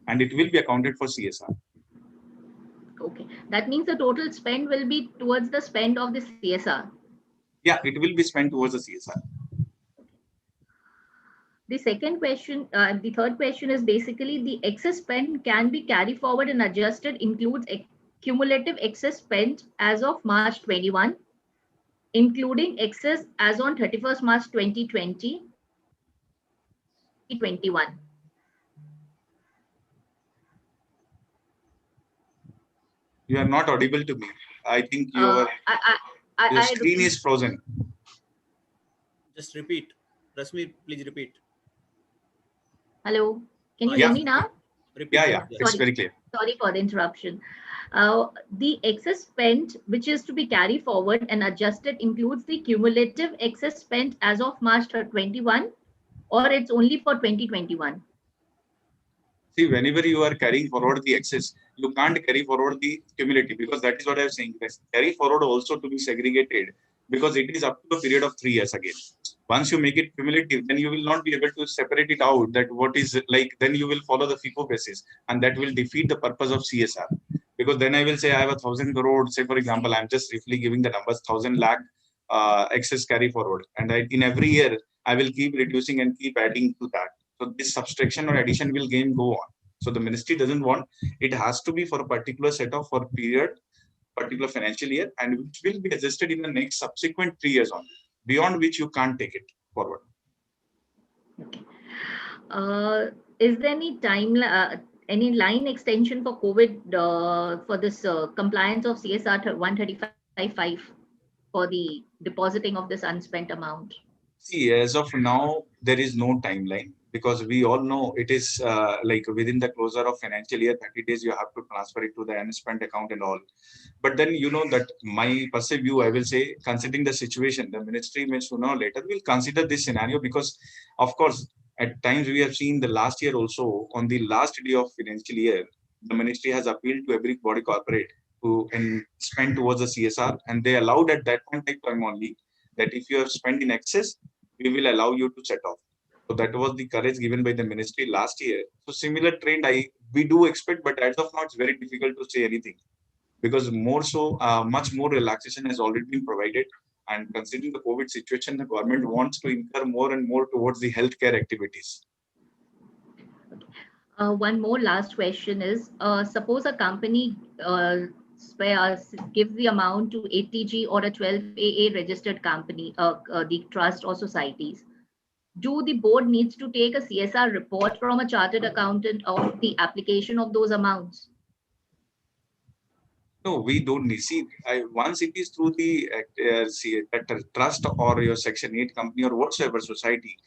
And it will be accounted for CSR. Okay, that means the total spend will be towards the spend of the CSR. Yeah, it will be spent towards the CSR. The second question, the third question is basically the excess spend can be carried forward and adjusted includes cumulative excess spent as of March 21, including excess as on 31st March 2020, 2021. You are not audible to me. I think your screen is frozen. Just repeat. Rasmi, please repeat. Hello, can you hear me now? Repeat. Yeah, it's very clear. Sorry for the interruption. The excess spent, which is to be carried forward and adjusted, includes the cumulative excess spent as of March 21, or it's only for 2021? See, whenever you are carrying forward the excess, you can't carry forward the cumulative, because that is what I was saying. Carry forward also to be segregated, because it is up to a period of 3 years again. Once you make it cumulative, then you will not be able to separate it out, that what is like, then you will follow the FIFO basis, and that will defeat the purpose of CSR. Because then I will say I have 1,000 crore, say for example, I'm just briefly giving the numbers, 1,000 lakh excess carry forward. And in every year, I will keep reducing and keep adding to that. So this subtraction or addition will again go on. So the ministry doesn't want, it has to be for a particular set of for period, particular financial year, and which will be adjusted in the next subsequent 3 years only, beyond which you can't take it forward. Okay. Is there any line extension for COVID for this compliance of CSR 135.5 for the depositing of this unspent amount? See, as of now, there is no timeline, because we all know it is like within the closure of financial year, 30 days, you have to transfer it to the unspent account and all. But then, that my perceived view, I will say, considering the situation, the ministry may sooner or later will consider this scenario, because of course, at times we have seen the last year also, on the last day of financial year, the ministry has appealed to every body corporate to spend towards the CSR, and they allowed at that point in time only that if you have spent in excess, we will allow you to set off. So that was the courage given by the ministry last year. So similar trend we do expect, but as of now it's very difficult to say anything, because much more relaxation has already been provided. And considering the COVID situation, the government wants to incur more and more towards the healthcare activities. One more last question is, suppose a company gives the amount to 80G or a 12AA registered company, the trust or societies. Do the board needs to take a CSR report from a chartered accountant of the application of those amounts? No, we don't need. See, once it is through the trust or your Section 8 company or whatsoever society,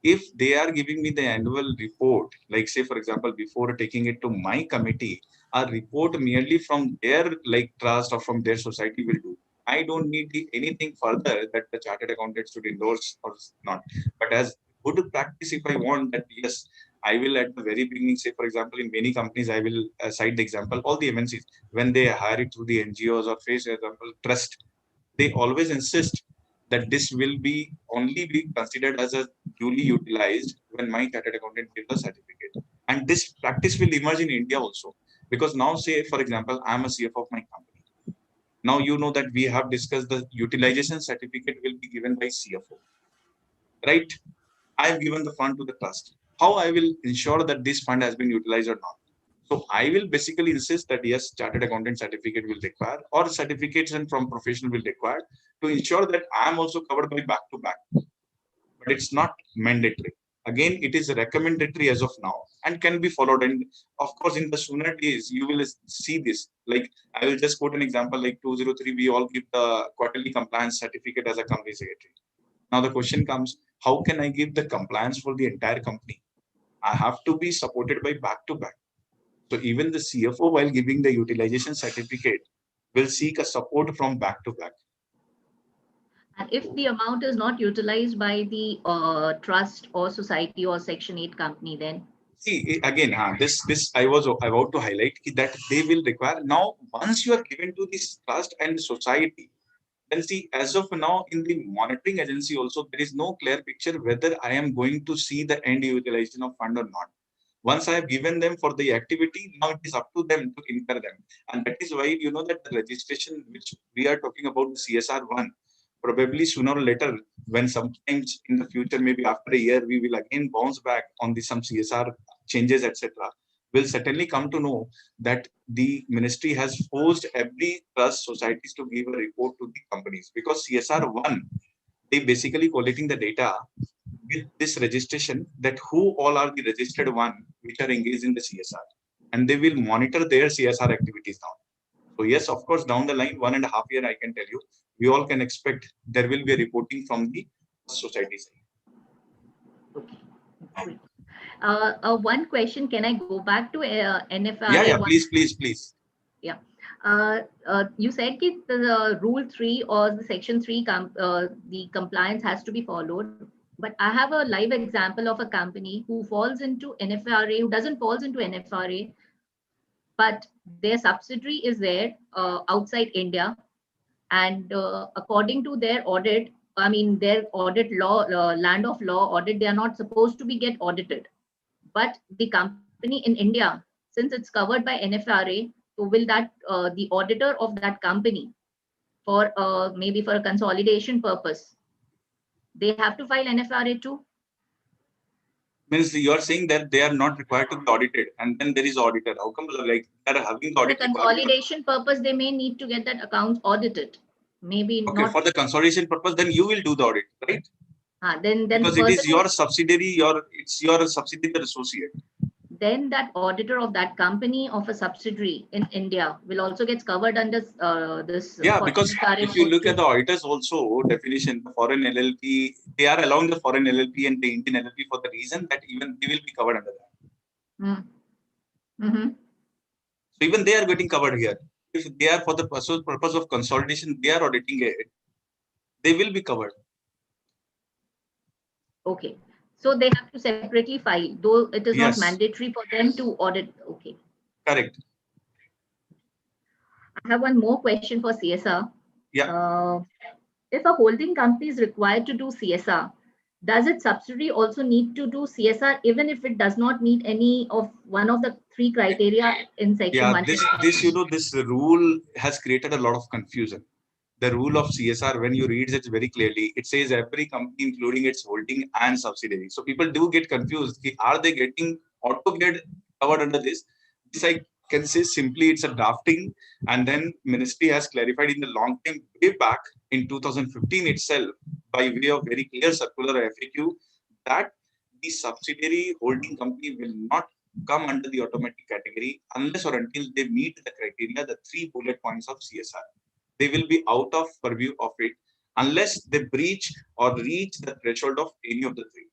if they are giving me the annual report, like say, for example, before taking it to my committee, a report merely from their like trust or from their society will do. I don't need anything further that the chartered accountant should endorse or not. But as good practice, if I want that, yes, I will at the very beginning, say, for example, in many companies, I will cite the example, all the MNCs, when they hire it through the NGOs or face, for example, trust, they always insist that this will be only be considered as a duly utilized when my chartered accountant gives a certificate. And this practice will emerge in India also. Because now, say, for example, I'm a CFO of my company. Now, you know that we have discussed the utilization certificate will be given by CFO, right? I have given the fund to the trust. How I will ensure that this fund has been utilized or not? So I will basically insist that yes, chartered accountant certificate will require or certificates and from professional will require to ensure that I am also covered by back to back. But it's not mandatory. Again, it is recommendatory as of now and can be followed. And of course, in the sooner days, you will see this. Like I will just quote an example like 203, we all give the quarterly compliance certificate as a company secretary. Now the question comes, how can I give the compliance for the entire company? I have to be supported by back to back. So even the CFO, while giving the utilization certificate, will seek a support from back to back. And if the amount is not utilized by the trust or society or Section 8 company, then? See, again, this I was about to highlight that they will require. Now, once you are given to this trust and society, then see, as of now, in the monitoring agency also, there is no clear picture whether I am going to see the end utilization of fund or not. Once I have given them for the activity, now it is up to them to incur them. And that is why you know that the registration which we are talking about, the CSR1, probably sooner or later, when sometimes in the future, maybe after a year, we will again bounce back on some CSR changes, etc. Will certainly come to know that the ministry has forced every trust societies to give a report to the companies, because CSR1, they basically collecting the data with this registration that who all are the registered one which are engaged in the CSR, and they will monitor their CSR activities now. So yes, of course, down the line, 1.5 years, I can tell you, we all can expect there will be a reporting from the society side. Okay. Great. One question, can I go back to NFRA? Yeah, please. Yeah. You said that the Rule 3 or the Section 3, the compliance has to be followed. But I have a live example of a company who falls into NFRA, who doesn't falls into NFRA, but their subsidiary is there outside India. And according to their audit, I mean, their audit law, land of law audit, they are not supposed to be get audited. But the company in India, since it's covered by NFRA, so will that the auditor of that company for maybe for a consolidation purpose, they have to file NFRA too? Means you are saying that they are not required to be audited, and then there is auditor. How come like they are having the For a audit consolidation purpose, they may need to get that accounts audited. Maybe okay, not. for the consolidation purpose, then you will do the audit, right? Then Because the it person is your subsidiary, it's your subsidiary associate. then that auditor of that company of a subsidiary in India will also get covered under this. Yeah, because if you look at the auditors also definition, the foreign LLP, they are allowing the foreign LLP and the Indian LLP for the reason that even they will be covered under that. Mm-hmm. So even they are getting covered here. If they are for the purpose of consolidation, they are auditing it, they will be covered. Okay. So they have to separately file, though it is not Yes. mandatory for them to audit. Okay. Correct. I have one more question for CSR. Yeah. If a holding company is required to do CSR, does its subsidiary also need to do CSR even if it does not meet any of one of the 3 criteria in Section 1? This rule has created a lot of confusion. The rule of CSR, when you read it very clearly, it says every company, including its holding and subsidiary. So people do get confused. Are they getting auto get covered under this? This I can say simply it's a drafting, and then ministry has clarified in the long term way back in 2015 itself by way of very clear circular FAQ that the subsidiary holding company will not come under the automatic category unless or until they meet the criteria, the 3 bullet points of CSR. They will be out of purview of it unless they breach or reach the threshold of any of the 3.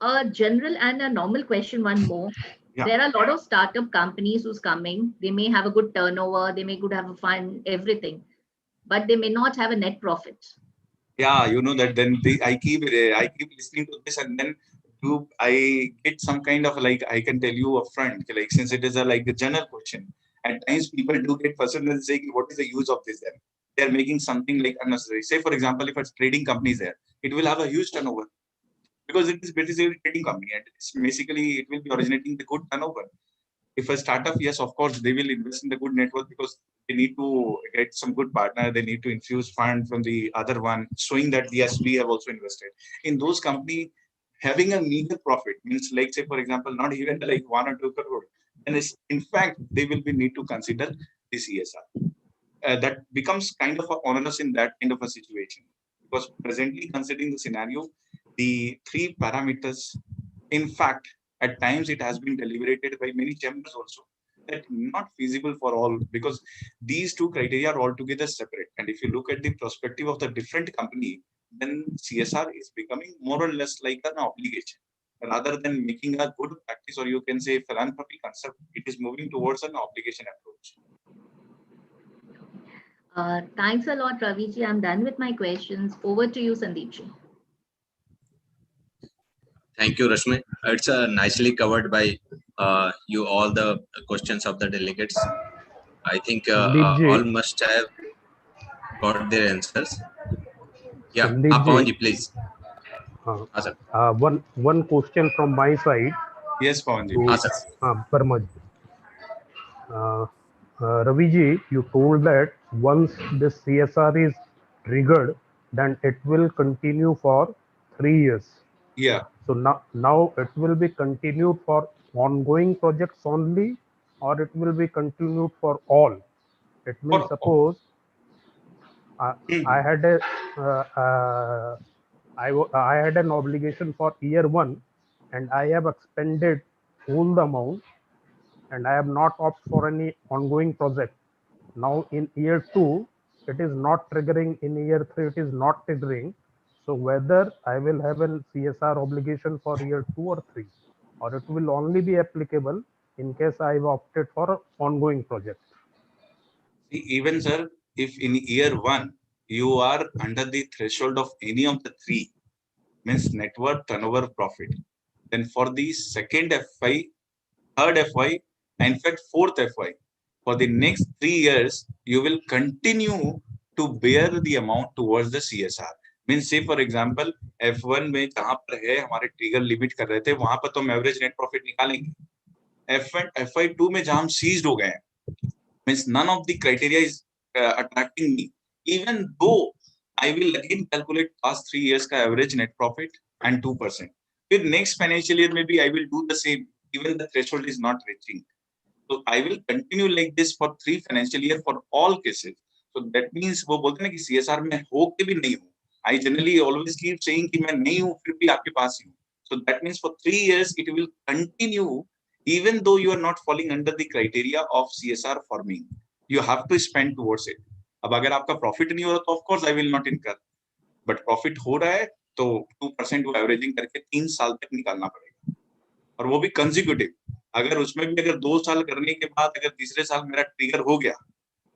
a general and a normal question, one more. Yeah. There are a lot of startup companies who's coming. They may have a good turnover, they may could have a fund, everything, but they may not have a net profit. Yeah, you know that. Then I keep listening to this, and then I get some kind of like, I can tell you upfront, like, since it is a general question, at times people do get frustrated and say, what is the use of this? Then they are making something like unnecessary. Say for example, if a trading company is there, it will have a huge turnover because it is basically a trading company, and it's basically it will be originating the good turnover. If a startup, yes, of course, they will invest in the good network because they need to get some good partner. They need to infuse fund from the other one, showing that yes, we have also invested in those company. Having a meager profit means, like, say for example, not even like 1 or 2 crore, and it's, in fact, they will be need to consider the CSR. That becomes kind of onerous in that kind of a situation, because presently, considering the scenario, the 3 parameters, in fact, at times it has been deliberated by many chambers also, that not feasible for all, because these 2 criteria are altogether separate. And if you look at the perspective of the different company, then CSR is becoming more or less like an obligation. Rather than making a good practice, or you can say philanthropy concept, it is moving towards an obligation approach. Thanks a lot, Raviji. I'm done with my questions. Over to you, Sandeepji. Thank you, Rashmi. It's nicely covered by you all the questions of the delegates. I think Sandeepji. all must have got their answers. Yeah, Sandeepji. Pawanji, please. Sir. One question from my side. Yes, Pawanji. Parmaj. Raviji, you told that once this CSR is triggered, then it will continue for 3 years. Yeah. So now it will be continued for ongoing projects only, or it will be continued for all. It means, suppose I had an obligation for year 1, and I have expended all the amount, and I have not opted for any ongoing project. Now in year 2, it is not triggering. In year 3, it is not triggering. So whether I will have a CSR obligation for year 2 or 3, or it will only be applicable in case I have opted for an ongoing project. See, even sir, if in year 1 you are under the threshold of any of the 3, means net worth, turnover, profit, then for the second FY, third FY, and in fact 4th FY, for the next 3 years, you will continue to bear the amount towards the CSR. Means, say for example, F1 में जहाँ पर है हमारे trigger limit कर रहे थे, वहां पर तो हम एवरेज नेट प्रॉफिट निकालेंगे. FY2 में जहाँ हम सीज्ड हो गए हैं, means none of the criteria is attracting me, even though I will again calculate past 3 years ka average net profit and 2%. With next financial year, maybe I will do the same, even the threshold is not reaching. So I will continue like this for 3 financial year for all cases. So that means वो बोलते हैं कि CSR में हो के भी नहीं हूँ. I generally always keep saying कि मैं नहीं हूँ फिर भी आपके पास ही हूँ. So that means for 3 years it will continue, even though you are not falling under the criteria of CSR forming. You have to spend towards it. अब अगर आपका प्रॉफिट नहीं हो रहा तो of course I will not incur. But profit हो रहा है तो 2% वो एवरेजिंग करके 3 साल तक निकालना पड़ेगा, और वो भी कंसेक्यूटिव. अगर उसमें भी अगर 2 साल करने के बाद अगर तीसरे साल मेरा ट्रिगर हो गया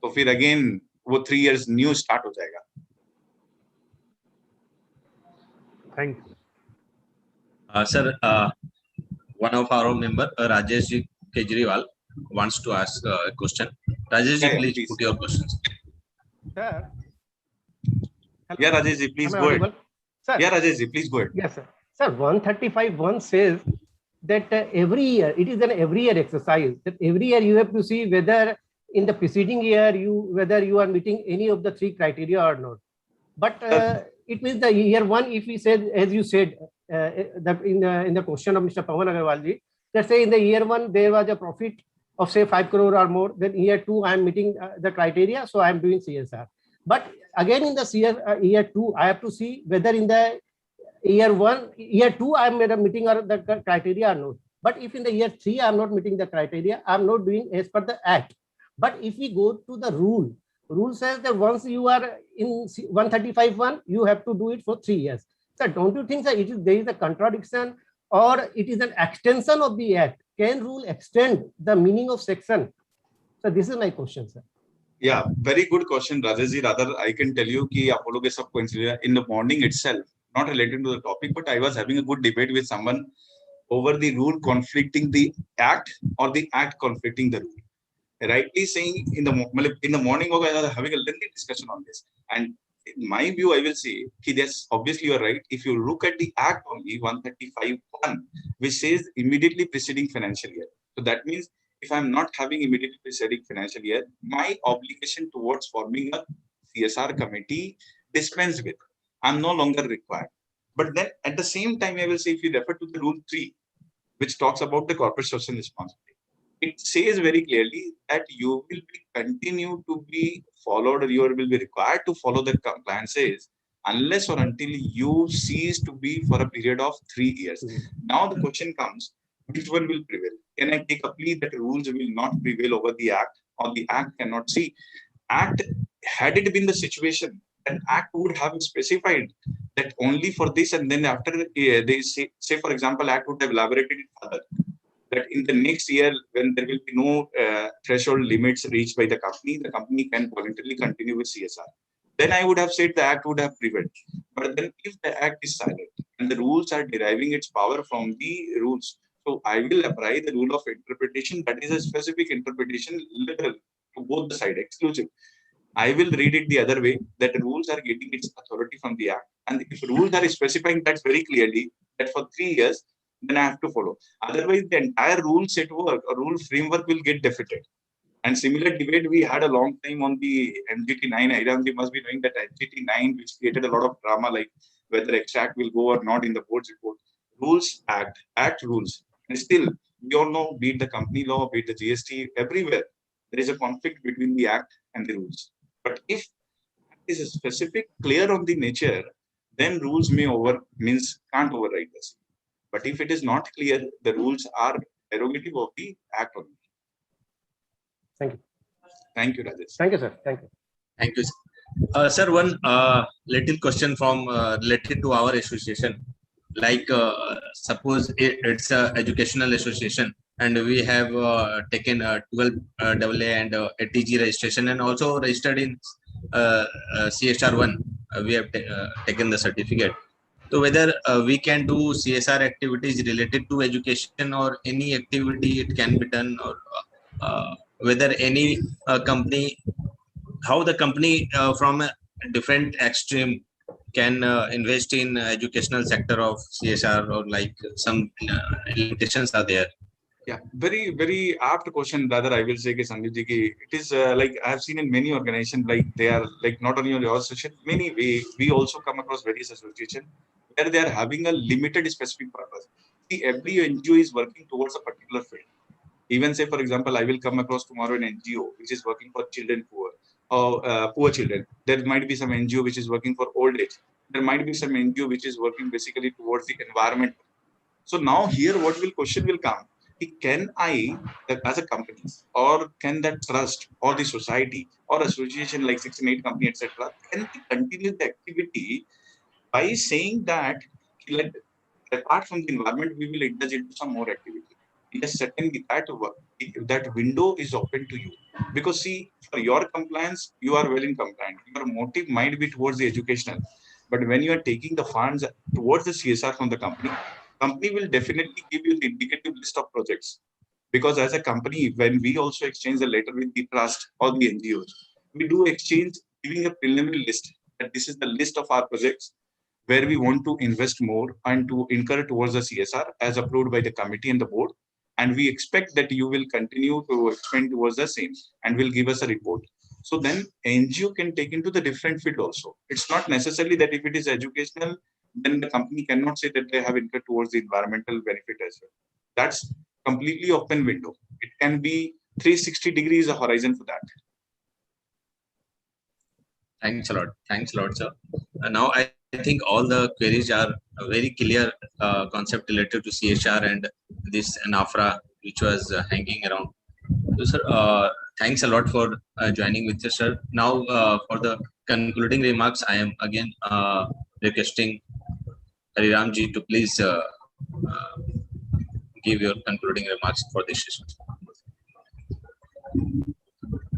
तो फिर अगेन वो 3 years न्यू स्टार्ट हो जाएगा. Thank you. Sir, one of our member, Rajesh Kejriwal, wants to ask a question. Rajesh, please put your questions. Sir. Yeah, Rajesh, please go ahead. Sir. Yeah, Rajesh, please go ahead. Yes, sir. Sir, 135(1) says that every year, it is an every year exercise, that every year you have to see whether in the preceding year whether you are meeting any of the 3 criteria or not. But it means the year 1, if we said, as you said, that in the question of Mr. Pawan Agarwalji, let's say in the year 1 there was a profit of say 5 crore or more, then year 2 I am meeting the criteria, so I am doing CSR. But again in the year 2, I have to see whether in the year 2 I am meeting the criteria or not. But if in the year 3 I am not meeting the criteria, I am not doing as per the act. But if we go to the rule says that once you are in 135(1), you have to do it for 3 years. So don't you think that there is a contradiction or it is an extension of the act? Can rule extend the meaning of section? So this is my question, sir. Yeah, very good question, Rajesh. Rather, I can tell you कि आप लोगों के सब coincidence in the morning itself, not related to the topic, but I was having a good debate with someone over the rule conflicting the act or the act conflicting the rule. Rightly saying in the morning, I was having a lengthy discussion on this. And in my view, I will say, yes, obviously you are right. If you look at the act only 135(1), which says immediately preceding financial year. So that means if I'm not having immediately preceding financial year, my obligation towards forming a CSR committee dispensed with. I'm no longer required. But then at the same time, I will say, if you refer to the rule 3, which talks about the corporate social responsibility, it says very clearly that you will be continue to be followed, or you will be required to follow the compliances unless or until you cease to be for a period of 3 years. Now the question comes, which one will prevail? Can I take a plea that rules will not prevail over the act, or the act cannot see? Act, had it been the situation, an act would have specified that only for this, and then after they say for example, act would have elaborated it further, that in the next year, when there will be no threshold limits reached by the company can voluntarily continue with CSR. Then I would have said the act would have prevailed. But then if the act is silent and the rules are deriving its power from the rules, so I will apply the rule of interpretation, that is a specific interpretation literal to both the sides, exclusive. I will read it the other way, that the rules are getting its authority from the act. And if rules are specifying that very clearly, that for 3 years, then I have to follow. Otherwise, the entire rule set work or rule framework will get defeated. And similar debate we had a long time on the MGT 9. You must be knowing that MGT 9, which created a lot of drama, like whether extract will go or not in the board's report. Rules, act rules. And still, we all know, be it the company law, be it the GST, everywhere, there is a conflict between the act and the rules. But if it is specific, clear on the nature, then rules can't override this. But if it is not clear, the rules are derogative of the act only. Thank you. Thank you, Rajesh. Thank you, sir. Thank you. Thank you, sir. Sir, one little question from related to our association. Like, suppose it's a educational association, and we have taken 12 AA and ATG registration, and also registered in CSR 1. We have taken the certificate. So whether we can do CSR activities related to education, or any activity it can be done, or whether any company, how the company from a different extreme can invest in educational sector of CSR, or like some limitations are there? Yeah, very, very apt question, brother. I will say, Sandeep ji, it is like I have seen in many organizations, like they are like not only on your association, many we also come across various associations where they are having a limited specific purpose. See, every NGO is working towards a particular field. Even say, for example, I will come across tomorrow an NGO which is working for children poor, or poor children. There might be some NGO which is working for old age. There might be some NGO which is working basically towards the environment. So now here, what question will come? Can I, as a company, or can that trust, or the society, or association like 6 and 8 company, etc., can we continue the activity by saying that, like, apart from the environment, we will indulge into some more activity? Yes, certainly that window is open to you, because see, for your compliance, you are well in compliance. Your motive might be towards the educational, but when you are taking the funds towards the CSR from the company will definitely give you the indicative list of projects. Because as a company, when we also exchange a letter with the trust or the NGOs, we do exchange giving a preliminary list that this is the list of our projects where we want to invest more and to incur towards the CSR as approved by the committee and the board. And we expect that you will continue to expend towards the same and will give us a report. So then NGO can take into the different field also. It's not necessarily that if it is educational, then the company cannot say that they have incurred towards the environmental benefit as well. That's completely open window. It can be 360 degrees a horizon for that. Thanks a lot. Thanks a lot, sir. Now I think all the queries are a very clear concept related to CSR and this NFRA, which was hanging around. So, sir, thanks a lot for joining with us, sir. Now, for the concluding remarks, I am again requesting Hariram ji to please give your concluding remarks for this session.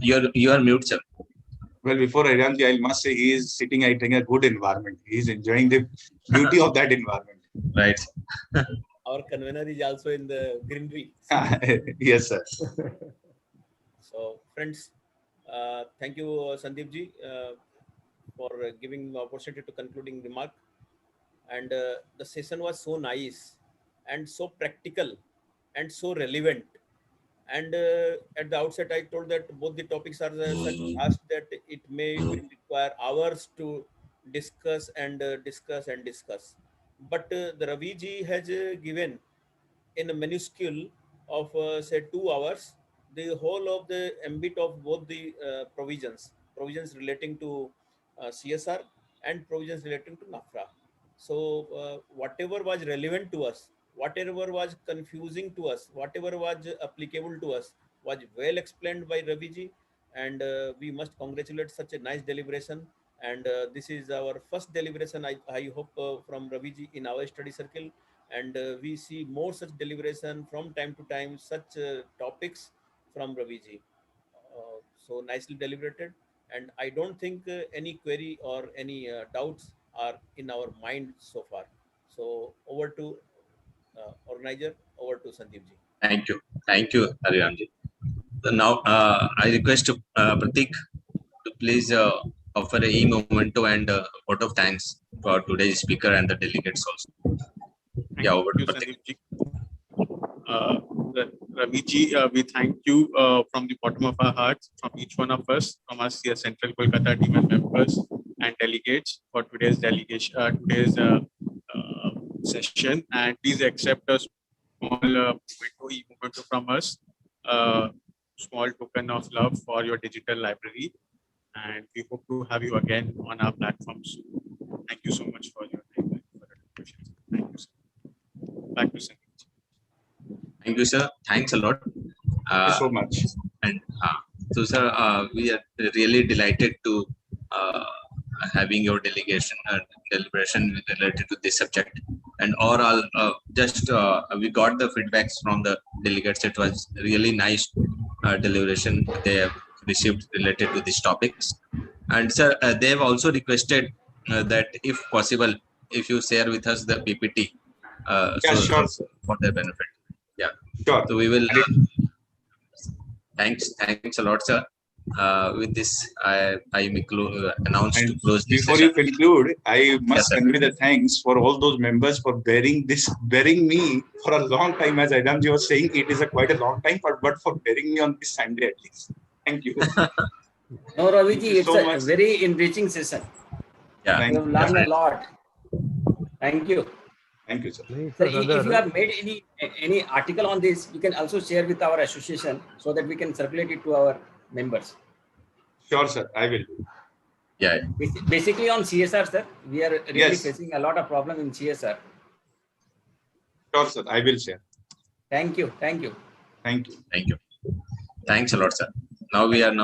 You are mute, sir. Well, before Hariramji, I must say he is sitting at a good environment. He is enjoying the beauty of that environment. Right. Our convener is also in the greenery. Yes, sir. So, friends, thank you, Sandeep ji, for giving the opportunity to concluding remark. And the session was so nice and so practical and so relevant. And at the outset, I told that both the topics are such vast that it may require hours to discuss and discuss and discuss. But the Ravi ji has given in a minuscule of say 2 hours the whole of the ambit of both the provisions relating to CSR and provisions relating to NFRA. So whatever was relevant to us, whatever was confusing to us, whatever was applicable to us was well explained by Ravi ji, and we must congratulate such a nice deliberation. And this is our first deliberation, I hope, from Ravi ji in our study circle, and we see more such deliberation from time to time, such topics from Ravi ji. So nicely deliberated, and I don't think any query or any doubts are in our mind so far. So over to organizer, over to Sandeep ji. Thank you, Hariramji. So now I request Pratik to please offer a memento and vote of thanks for today's speaker and the delegates also. Yeah, over to Pratik. Ravi ji, we thank you from the bottom of our hearts, from each one of us, from us here Central Kolkata team and members and delegates for today's session. And please accept a small memento from us, small token of love for your digital library. And we hope to have you again on our platform soon. Thank you so much for your time and for your questions. Thank you, sir. Back to Sandeep. Thank you, sir. Thanks a lot. Thank you so much. And so, sir, we are really delighted to having your delegation deliberation related to this subject. And overall, we got the feedbacks from the delegates. It was really nice deliberation they have received related to these topics. And sir, they have also requested that if possible, if you share with us the PPT, Sure, so for their benefit. Yeah. Sure. So we will. Thanks a lot, sir. With this, I may announce to close this before session. you conclude, I must Yes, convey the thanks for all those members for bearing me for a long time. As Adamji was saying, it is quite a long time, but for bearing me on this Sunday at least. Thank you. No, Raviji, it's so a much. very enriching session. Yeah, we have learned a lot. Thank you. Thank you, sir. Sir, if you have made any article on this, you can also share with our association so that we can circulate it to our members. Sure, sir. I will. Yeah. Basically on CSR, sir, we are really facing a lot of problem in CSR. Sure, sir. I will share. Thank you. Thank you. Thank you. Thank you. Thanks a lot, sir. Now we are